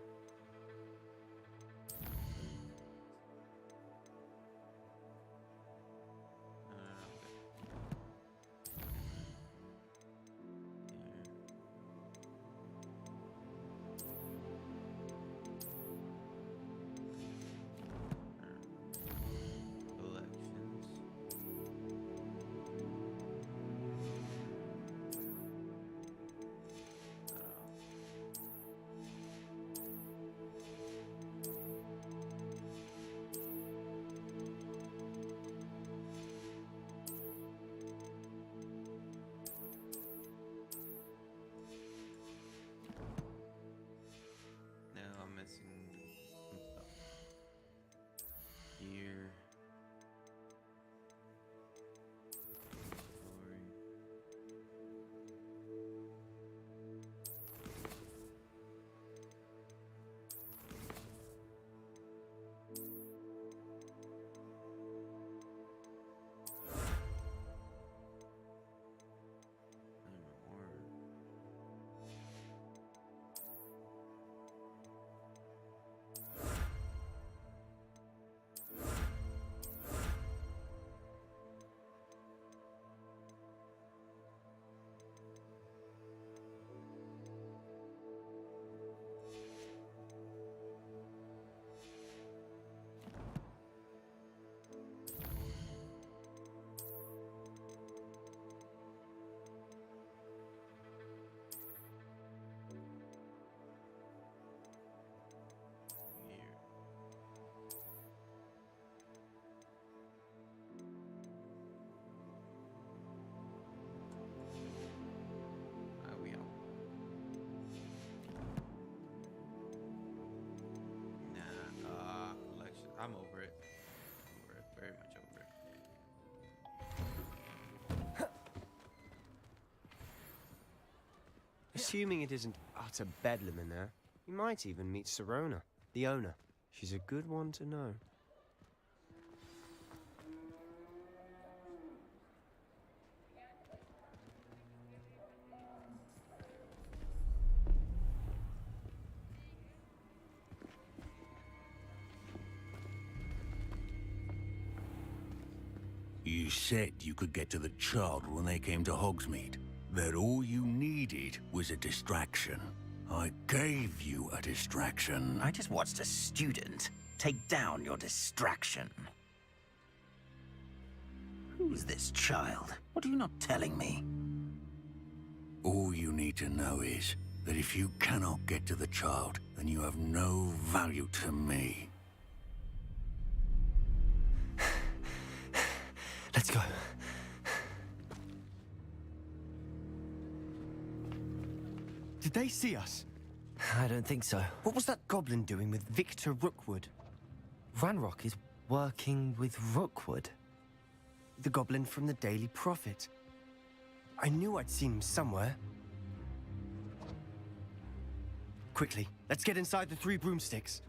Assuming it isn't utter bedlam in there, you might even meet Sirona, the owner. She's a good one to know. You said you could get to the child when they came to Hogsmeade. That all you needed was a distraction. I gave you a distraction. I just watched a student take down your distraction. Who's this child? What are you not telling me? All you need to know is that if you cannot get to the child, then you have no value to me. Let's go. Did they see us? I don't think so. What was that goblin doing with Victor Rookwood? Ranrock is working with Rookwood. The goblin from the Daily Prophet. I knew I'd seen him somewhere. Quickly, let's get inside the 3 broomsticks.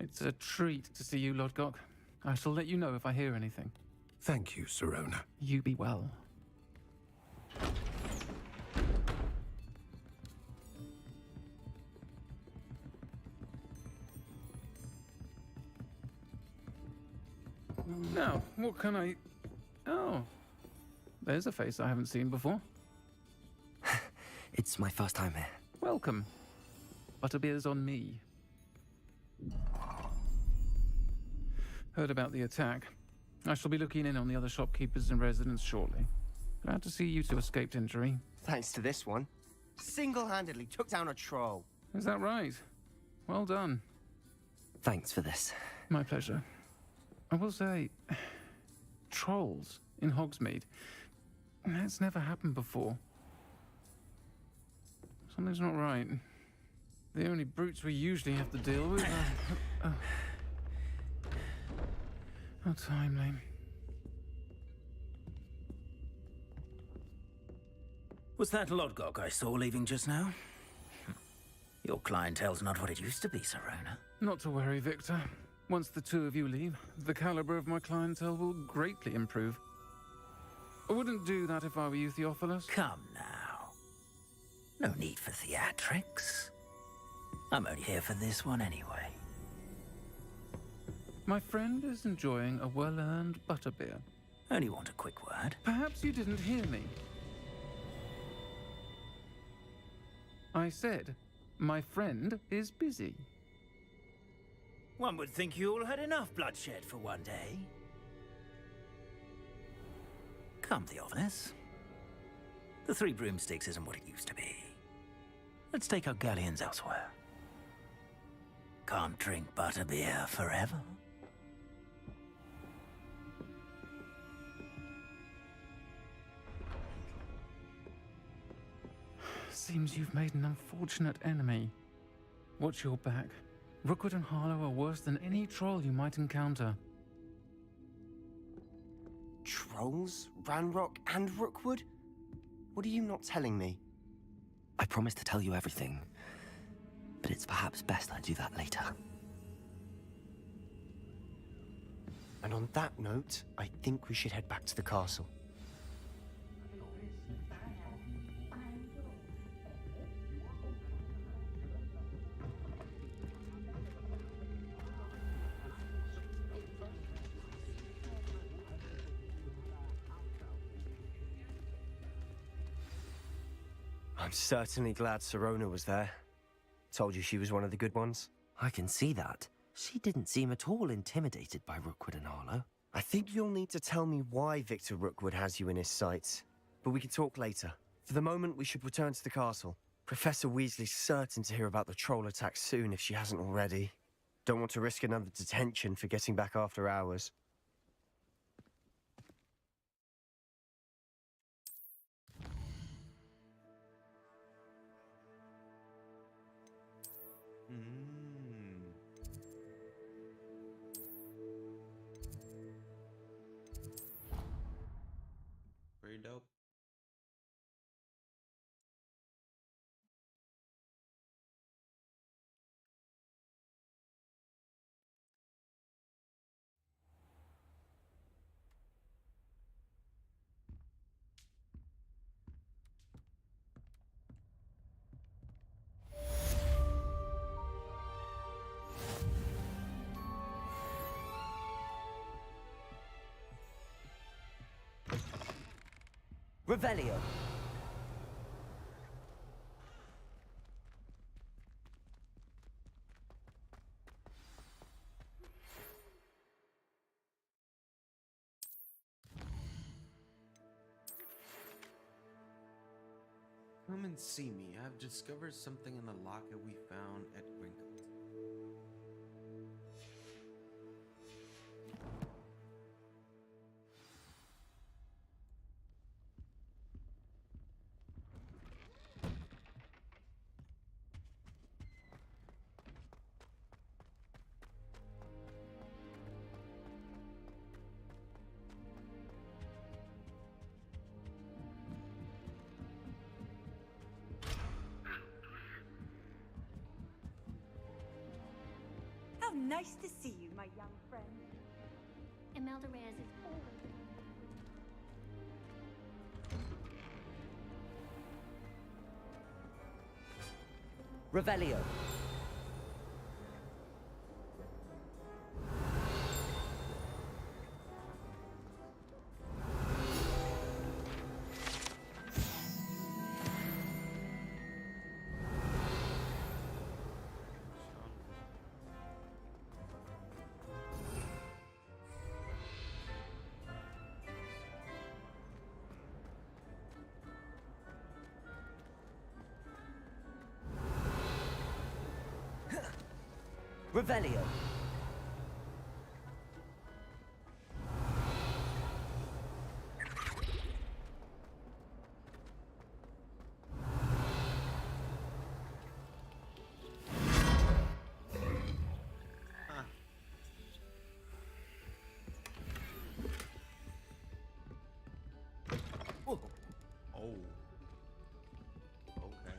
It's a treat to see you, Lodgok. I shall let you know if I hear anything. Thank you, Sirona. You be well. Now, what can I... Oh. There's a face I haven't seen before. It's my first time here. Welcome. Butterbeer's on me. Heard about the attack. I shall be looking in on the other shopkeepers and residents shortly. Glad to see you two escaped injury. Thanks to this one. Single-handedly took down a troll. Is that right? Well done. Thanks for this. My pleasure. I will say, trolls in Hogsmeade. That's never happened before. Something's not right. The only brutes we usually have to deal with are... How timely. Was that Lodgok I saw leaving just now? Your clientele's not what it used to be, Sirona. Not to worry, Victor. Once the two of you leave, the caliber of my clientele will greatly improve. I wouldn't do that if I were you, Theophilus. Come now. No need for theatrics. I'm only here for this one anyway. My friend is enjoying a well-earned butterbeer. Only want a quick word. Perhaps you didn't hear me. I said, my friend is busy. One would think you all had enough bloodshed for one day. Come, Theophilus. The 3 broomsticks isn't what it used to be. Let's take our galleons elsewhere. Can't drink butterbeer forever. Seems you've made an unfortunate enemy. Watch your back. Rookwood and Harlow are worse than any troll you might encounter. Trolls? Ranrock and Rookwood? What are you not telling me? I promised to tell you everything, but it's perhaps best I do that later. And on that note, I think we should head back to the castle. I'm certainly glad Sirona was there. Told you she was one of the good ones. I can see that. She didn't seem at all intimidated by Rookwood and Harlow. I think you'll need to tell me why Victor Rookwood has you in his sights. But we can talk later. For the moment, we should return to the castle. Professor Weasley's certain to hear about the troll attack soon if she hasn't already. Don't want to risk another detention for getting back after hours. Revelio. Come and see me. I've discovered something in the locket we found at Winkle's. How nice to see you, my young friend. Imelda Reyes is always... Revelio. Revelio. Oh. Okay.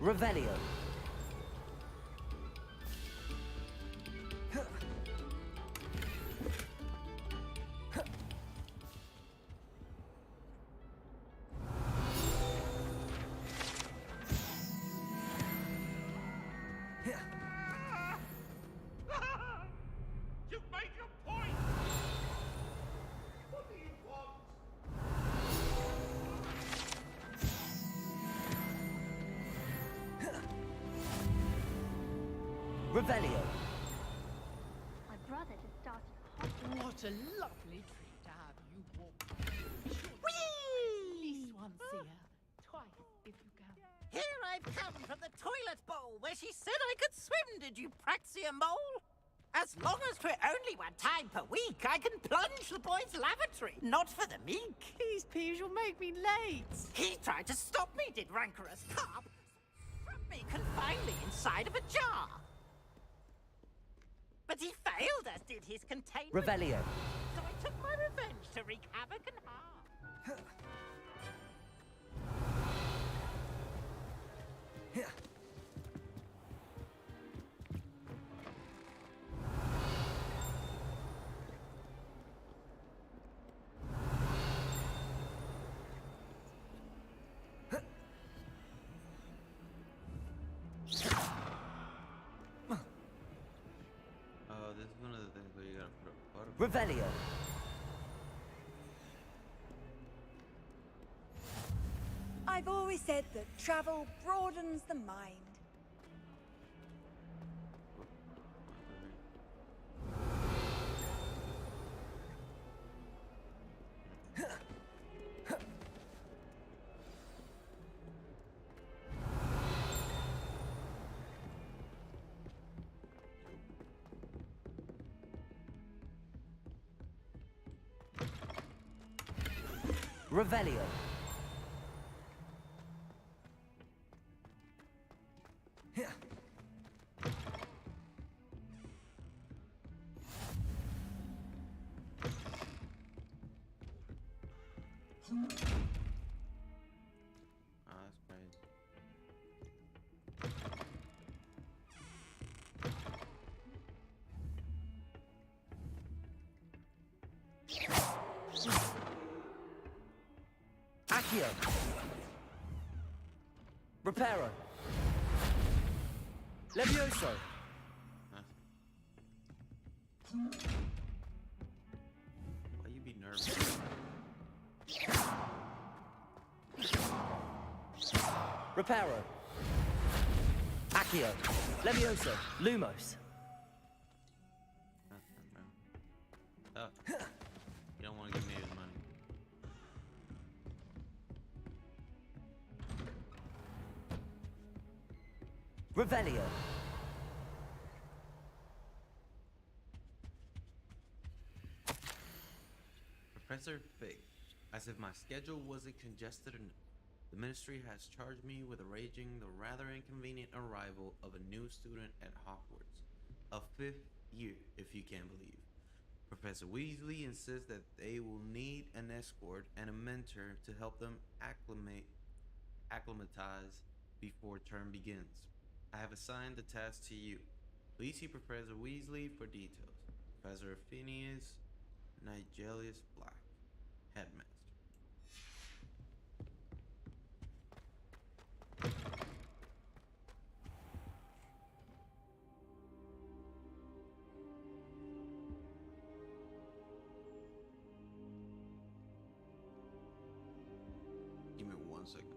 Revelio. You've made your point! What do you want? Revelio. My brother just started hopping. What a lovely treat to have you walk. At least once a year. Twice, if you can. Here I've come from the toilet bowl where she said I could swim, did you praxia mole? As long as 'twere only one time per week, I can plunge the boy's lavatory, not for the meek. These peas will make me late. He tried to stop me, did rancorous carp. Trapped me, confined me inside of a jar. But he failed, as did his containment. Revelio. So I took my revenge to wreak havoc and harm. This is one of the things where you gotta put a butterfly. Revelio. I've always said that travel broadens the mind. Revelio. That's crazy. Accio. Reparo. Levioso. Why you be nervous? Reparo. Accio. Levioso. Lumos. Oh. You don't want to give me his money. Revelio. Professor Fig, as if my schedule wasn't congested enough, the Ministry has charged me with arranging the rather inconvenient arrival of a new student at Hogwarts. A 5th year, if you can believe. Professor Weasley insists that they will need an escort and a mentor to help them acclimatize before term begins. I have assigned the task to you. Please see Professor Weasley for details. Professor Phineas Nigelius Black, Headmaster. Give me 1 second.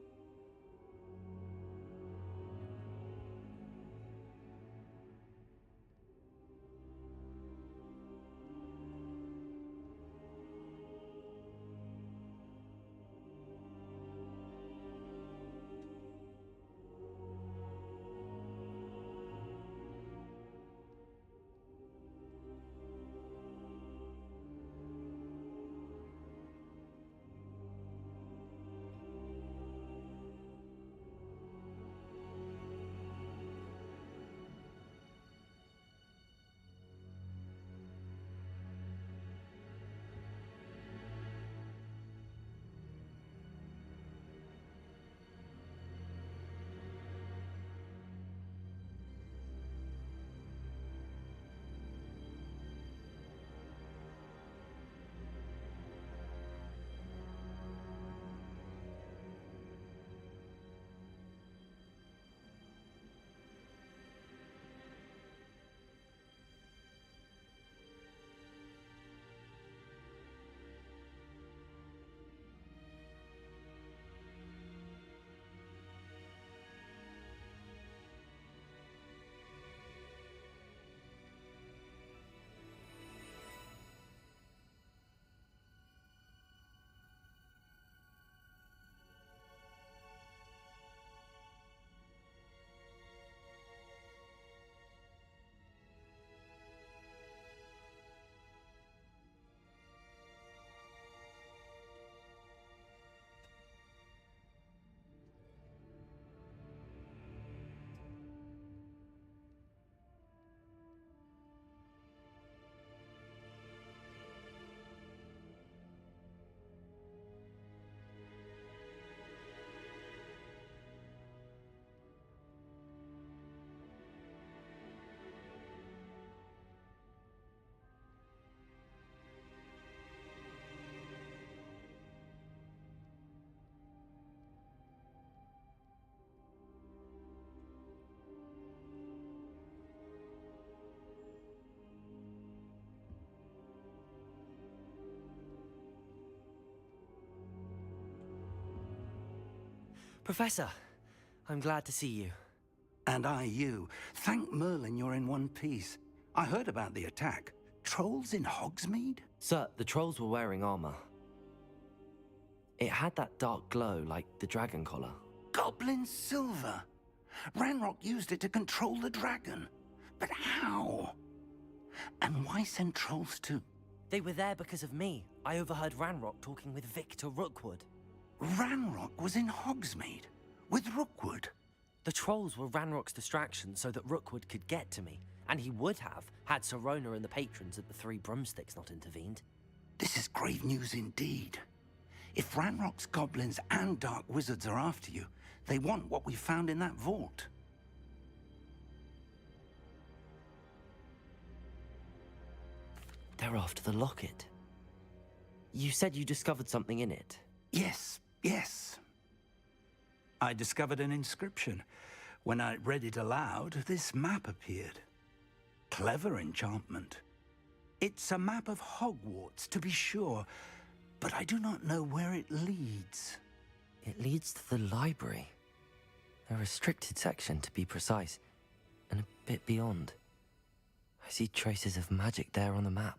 Professor, I'm glad to see you. And I you. Thank Merlin you're in one piece. I heard about the attack. Trolls in Hogsmeade? Sir, the trolls were wearing armor. It had that dark glow like the dragon collar. Goblin silver! Ranrock used it to control the dragon. But how? And why send trolls too? They were there because of me. I overheard Ranrock talking with Victor Rookwood. Ranrock was in Hogsmeade? With Rookwood? The trolls were Ranrock's distraction so that Rookwood could get to me. And he would have, had Sirona and the patrons at the Three Broomsticks not intervened. This is grave news indeed. If Ranrock's goblins and dark wizards are after you, they want what we found in that vault. They're after the locket. You said you discovered something in it. Yes, Yes. I discovered an inscription. When I read it aloud, this map appeared. Clever enchantment. It's a map of Hogwarts, to be sure, but I do not know where it leads. It leads to the library. A restricted section, to be precise, and a bit beyond. I see traces of magic there on the map.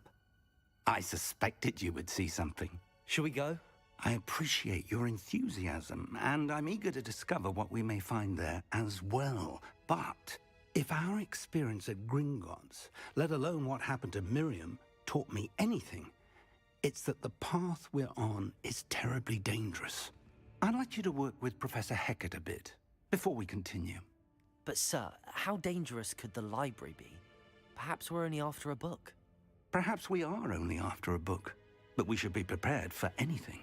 I suspected you would see something. Shall we go? I appreciate your enthusiasm, and I'm eager to discover what we may find there as well. But if our experience at Gringotts, let alone what happened to Miriam, taught me anything, it's that the path we're on is terribly dangerous. I'd like you to work with Professor Hecat a bit before we continue. But sir, how dangerous could the library be? Perhaps we're only after a book. Perhaps we are only after a book, but we should be prepared for anything.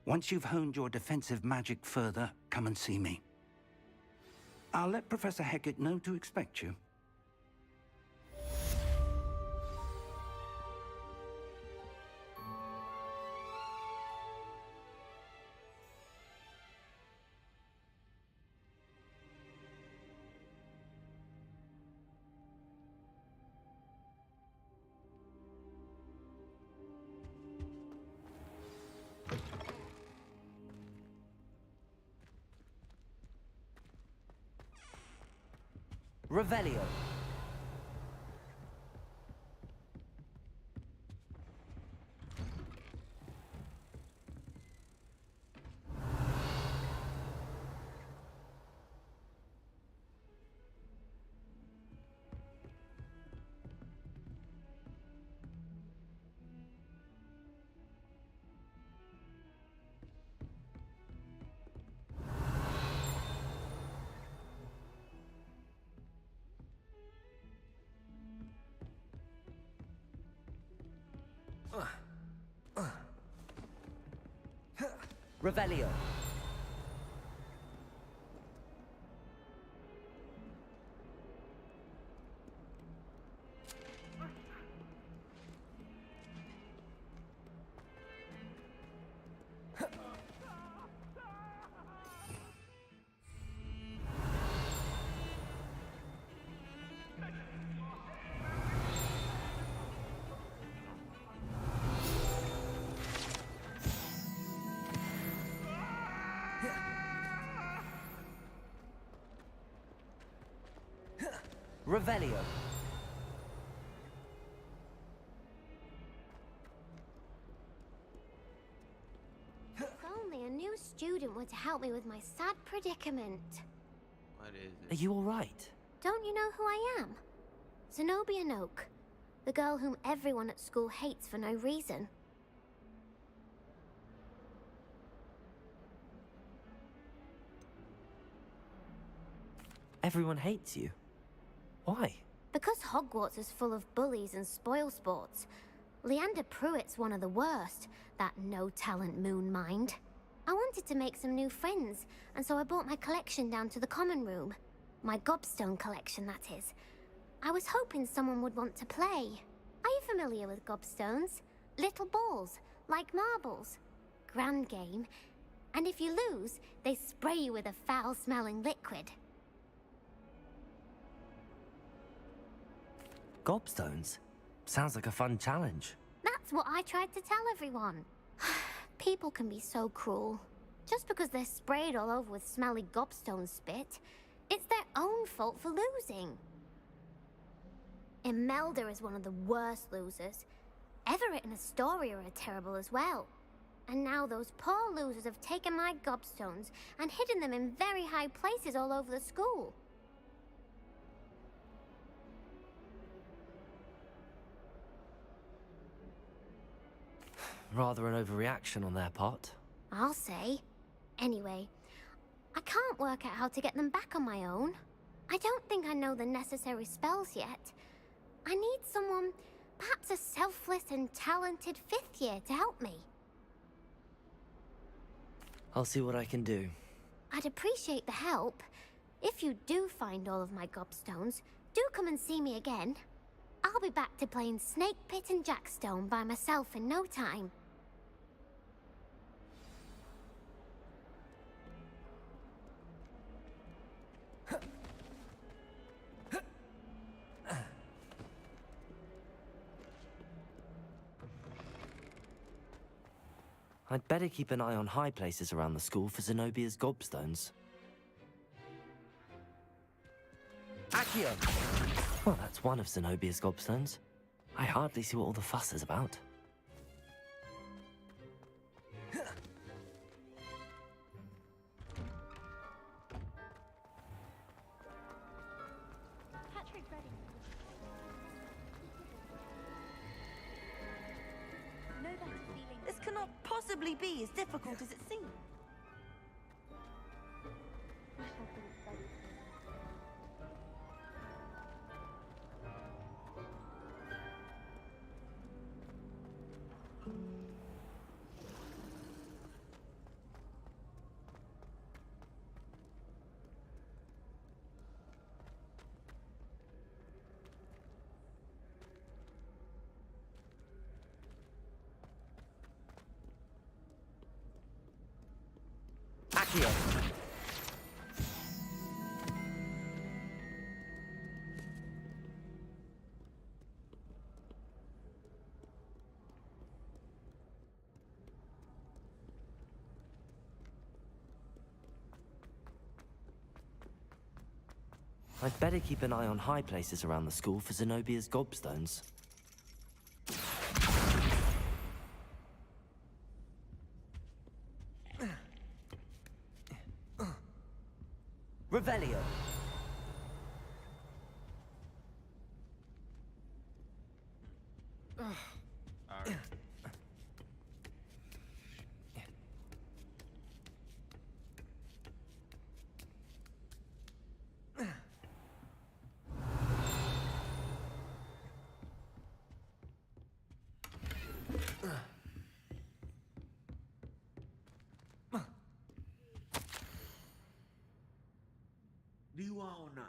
Once you've honed your defensive magic further, come and see me. I'll let Professor Hecat know to expect you. Revelio. Revelio. Revelio. If only a new student were to help me with my sad predicament. What is Are it? you all right? Don't you know who I am? Zenobia Noak, the girl whom everyone at school hates for no reason. Everyone hates you. Why? Because Hogwarts is full of bullies and spoilsports. Leander Pruitt's one of the worst, that no-talent moon mind. I wanted to make some new friends, and so I brought my collection down to the common room. My gobstone collection, that is. I was hoping someone would want to play. Are you familiar with gobstones? Little balls, like marbles. Grand game. And if you lose, they spray you with a foul-smelling liquid. Gobstones? Sounds like a fun challenge. That's what I tried to tell everyone. People can be so cruel. Just because they're sprayed all over with smelly gobstone spit, it's their own fault for losing. Imelda is one of the worst losers. Everett and Astoria are terrible as well. And now those poor losers have taken my gobstones and hidden them in very high places all over the school. Rather an overreaction on their part. I'll say. Anyway, I can't work out how to get them back on my own. I don't think I know the necessary spells yet. I need someone, perhaps a selfless and talented 5th year to help me. I'll see what I can do. I'd appreciate the help. If you do find all of my gobstones, do come and see me again. I'll be back to playing Snake Pit and Jackstone by myself in no time. I'd better keep an eye on high places around the school for Zenobia's gobstones. Accio! Well, that's one of Zenobia's gobstones. I hardly see what all the fuss is about. Patrick's ready. No better feeling. This cannot possibly be as difficult as it seems. Accio! I'd better keep an eye on high places around the school for Zenobia's gobstones. Revelio! Alright. Do all night.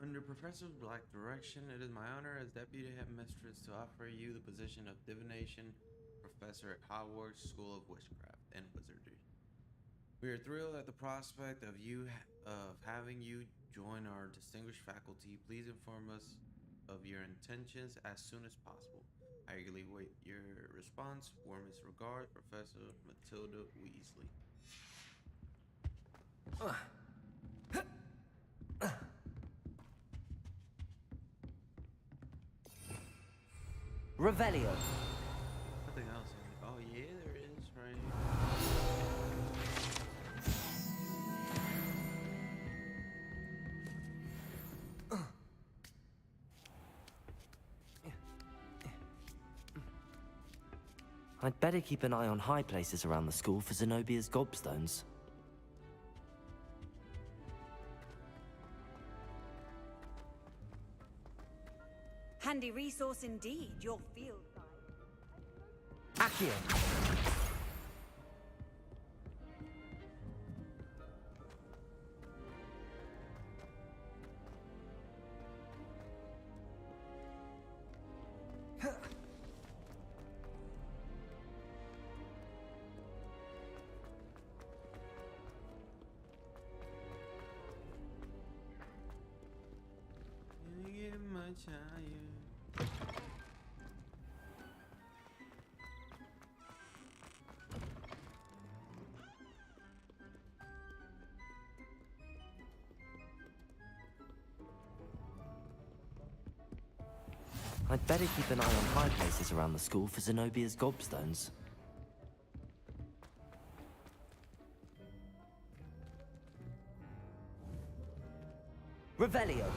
Under Professor Black's direction, it is my honor as Deputy Headmistress to offer you the position of Divination Professor at Hogwarts School of Witchcraft and Wizardry. We are thrilled at the prospect of having you join our distinguished faculty. Please inform us of your intentions as soon as possible. I eagerly wait your response. Warmest regards, Professor Matilda Weasley. Revelio! Nothing else. Oh yeah, there is, right? I'd better keep an eye on high places around the school for Zenobia's gobstones. Handy resource indeed, your field guide. Accio! You get much higher. I'd better keep an eye on high places around the school for Zenobia's gobstones. Revelio!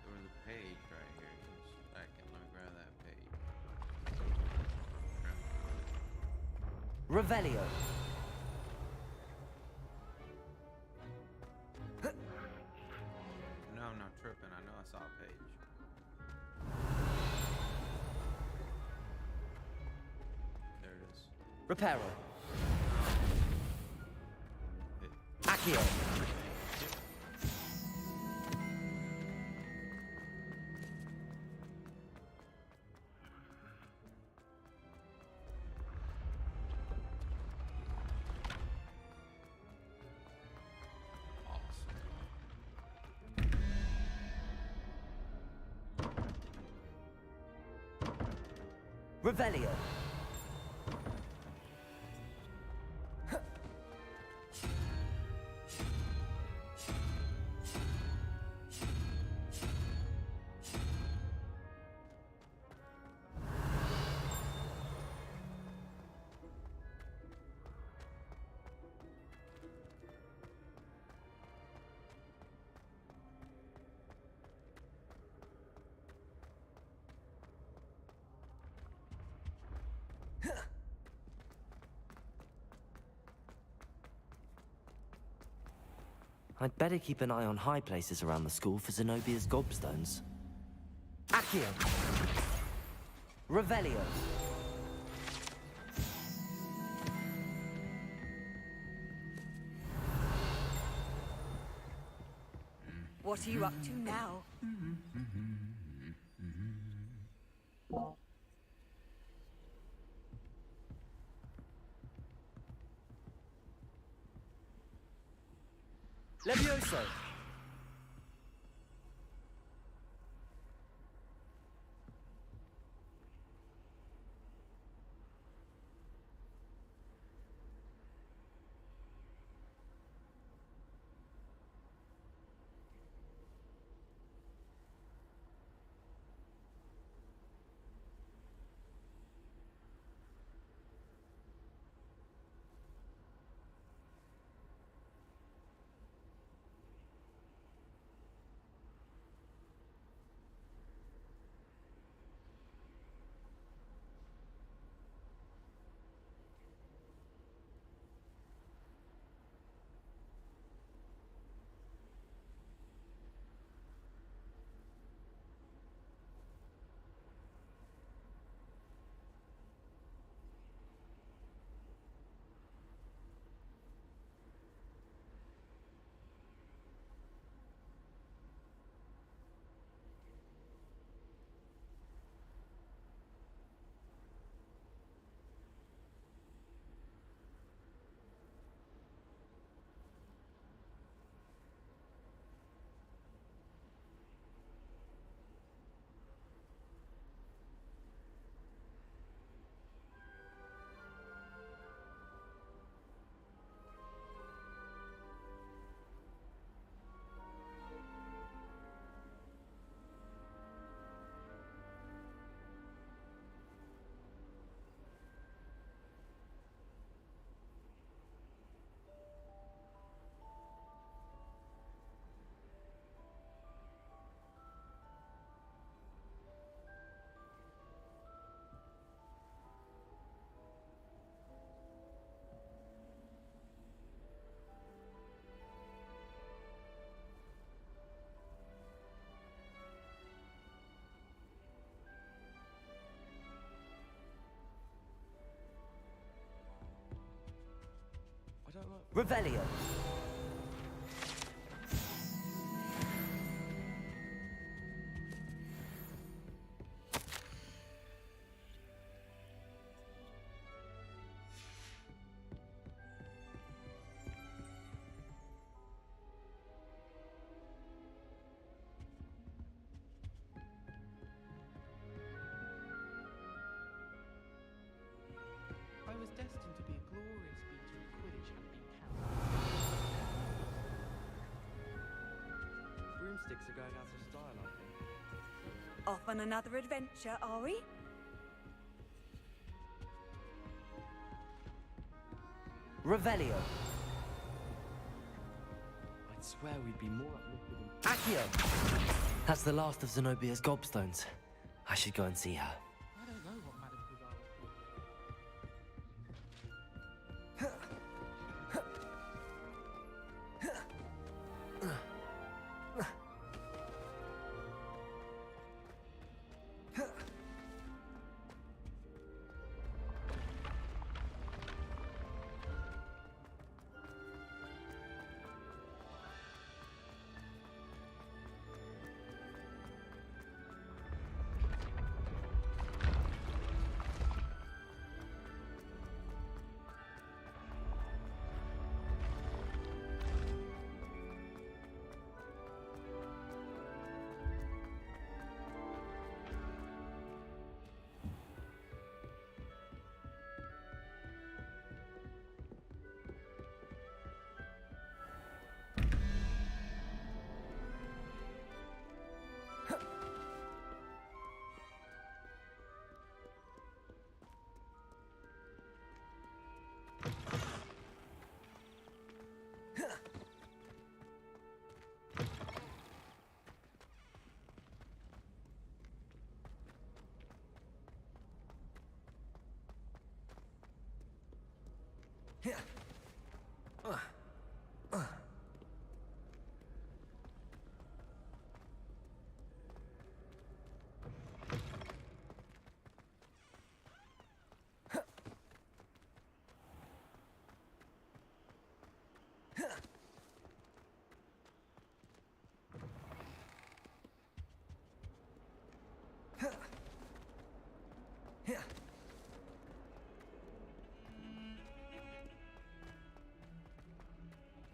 There was a page right here. Just a second, let me grab that page. Revelio! No, I'm not tripping. I know I saw a page. There it is. Reparo. Accio! Revelio. I'd better keep an eye on high places around the school for Zenobia's gobstones. Accio! Revelio! What are you up to now? Levioso! Revelio. I was destined to be a glorious feature if Quidditch hadn't been cancelled. Broomsticks are going out of style, I think. Off on another adventure, are we? Revelio. I'd swear we'd be more uplifted in... Accio! That's the last of Zenobia's gobstones. I should go and see her. I don't know what Madame Bizarre is.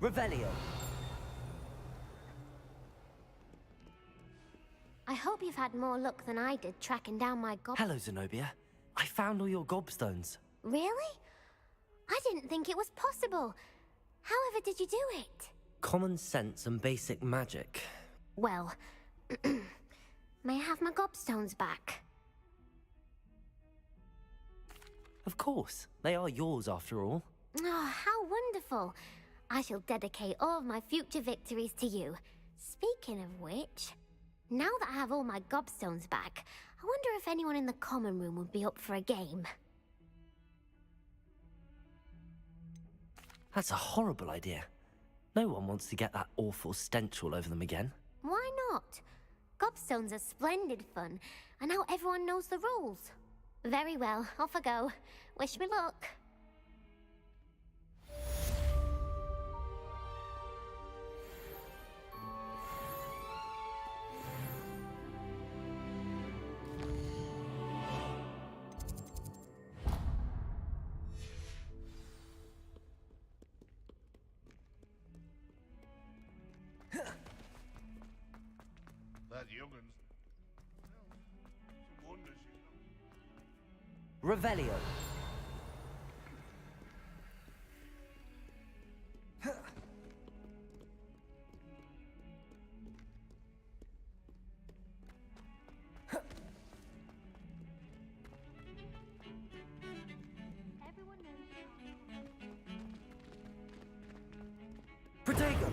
Revelio. I hope you've had more luck than I did tracking down my gob... Hello, Zenobia. I found all your gobstones. Really? I didn't think it was possible. However did you do it? Common sense and basic magic. Well, may I have my gobstones back? Of course. They are yours, after all. Oh, how wonderful. I shall dedicate all of my future victories to you. Speaking of which, now that I have all my gobstones back, I wonder if anyone in the common room would be up for a game. That's a horrible idea. No one wants to get that awful stench all over them again. Why not? Gobstones are splendid fun, and now everyone knows the rules. Very well, off I go. Wish me luck. That youngun's... Some wonder she... Revelio. Protego.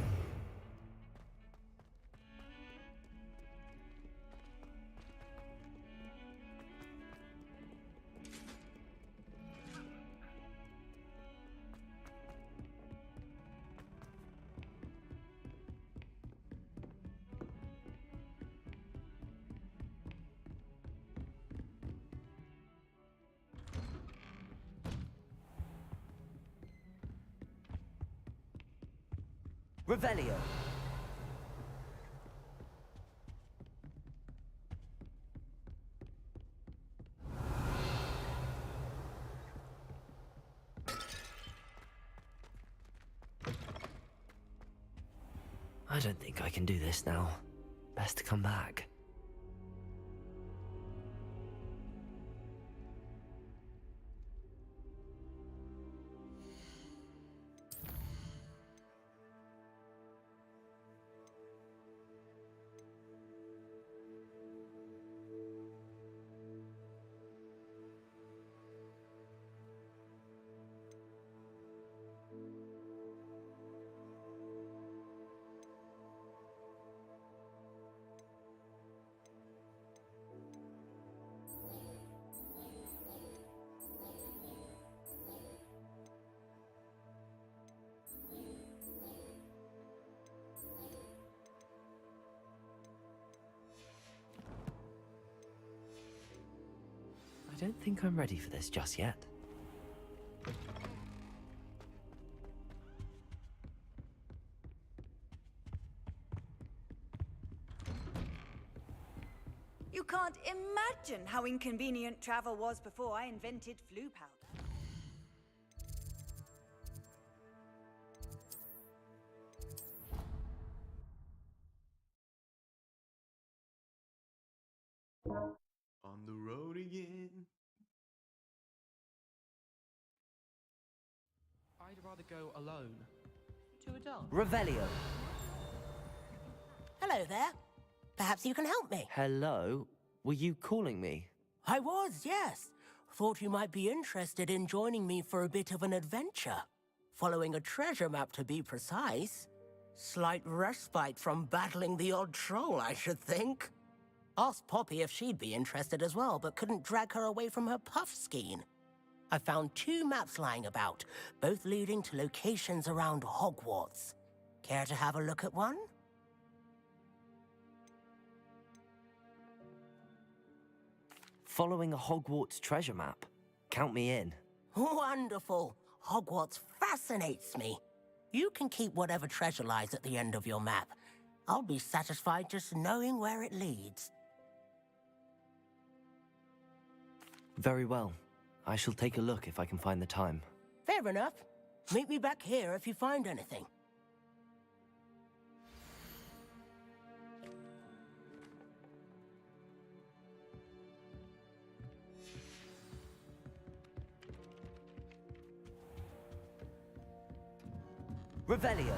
Revelio. I don't think I can do this now. Best to come back. I don't think I'm ready for this just yet. You can't imagine how inconvenient travel was before I invented flu powder. On the road again. I'd rather go alone. To a dance. Revelio. Hello there. Perhaps you can help me. Hello? Were you calling me? I was, yes. Thought you might be interested in joining me for a bit of an adventure. Following a treasure map, to be precise. Slight respite from battling the odd troll, I should think. Asked Poppy if she'd be interested as well, but couldn't drag her away from her puff skein. I found 2 maps lying about, both leading to locations around Hogwarts. Care to have a look at one? Following a Hogwarts treasure map. Count me in. Wonderful. Hogwarts fascinates me. You can keep whatever treasure lies at the end of your map. I'll be satisfied just knowing where it leads. Very well. I shall take a look if I can find the time. Fair enough. Meet me back here if you find anything. Revelio.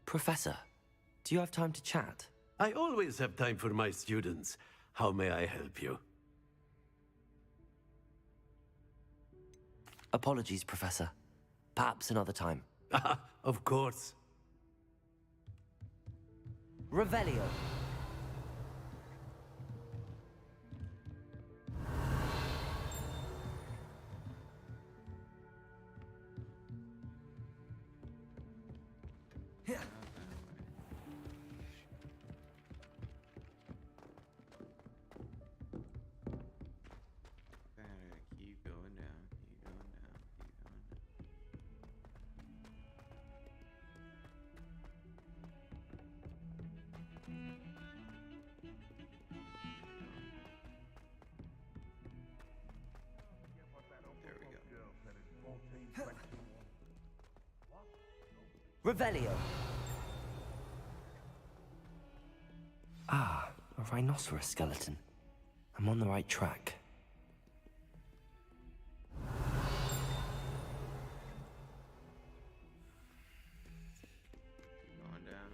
Professor, do you have time to chat? I always have time for my students. How may I help you? Apologies, Professor. Perhaps another time. Of course. Revelio. Keep going down, keep going down, keep going down. There we go. Revelio. Ah, a rhinoceros skeleton. I'm on the right track. Going down.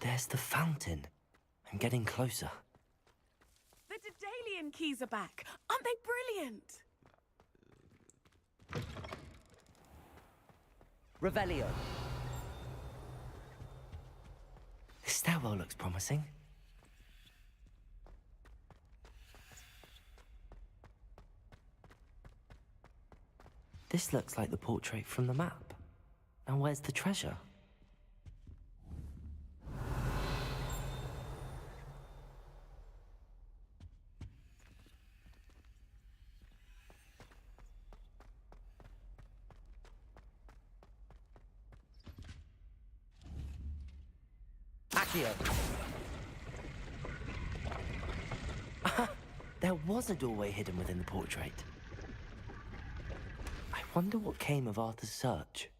There's the fountain. I'm getting closer. The Daedalian keys are back. Aren't they brilliant? Revelio. This stairwell looks promising. This looks like the portrait from the map. Now where's the treasure? Accio. There was a doorway hidden within the portrait. I wonder what came of Arthur's search.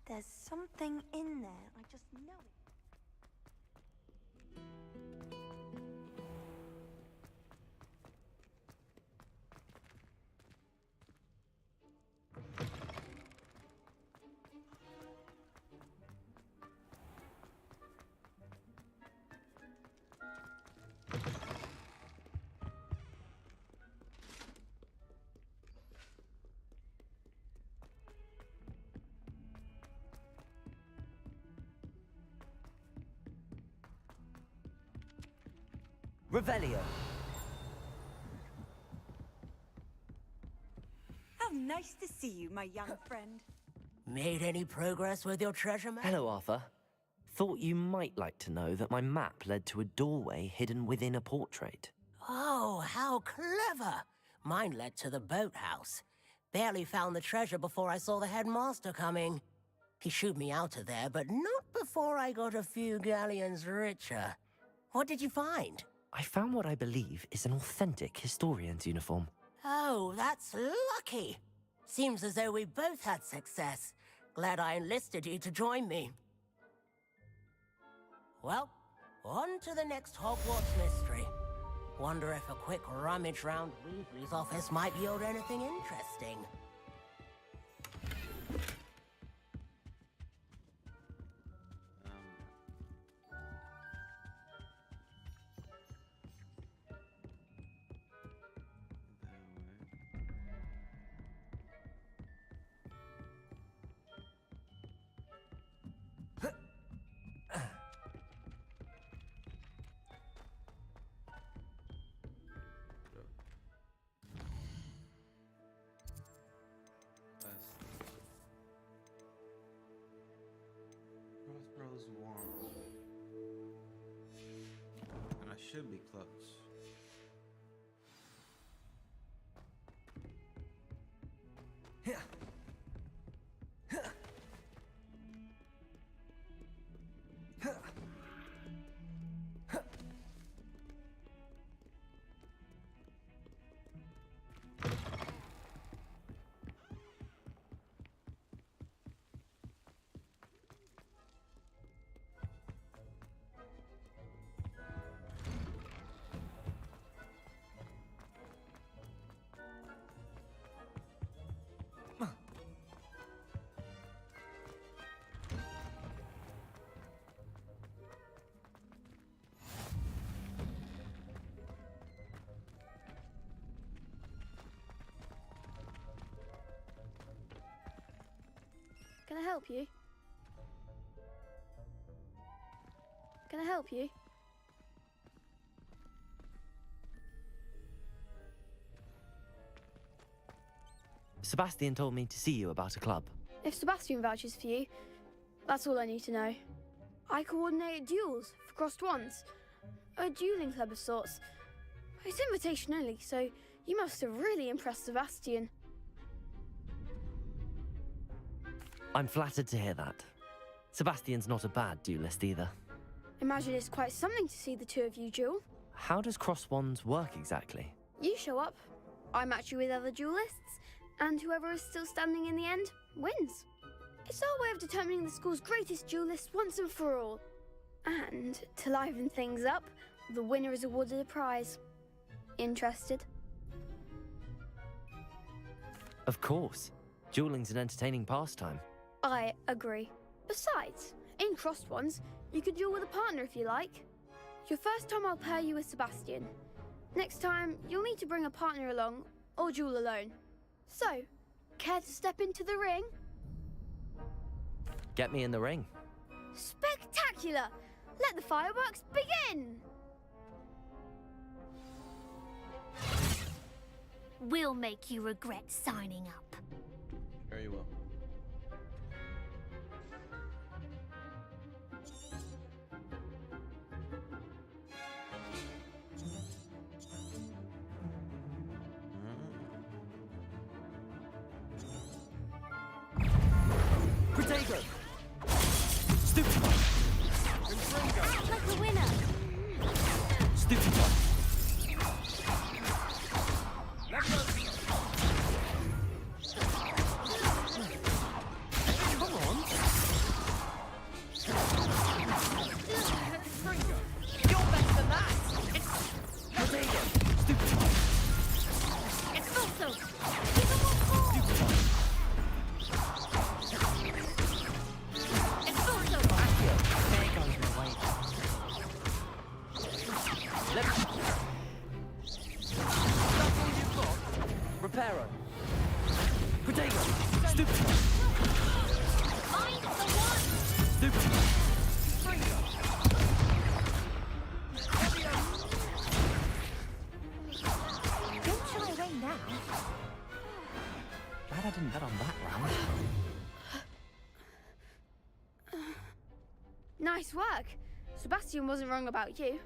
There's something in there. I just know it. Revelio. Nice to see you, my young friend. Made any progress with your treasure map? Hello, Arthur. Thought you might like to know that my map led to a doorway hidden within a portrait. Oh, how clever! Mine led to the boathouse. Barely found the treasure before I saw the headmaster coming. He shooed me out of there, but not before I got a few galleons richer. What did you find? I found what I believe is an authentic historian's uniform. Oh, that's lucky. Seems as though we both had success. Glad I enlisted you to join me. Well, on to the next Hogwarts mystery. Wonder if a quick rummage round Weasley's office might yield anything interesting. Crossbow's warm. And I should be close. Can I help you? Can I help you? Sebastian told me to see you about a club. If Sebastian vouches for you, that's all I need to know. I coordinate duels for crossed wands. A dueling club of sorts. It's invitation only, so you must have really impressed Sebastian. I'm flattered to hear that. Sebastian's not a bad duelist either. Imagine it's quite something to see the two of you duel. How does cross wands work exactly? You show up, I match you with other duelists, and whoever is still standing in the end wins. It's our way of determining the school's greatest duelist once and for all. And to liven things up, the winner is awarded a prize. Interested? Of course. Dueling's an entertaining pastime. I agree. Besides, in crossed ones, you could duel with a partner if you like. Your first time I'll pair you with Sebastian. Next time, you'll need to bring a partner along, or duel alone. So, care to step into the ring? Get me in the ring. Spectacular! Let the fireworks begin! We'll make you regret signing up. Very well. Protego! Stupid one! Act like a winner! Stupid one! Come on! You're better than that! Protego! Stupid one! It's also! Give him one more! Stupid one! It's also! Accio! There goes my way. Let me... That's all you've got? Reparo! Protego! Stupid one! Find the one! Stupid one! Don't shy away now. Glad I that round. Nice work. Sebastian wasn't wrong about you.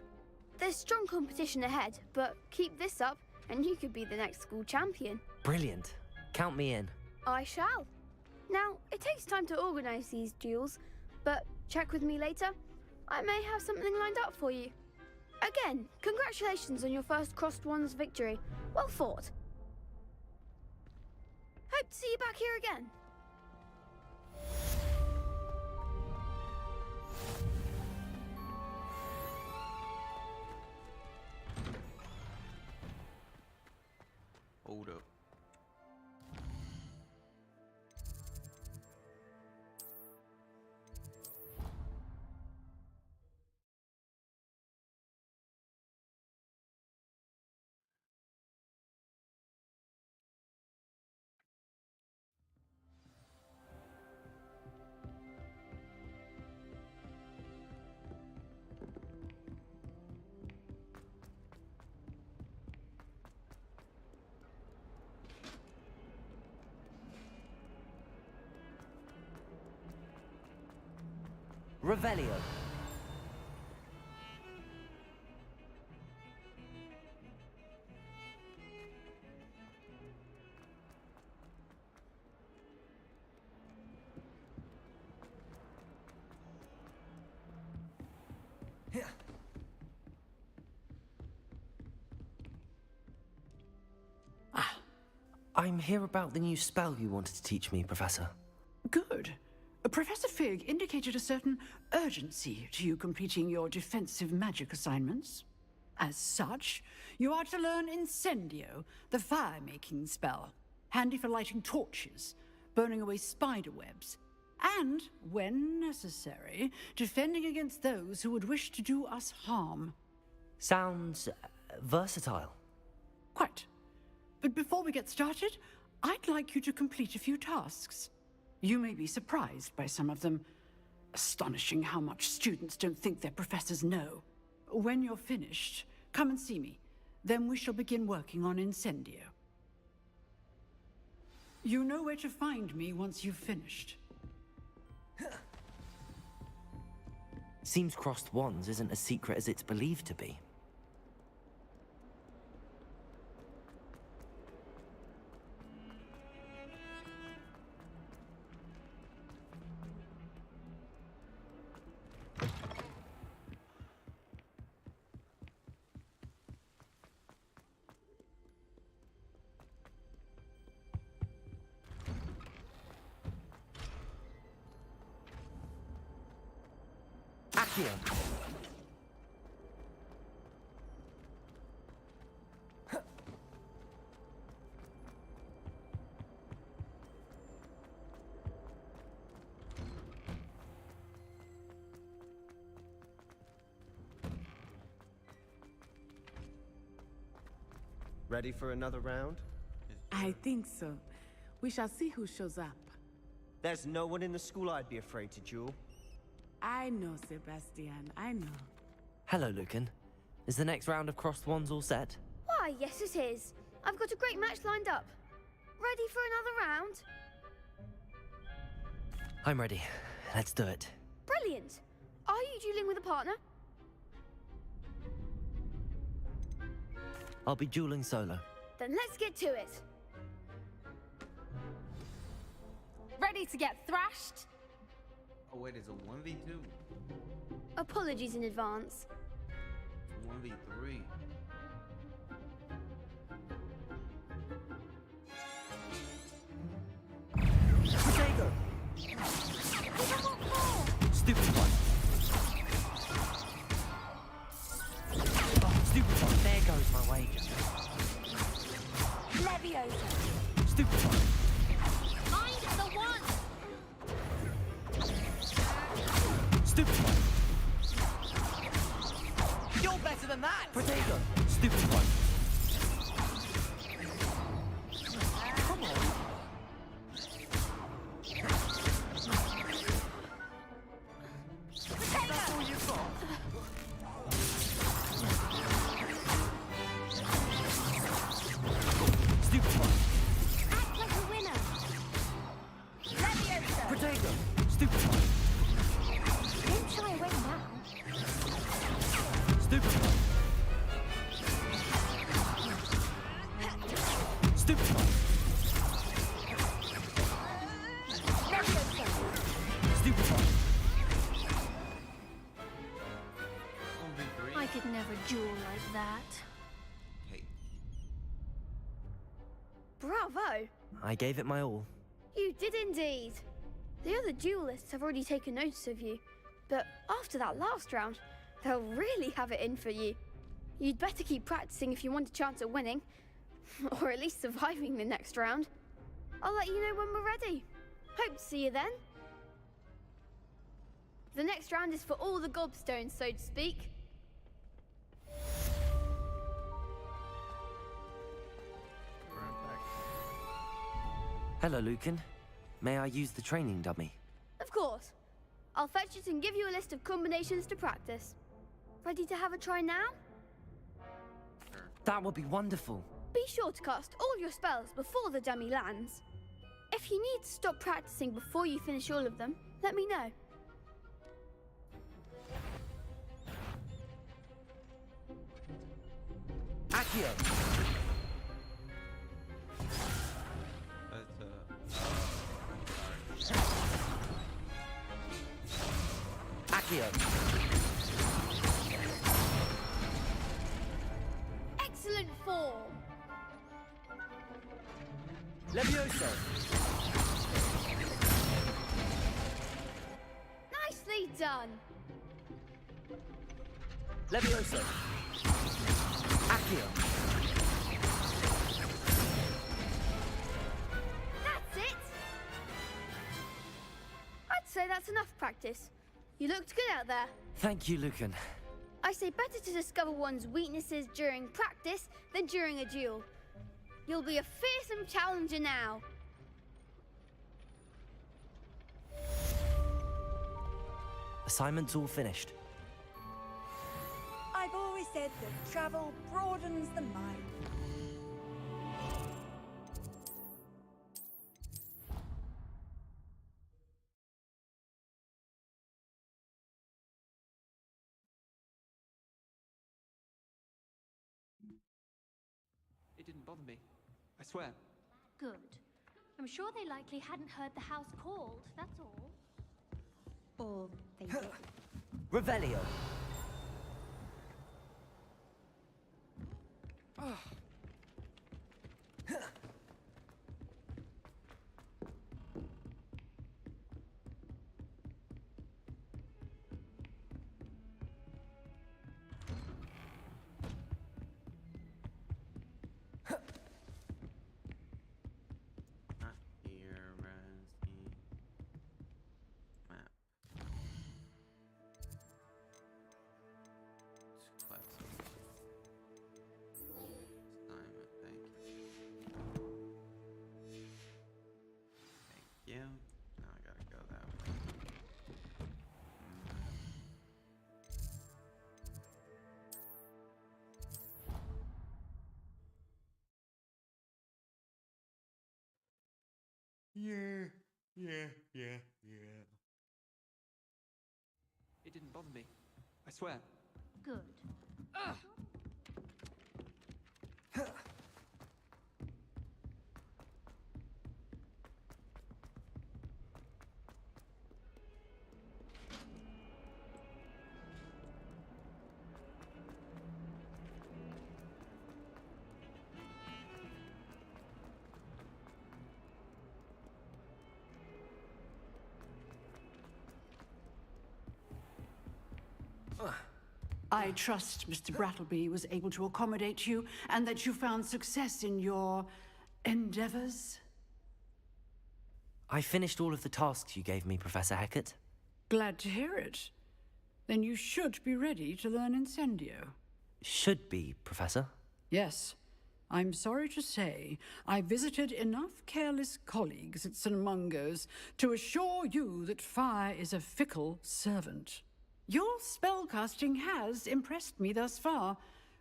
There's strong competition ahead, but keep this up and you could be the next school champion. Brilliant. Count me in. I shall. Now, it takes time to organise these duels, but check with me later. I may have something lined up for you. Again, congratulations on your first Crossed Wands victory. Well fought. Hope to see you back here again. Hold up. Revelio. I'm here about the new spell you wanted to teach me, Professor. Good. Professor Fig indicated a certain urgency to you completing your defensive magic assignments. As such, you are to learn Incendio, the fire-making spell, handy for lighting torches, burning away spider webs, and, when necessary, defending against those who would wish to do us harm. Sounds versatile. Quite. But before we get started, I'd like you to complete a few tasks. You may be surprised by some of them. Astonishing how much students don't think their professors know. When you're finished, come and see me. Then we shall begin working on Incendio. You know where to find me once you've finished. Seems Crossed Wands isn't as secret as it's believed to be. Accio. Ready for another round? I think so. We shall see who shows up. There's no one in the school I'd be afraid to duel. I know, Sebastian, I know. Hello, Lucan. Is the next round of Crossed Wands all set? Why, yes it is. I've got a great match lined up. Ready for another round? I'm ready. Let's do it. Brilliant. Are you dueling with a partner? I'll be dueling solo. Then let's get to it. Ready to get thrashed? Oh wait, it's a 1v2. Apologies in advance. It's a 1v3. Potato! Stupid one. Oh, stupid one. There goes my wager. Leviosa. Stupid one. Mind the one. Stupid one. You're better than that! Potato. Stupid one. Come on. That's all you've got? Stupid one. Act like a winner. Protego! Stupefy! Don't shy away now. Stupefy! Stupefy! Stupefy! I could never duel like that. Hey. Bravo! I gave it my all. You did indeed. The other duelists have already taken notice of you, but after that last round, they'll really have it in for you. You'd better keep practicing if you want a chance at winning, or at least surviving the next round. I'll let you know when we're ready. Hope to see you then. The next round is for all the gobstones, so to speak. Hello, Lucan. May I use the training dummy? Of course. I'll fetch it and give you a list of combinations to practice. Ready to have a try now? That would be wonderful. Be sure to cast all your spells before the dummy lands. If you need to stop practicing before you finish all of them, let me know. Accio! Accio! Excellent form! Levioso! Nicely done! Levioso! Accio! That's it! I'd say that's enough practice. You looked good out there. Thank you, Lucan. I say better to discover one's weaknesses during practice than during a duel. You'll be a fearsome challenger now. Assignment's all finished. I've always said that travel broadens the mind. It didn't bother me. I swear. Good. I'm sure they likely hadn't heard the house called, that's all. Or they did. Revelio! Here, Razzie. Map. Classic. Assignment, thank you. Thank you. Now I gotta go that way. Yeah. It didn't bother me. I swear. Good. I trust Mr. Brattleby was able to accommodate you and that you found success in your endeavors. I finished all of the tasks you gave me, Professor Hecat. Glad to hear it. Then you should be ready to learn Incendio. Should be, Professor. Yes. I'm sorry to say, I visited enough careless colleagues at St. Mungo's to assure you that fire is a fickle servant. Your spellcasting has impressed me thus far,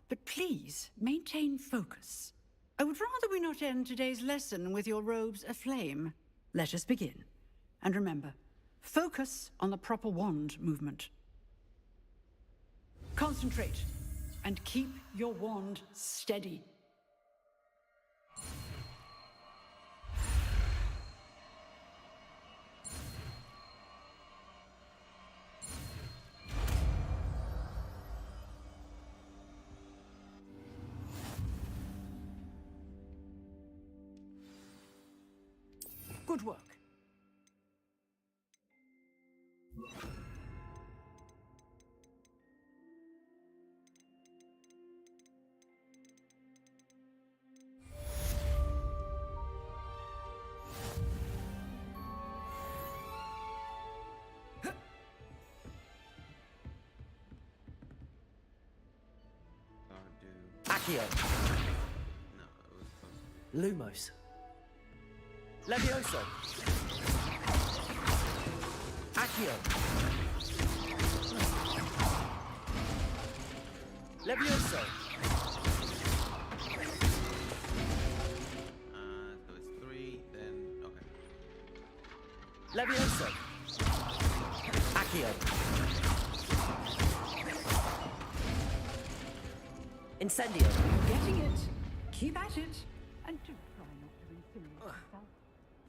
but please maintain focus. I would rather we not end today's lesson with your robes aflame. Let us begin. And remember, focus on the proper wand movement. Concentrate, and keep your wand steady. Good work. Accio. No, it was close. Lumos. Levioso. Accio. Levioso. So it's 3, then okay. Levioso. Accio. Incendio. Getting it. Keep at it. And do try not to incinerate yourself.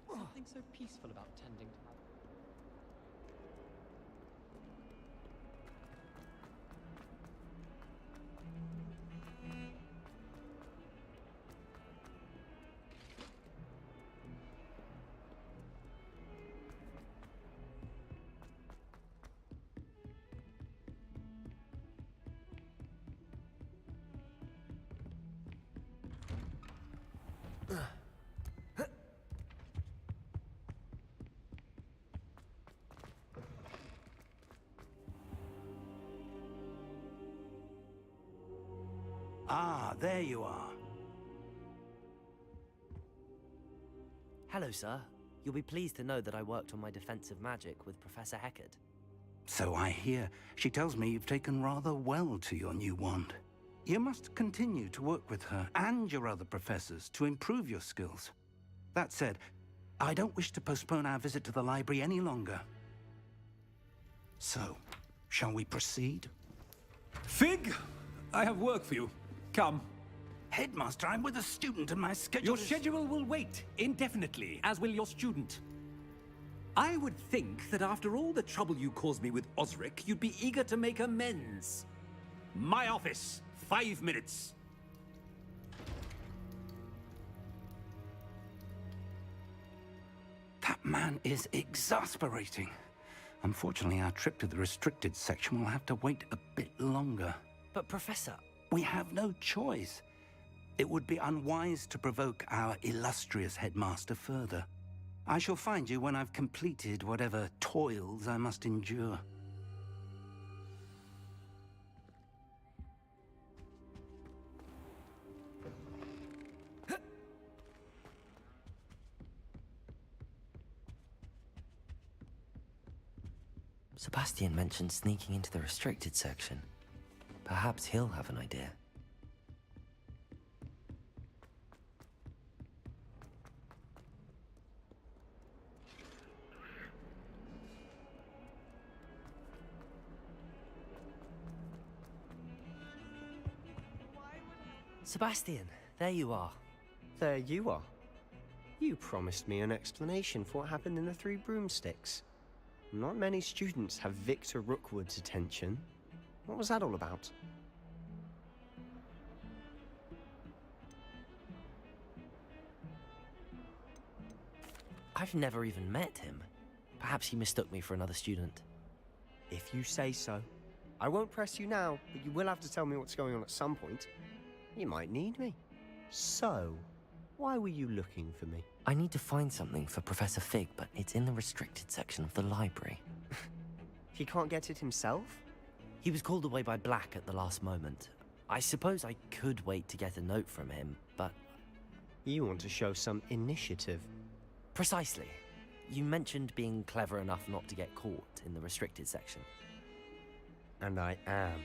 Something so peaceful about tending to my... Ah, there you are. Hello, sir. You'll be pleased to know that I worked on my defensive magic with Professor Heckard. So I hear. She tells me you've taken rather well to your new wand. You must continue to work with her and your other professors to improve your skills. That said, I don't wish to postpone our visit to the library any longer. So, shall we proceed? Fig, I have work for you. Come. Headmaster, I'm with a student and my schedule Your is... schedule will wait indefinitely, as will your student. I would think that after all the trouble you caused me with Osric, you'd be eager to make amends. My office, 5 minutes. That man is exasperating. Unfortunately, our trip to the restricted section will have to wait a bit longer. But, Professor... We have no choice. It would be unwise to provoke our illustrious headmaster further. I shall find you when I've completed whatever toils I must endure. Sebastian mentioned sneaking into the restricted section. Perhaps he'll have an idea. Sebastian, there you are. There you are. You promised me an explanation for what happened in the Three Broomsticks. Not many students have Victor Rookwood's attention. What was that all about? I've never even met him. Perhaps he mistook me for another student. If you say so. I won't press you now, but you will have to tell me what's going on at some point. You might need me. So, why were you looking for me? I need to find something for Professor Fig, but it's in the restricted section of the library. He can't get it himself? He was called away by Black at the last moment. I suppose I could wait to get a note from him, but... You want to show some initiative. Precisely. You mentioned being clever enough not to get caught in the restricted section. And I am.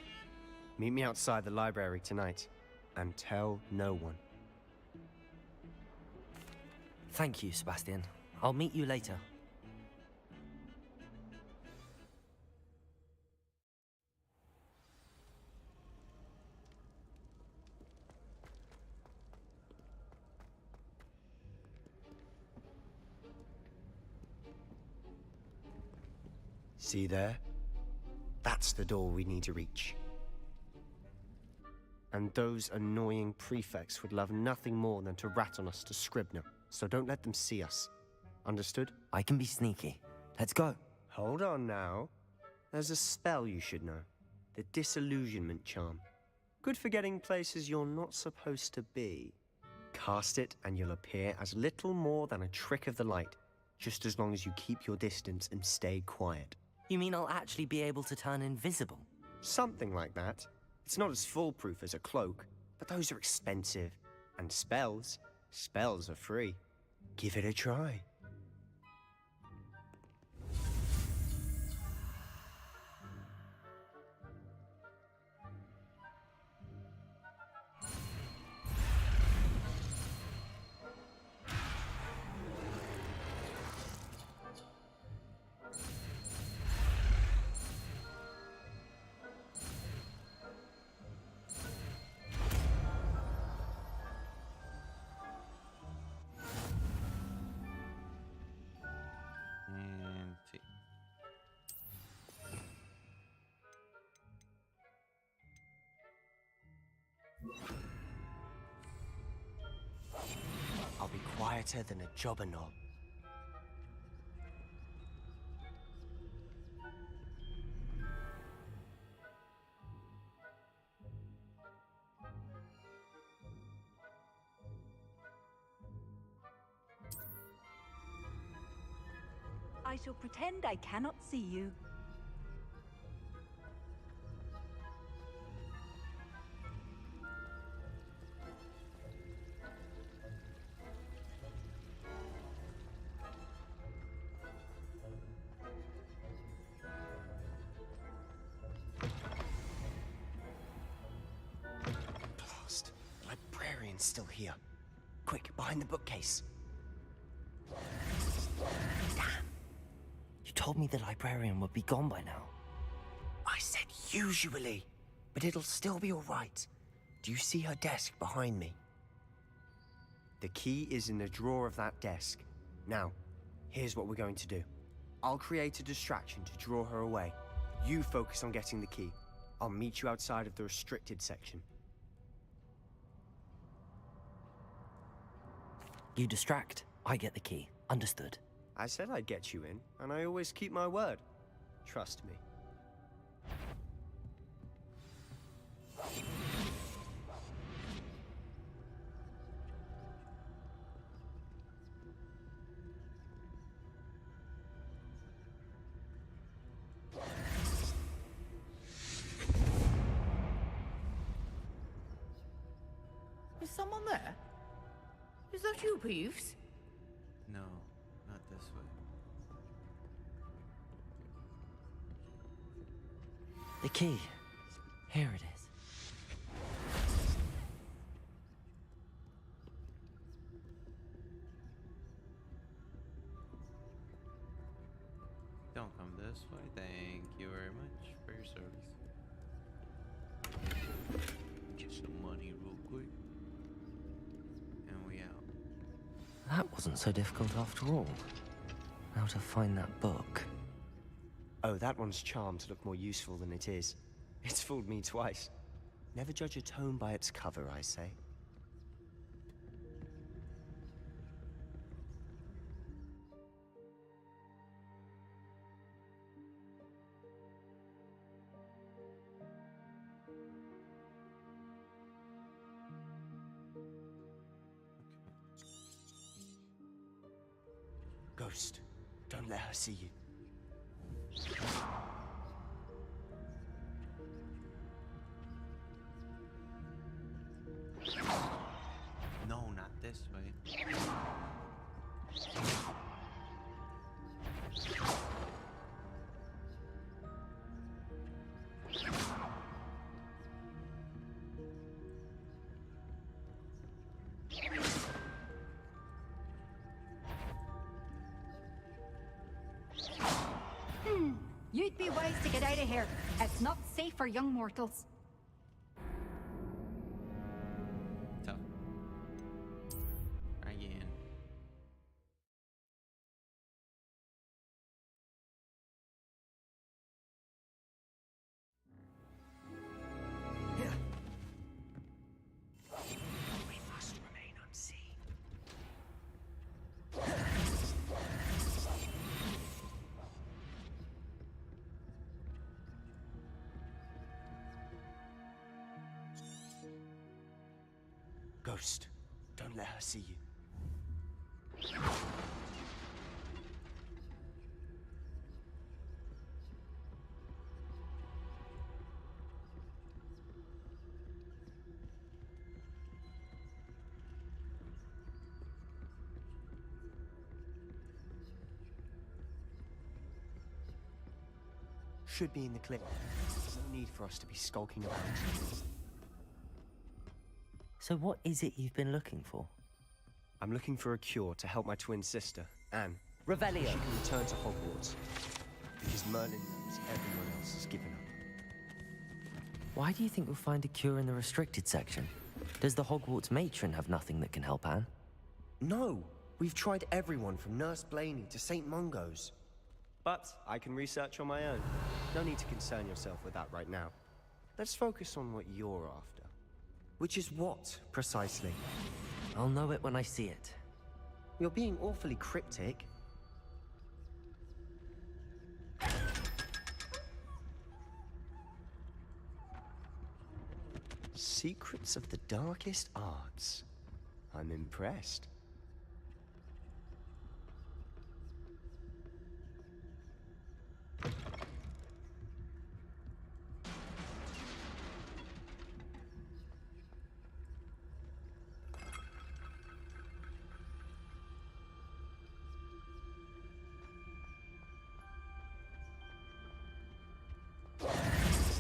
Meet me outside the library tonight, and tell no one. Thank you, Sebastian. I'll meet you later. See there? That's the door we need to reach. And those annoying prefects would love nothing more than to rat on us to Scribner, so don't let them see us. Understood? I can be sneaky. Let's go. Hold on now. There's a spell you should know. The Disillusionment Charm. Good for getting places you're not supposed to be. Cast it and you'll appear as little more than a trick of the light, just as long as you keep your distance and stay quiet. You mean I'll actually be able to turn invisible? Something like that. It's not as foolproof as a cloak, but those are expensive. And spells are free. Give it a try. And T. I'll be quieter than a jobberknoll. I shall pretend I cannot see you. Blast. The librarian's still here. Quick, behind the bookcase. You told me the librarian would be gone by now. I said usually, but it'll still be all right. Do you see her desk behind me? The key is in the drawer of that desk. Now, here's what we're going to do. I'll create a distraction to draw her away. You focus on getting the key. I'll meet you outside of the restricted section. You distract, I get the key. Understood. I said I'd get you in, and I always keep my word. Trust me. Is someone there? Is that you, Peeves? No, not this way. The key. Here it is. Don't come this way. Thank you very much for your service. Get some money real quick. And we out. That wasn't so difficult after all. How to find that book. Oh, that one's charmed to look more useful than it is. It's fooled me twice. Never judge a tome by its cover, I say. Ghost, don't let her see you. No, not this way. You'd be wise to get out of here. It's not safe for young mortals. Ghost, don't let her see you. Should be in the clear. There's no need for us to be skulking about. So what is it you've been looking for? I'm looking for a cure to help my twin sister, Anne. Revelio. She can return to Hogwarts. Because Merlin knows everyone else has given up. Why do you think we'll find a cure in the restricted section? Does the Hogwarts matron have nothing that can help Anne? No! We've tried everyone from Nurse Blaney to St. Mungo's. But I can research on my own. No need to concern yourself with that right now. Let's focus on what you're after. Which is what, precisely? I'll know it when I see it. You're being awfully cryptic. Secrets of the darkest arts. I'm impressed.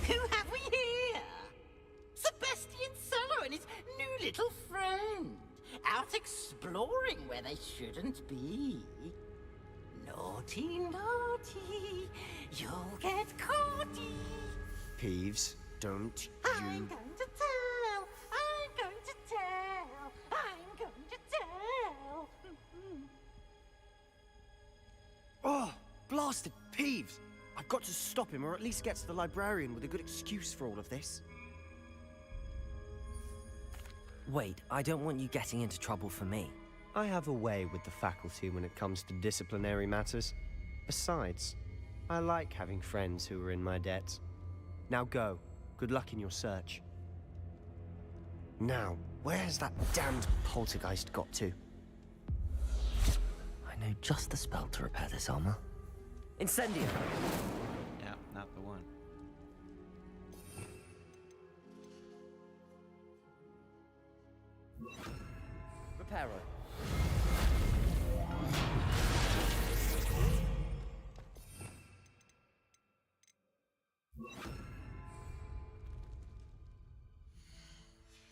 Who have we here? Sebastian Solo and his new little friend. Out exploring where they shouldn't be. Naughty, naughty. You'll get caughty. Peeves, don't I'm you... going to tell. I'm going to tell. I'm going to tell. Oh, blasted Peeves! I've got to stop him, or at least get to the librarian with a good excuse for all of this. Wait, I don't want you getting into trouble for me. I have a way with the faculty when it comes to disciplinary matters. Besides, I like having friends who are in my debt. Now go. Good luck in your search. Now, where's that damned poltergeist got to? I know just the spell to repair this armor. Incendio! Yeah, not the one. Reparo.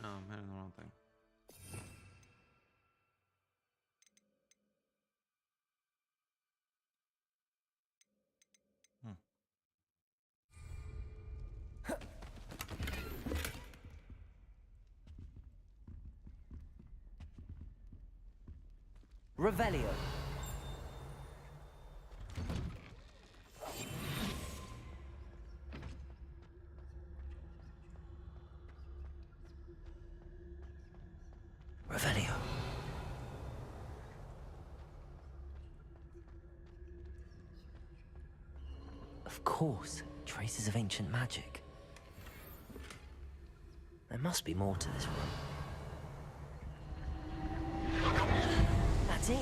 Oh, I'm hitting the wrong thing. Revelio. Revelio. Of course, traces of ancient magic. There must be more to this room. That's it.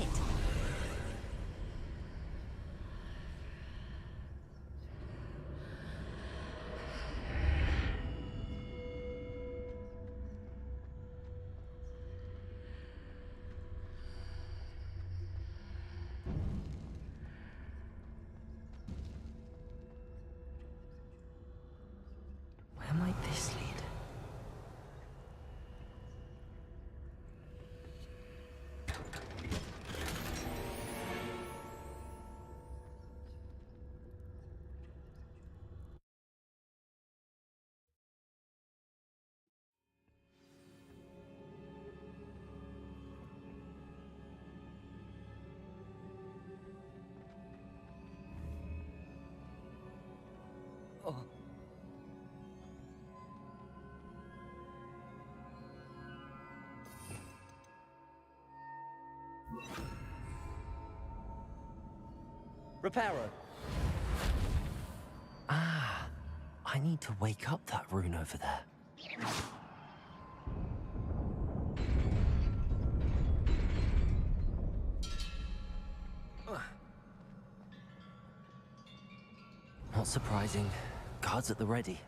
Where might this lead? Oh. Reparo. Ah, I need to wake up that rune over there. Not surprising. Guards at the ready.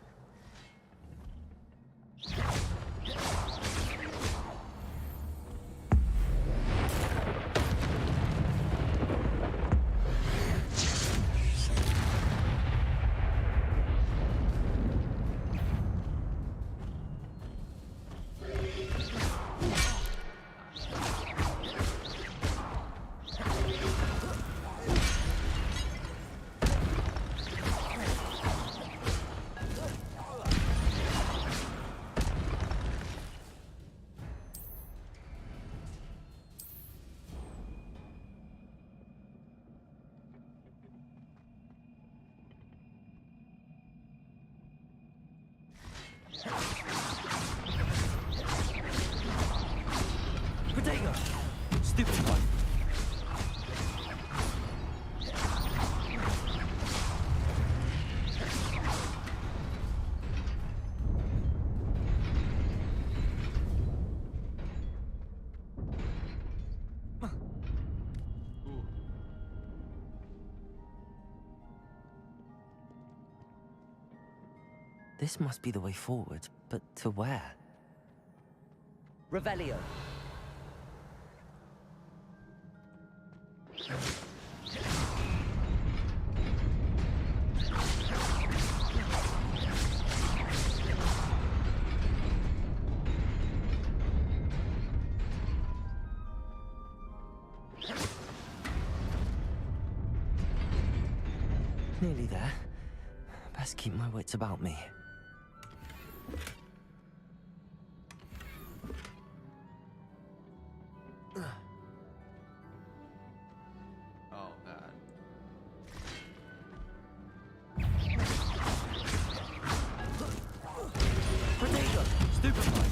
Protego! Stupid one. This must be the way forward, but to where? Revelio. Nearly there. Best keep my wits about me. Oh god. Protego! Stupid one.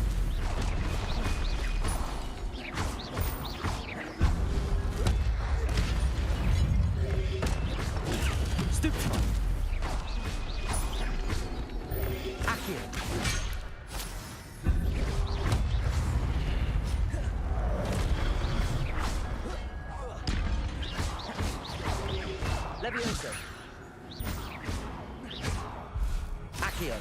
Stupid one. Accio. Levioso. Accio.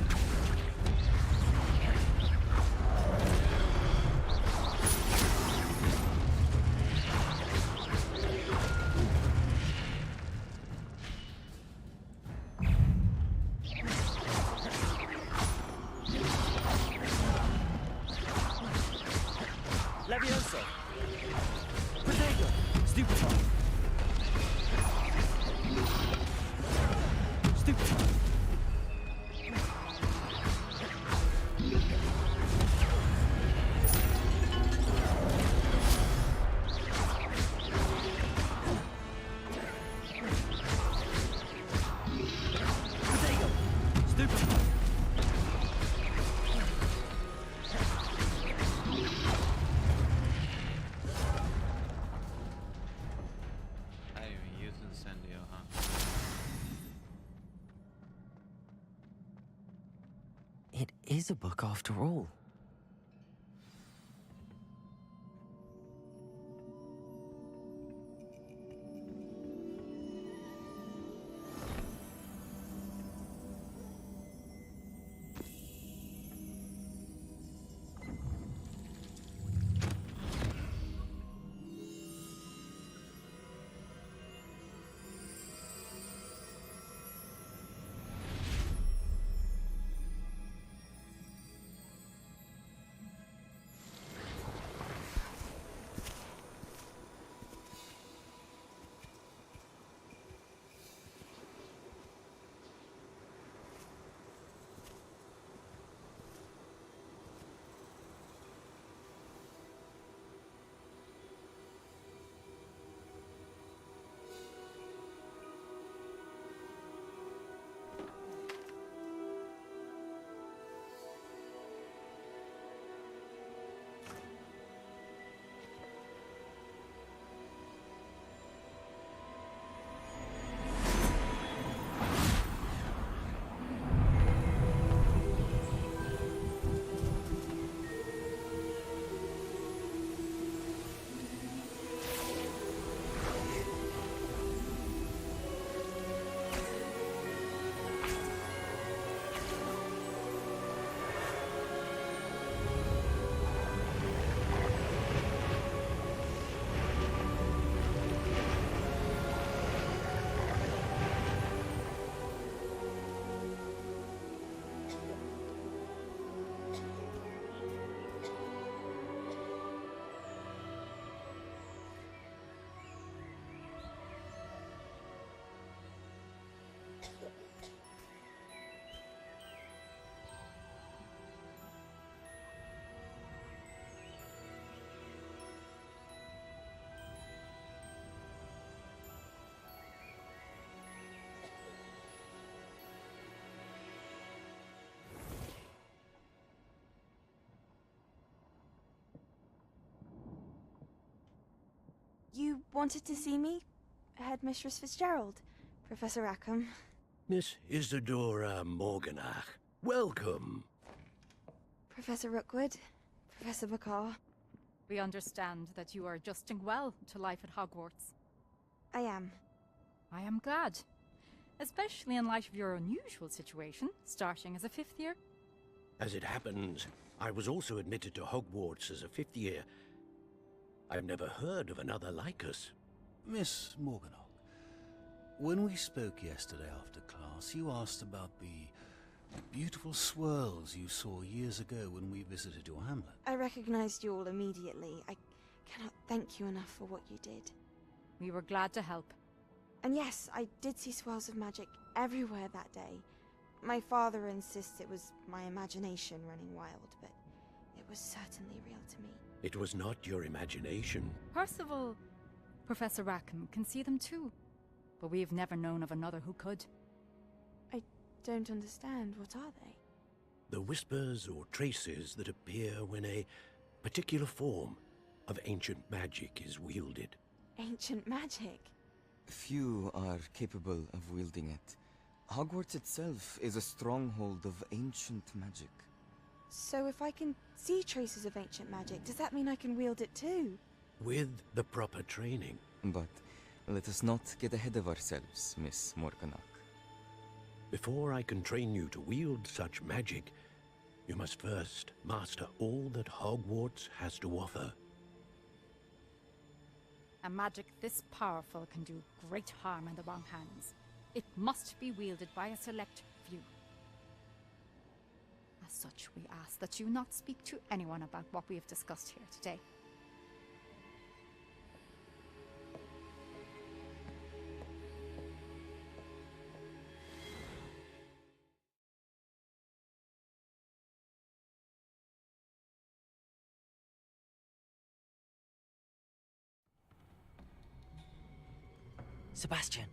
Levioso. Protego. Stupid one. Stupid one. Protego. Stupid one. I didn't even use Incendio, huh? It is a book after all. You wanted to see me? Headmistress Fitzgerald, Professor Rackham. Miss Isadora Morganach, welcome. Professor Rookwood, Professor Bakar. We understand that you are adjusting well to life at Hogwarts. I am. I am glad. Especially in light of your unusual situation, starting as a 5th year. As it happens, I was also admitted to Hogwarts as a 5th year. I've never heard of another like us. Miss Morganach, when we spoke yesterday after class, you asked about the beautiful swirls you saw years ago when we visited your hamlet. I recognized you all immediately. I cannot thank you enough for what you did. We were glad to help. And yes, I did see swirls of magic everywhere that day. My father insists it was my imagination running wild, but it was certainly real to me. It was not your imagination. Percival, Professor Rackham can see them too. But we have never known of another who could. I don't understand. What are they? The whispers or traces that appear when a particular form of ancient magic is wielded. Ancient magic? Few are capable of wielding it. Hogwarts itself is a stronghold of ancient magic. So if I can see traces of ancient magic, does that mean I can wield it too? With the proper training. But let us not get ahead of ourselves, Miss Morganach. Before I can train you to wield such magic, you must first master all that Hogwarts has to offer. A magic this powerful can do great harm in the wrong hands. It must be wielded by a select few. As such, we ask that you not speak to anyone about what we have discussed here today. Sebastian.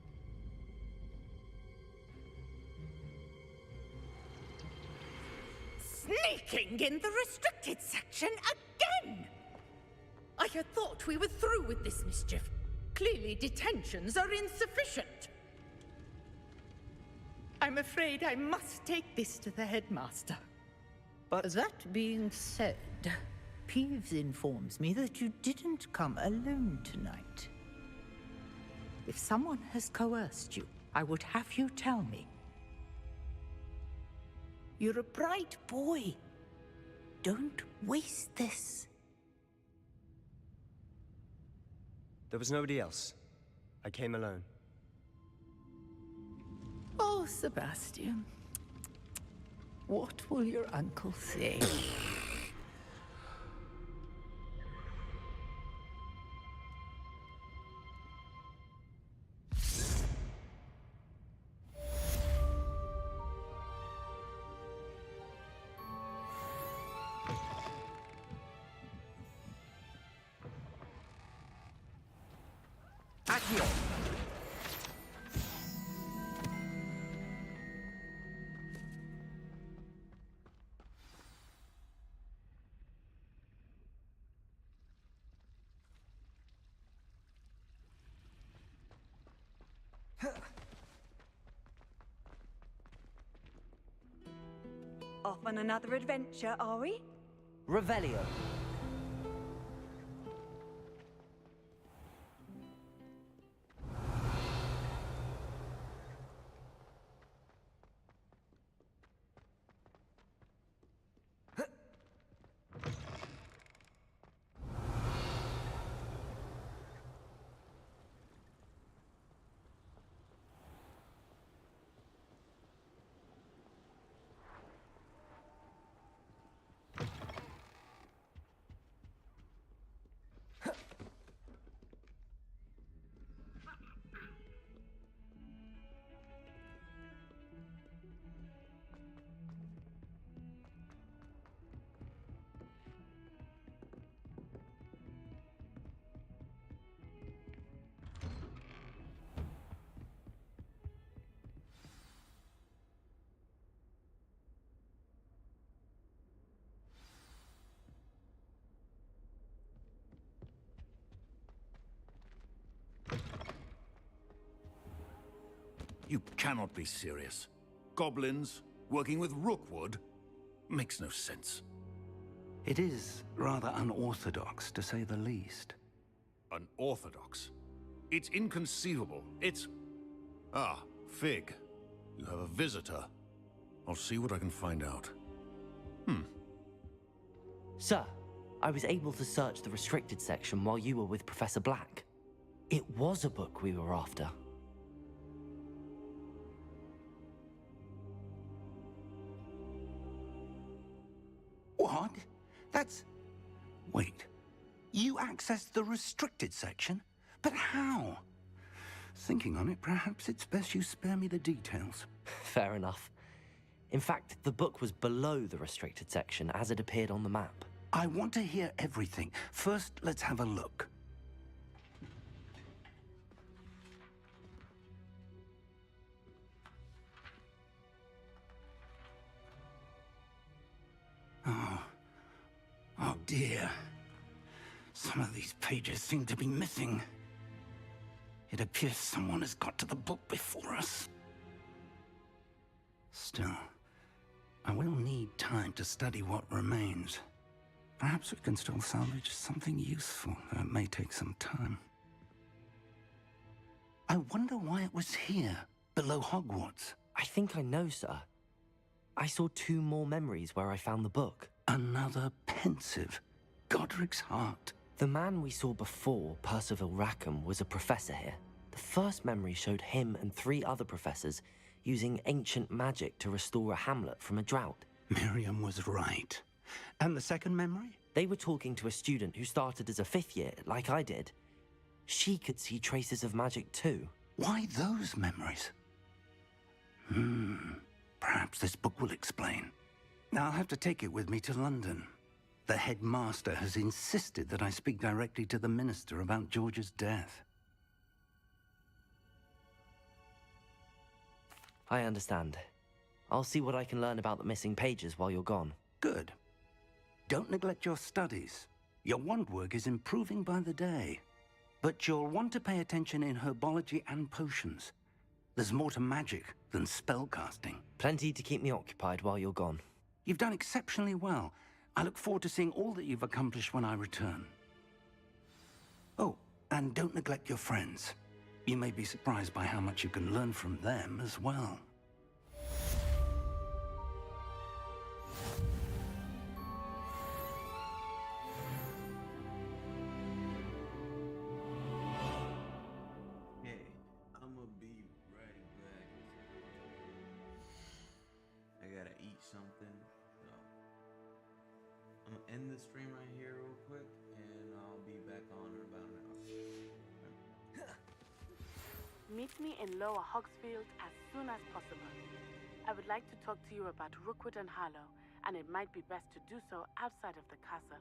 Sneaking in the restricted section again! I had thought we were through with this mischief. Clearly detentions are insufficient. I'm afraid I must take this to the headmaster. But that being said, Peeves informs me that you didn't come alone tonight. If someone has coerced you, I would have you tell me. You're a bright boy. Don't waste this. There was nobody else. I came alone. Oh, Sebastian. What will your uncle say? Accio! Off on another adventure, are we? Revelio. You cannot be serious. Goblins working with Rookwood? Makes no sense. It is rather unorthodox, to say the least. Unorthodox? It's inconceivable. It's... Ah, Fig. You have a visitor. I'll see what I can find out. Sir, I was able to search the restricted section while you were with Professor Black. It was a book we were after. What? That's... Wait. You accessed the restricted section? But how? Thinking on it, perhaps it's best you spare me the details. Fair enough. In fact, the book was below the restricted section as it appeared on the map. I want to hear everything. First, let's have a look. Oh dear. Some of these pages seem to be missing. It appears someone has got to the book before us. Still, I will need time to study what remains. Perhaps we can still salvage something useful, though it may take some time. I wonder why it was here, below Hogwarts. I think I know, sir. I saw 2 more memories where I found the book. Another pensive. Godric's heart. The man we saw before, Percival Rackham, was a professor here. The first memory showed him and 3 other professors using ancient magic to restore a hamlet from a drought. Miriam was right. And the second memory? They were talking to a student who started as a 5th year, like I did. She could see traces of magic too. Why those memories? Perhaps this book will explain. I'll have to take it with me to London. The headmaster has insisted that I speak directly to the minister about George's death. I understand. I'll see what I can learn about the missing pages while you're gone. Good. Don't neglect your studies. Your wand work is improving by the day. But you'll want to pay attention in herbology and potions. There's more to magic than spellcasting. Plenty to keep me occupied while you're gone. You've done exceptionally well. I look forward to seeing all that you've accomplished when I return. Oh, and don't neglect your friends. You may be surprised by how much you can learn from them as well. Hey, I'ma be right back. I gotta eat something, so I'm gonna end the stream right here real quick, and I'll be back on in about an hour. Meet me in Lower Hogsfield as soon as possible. I would like to talk to you about Rookwood and Harlow, and it might be best to do so outside of the castle.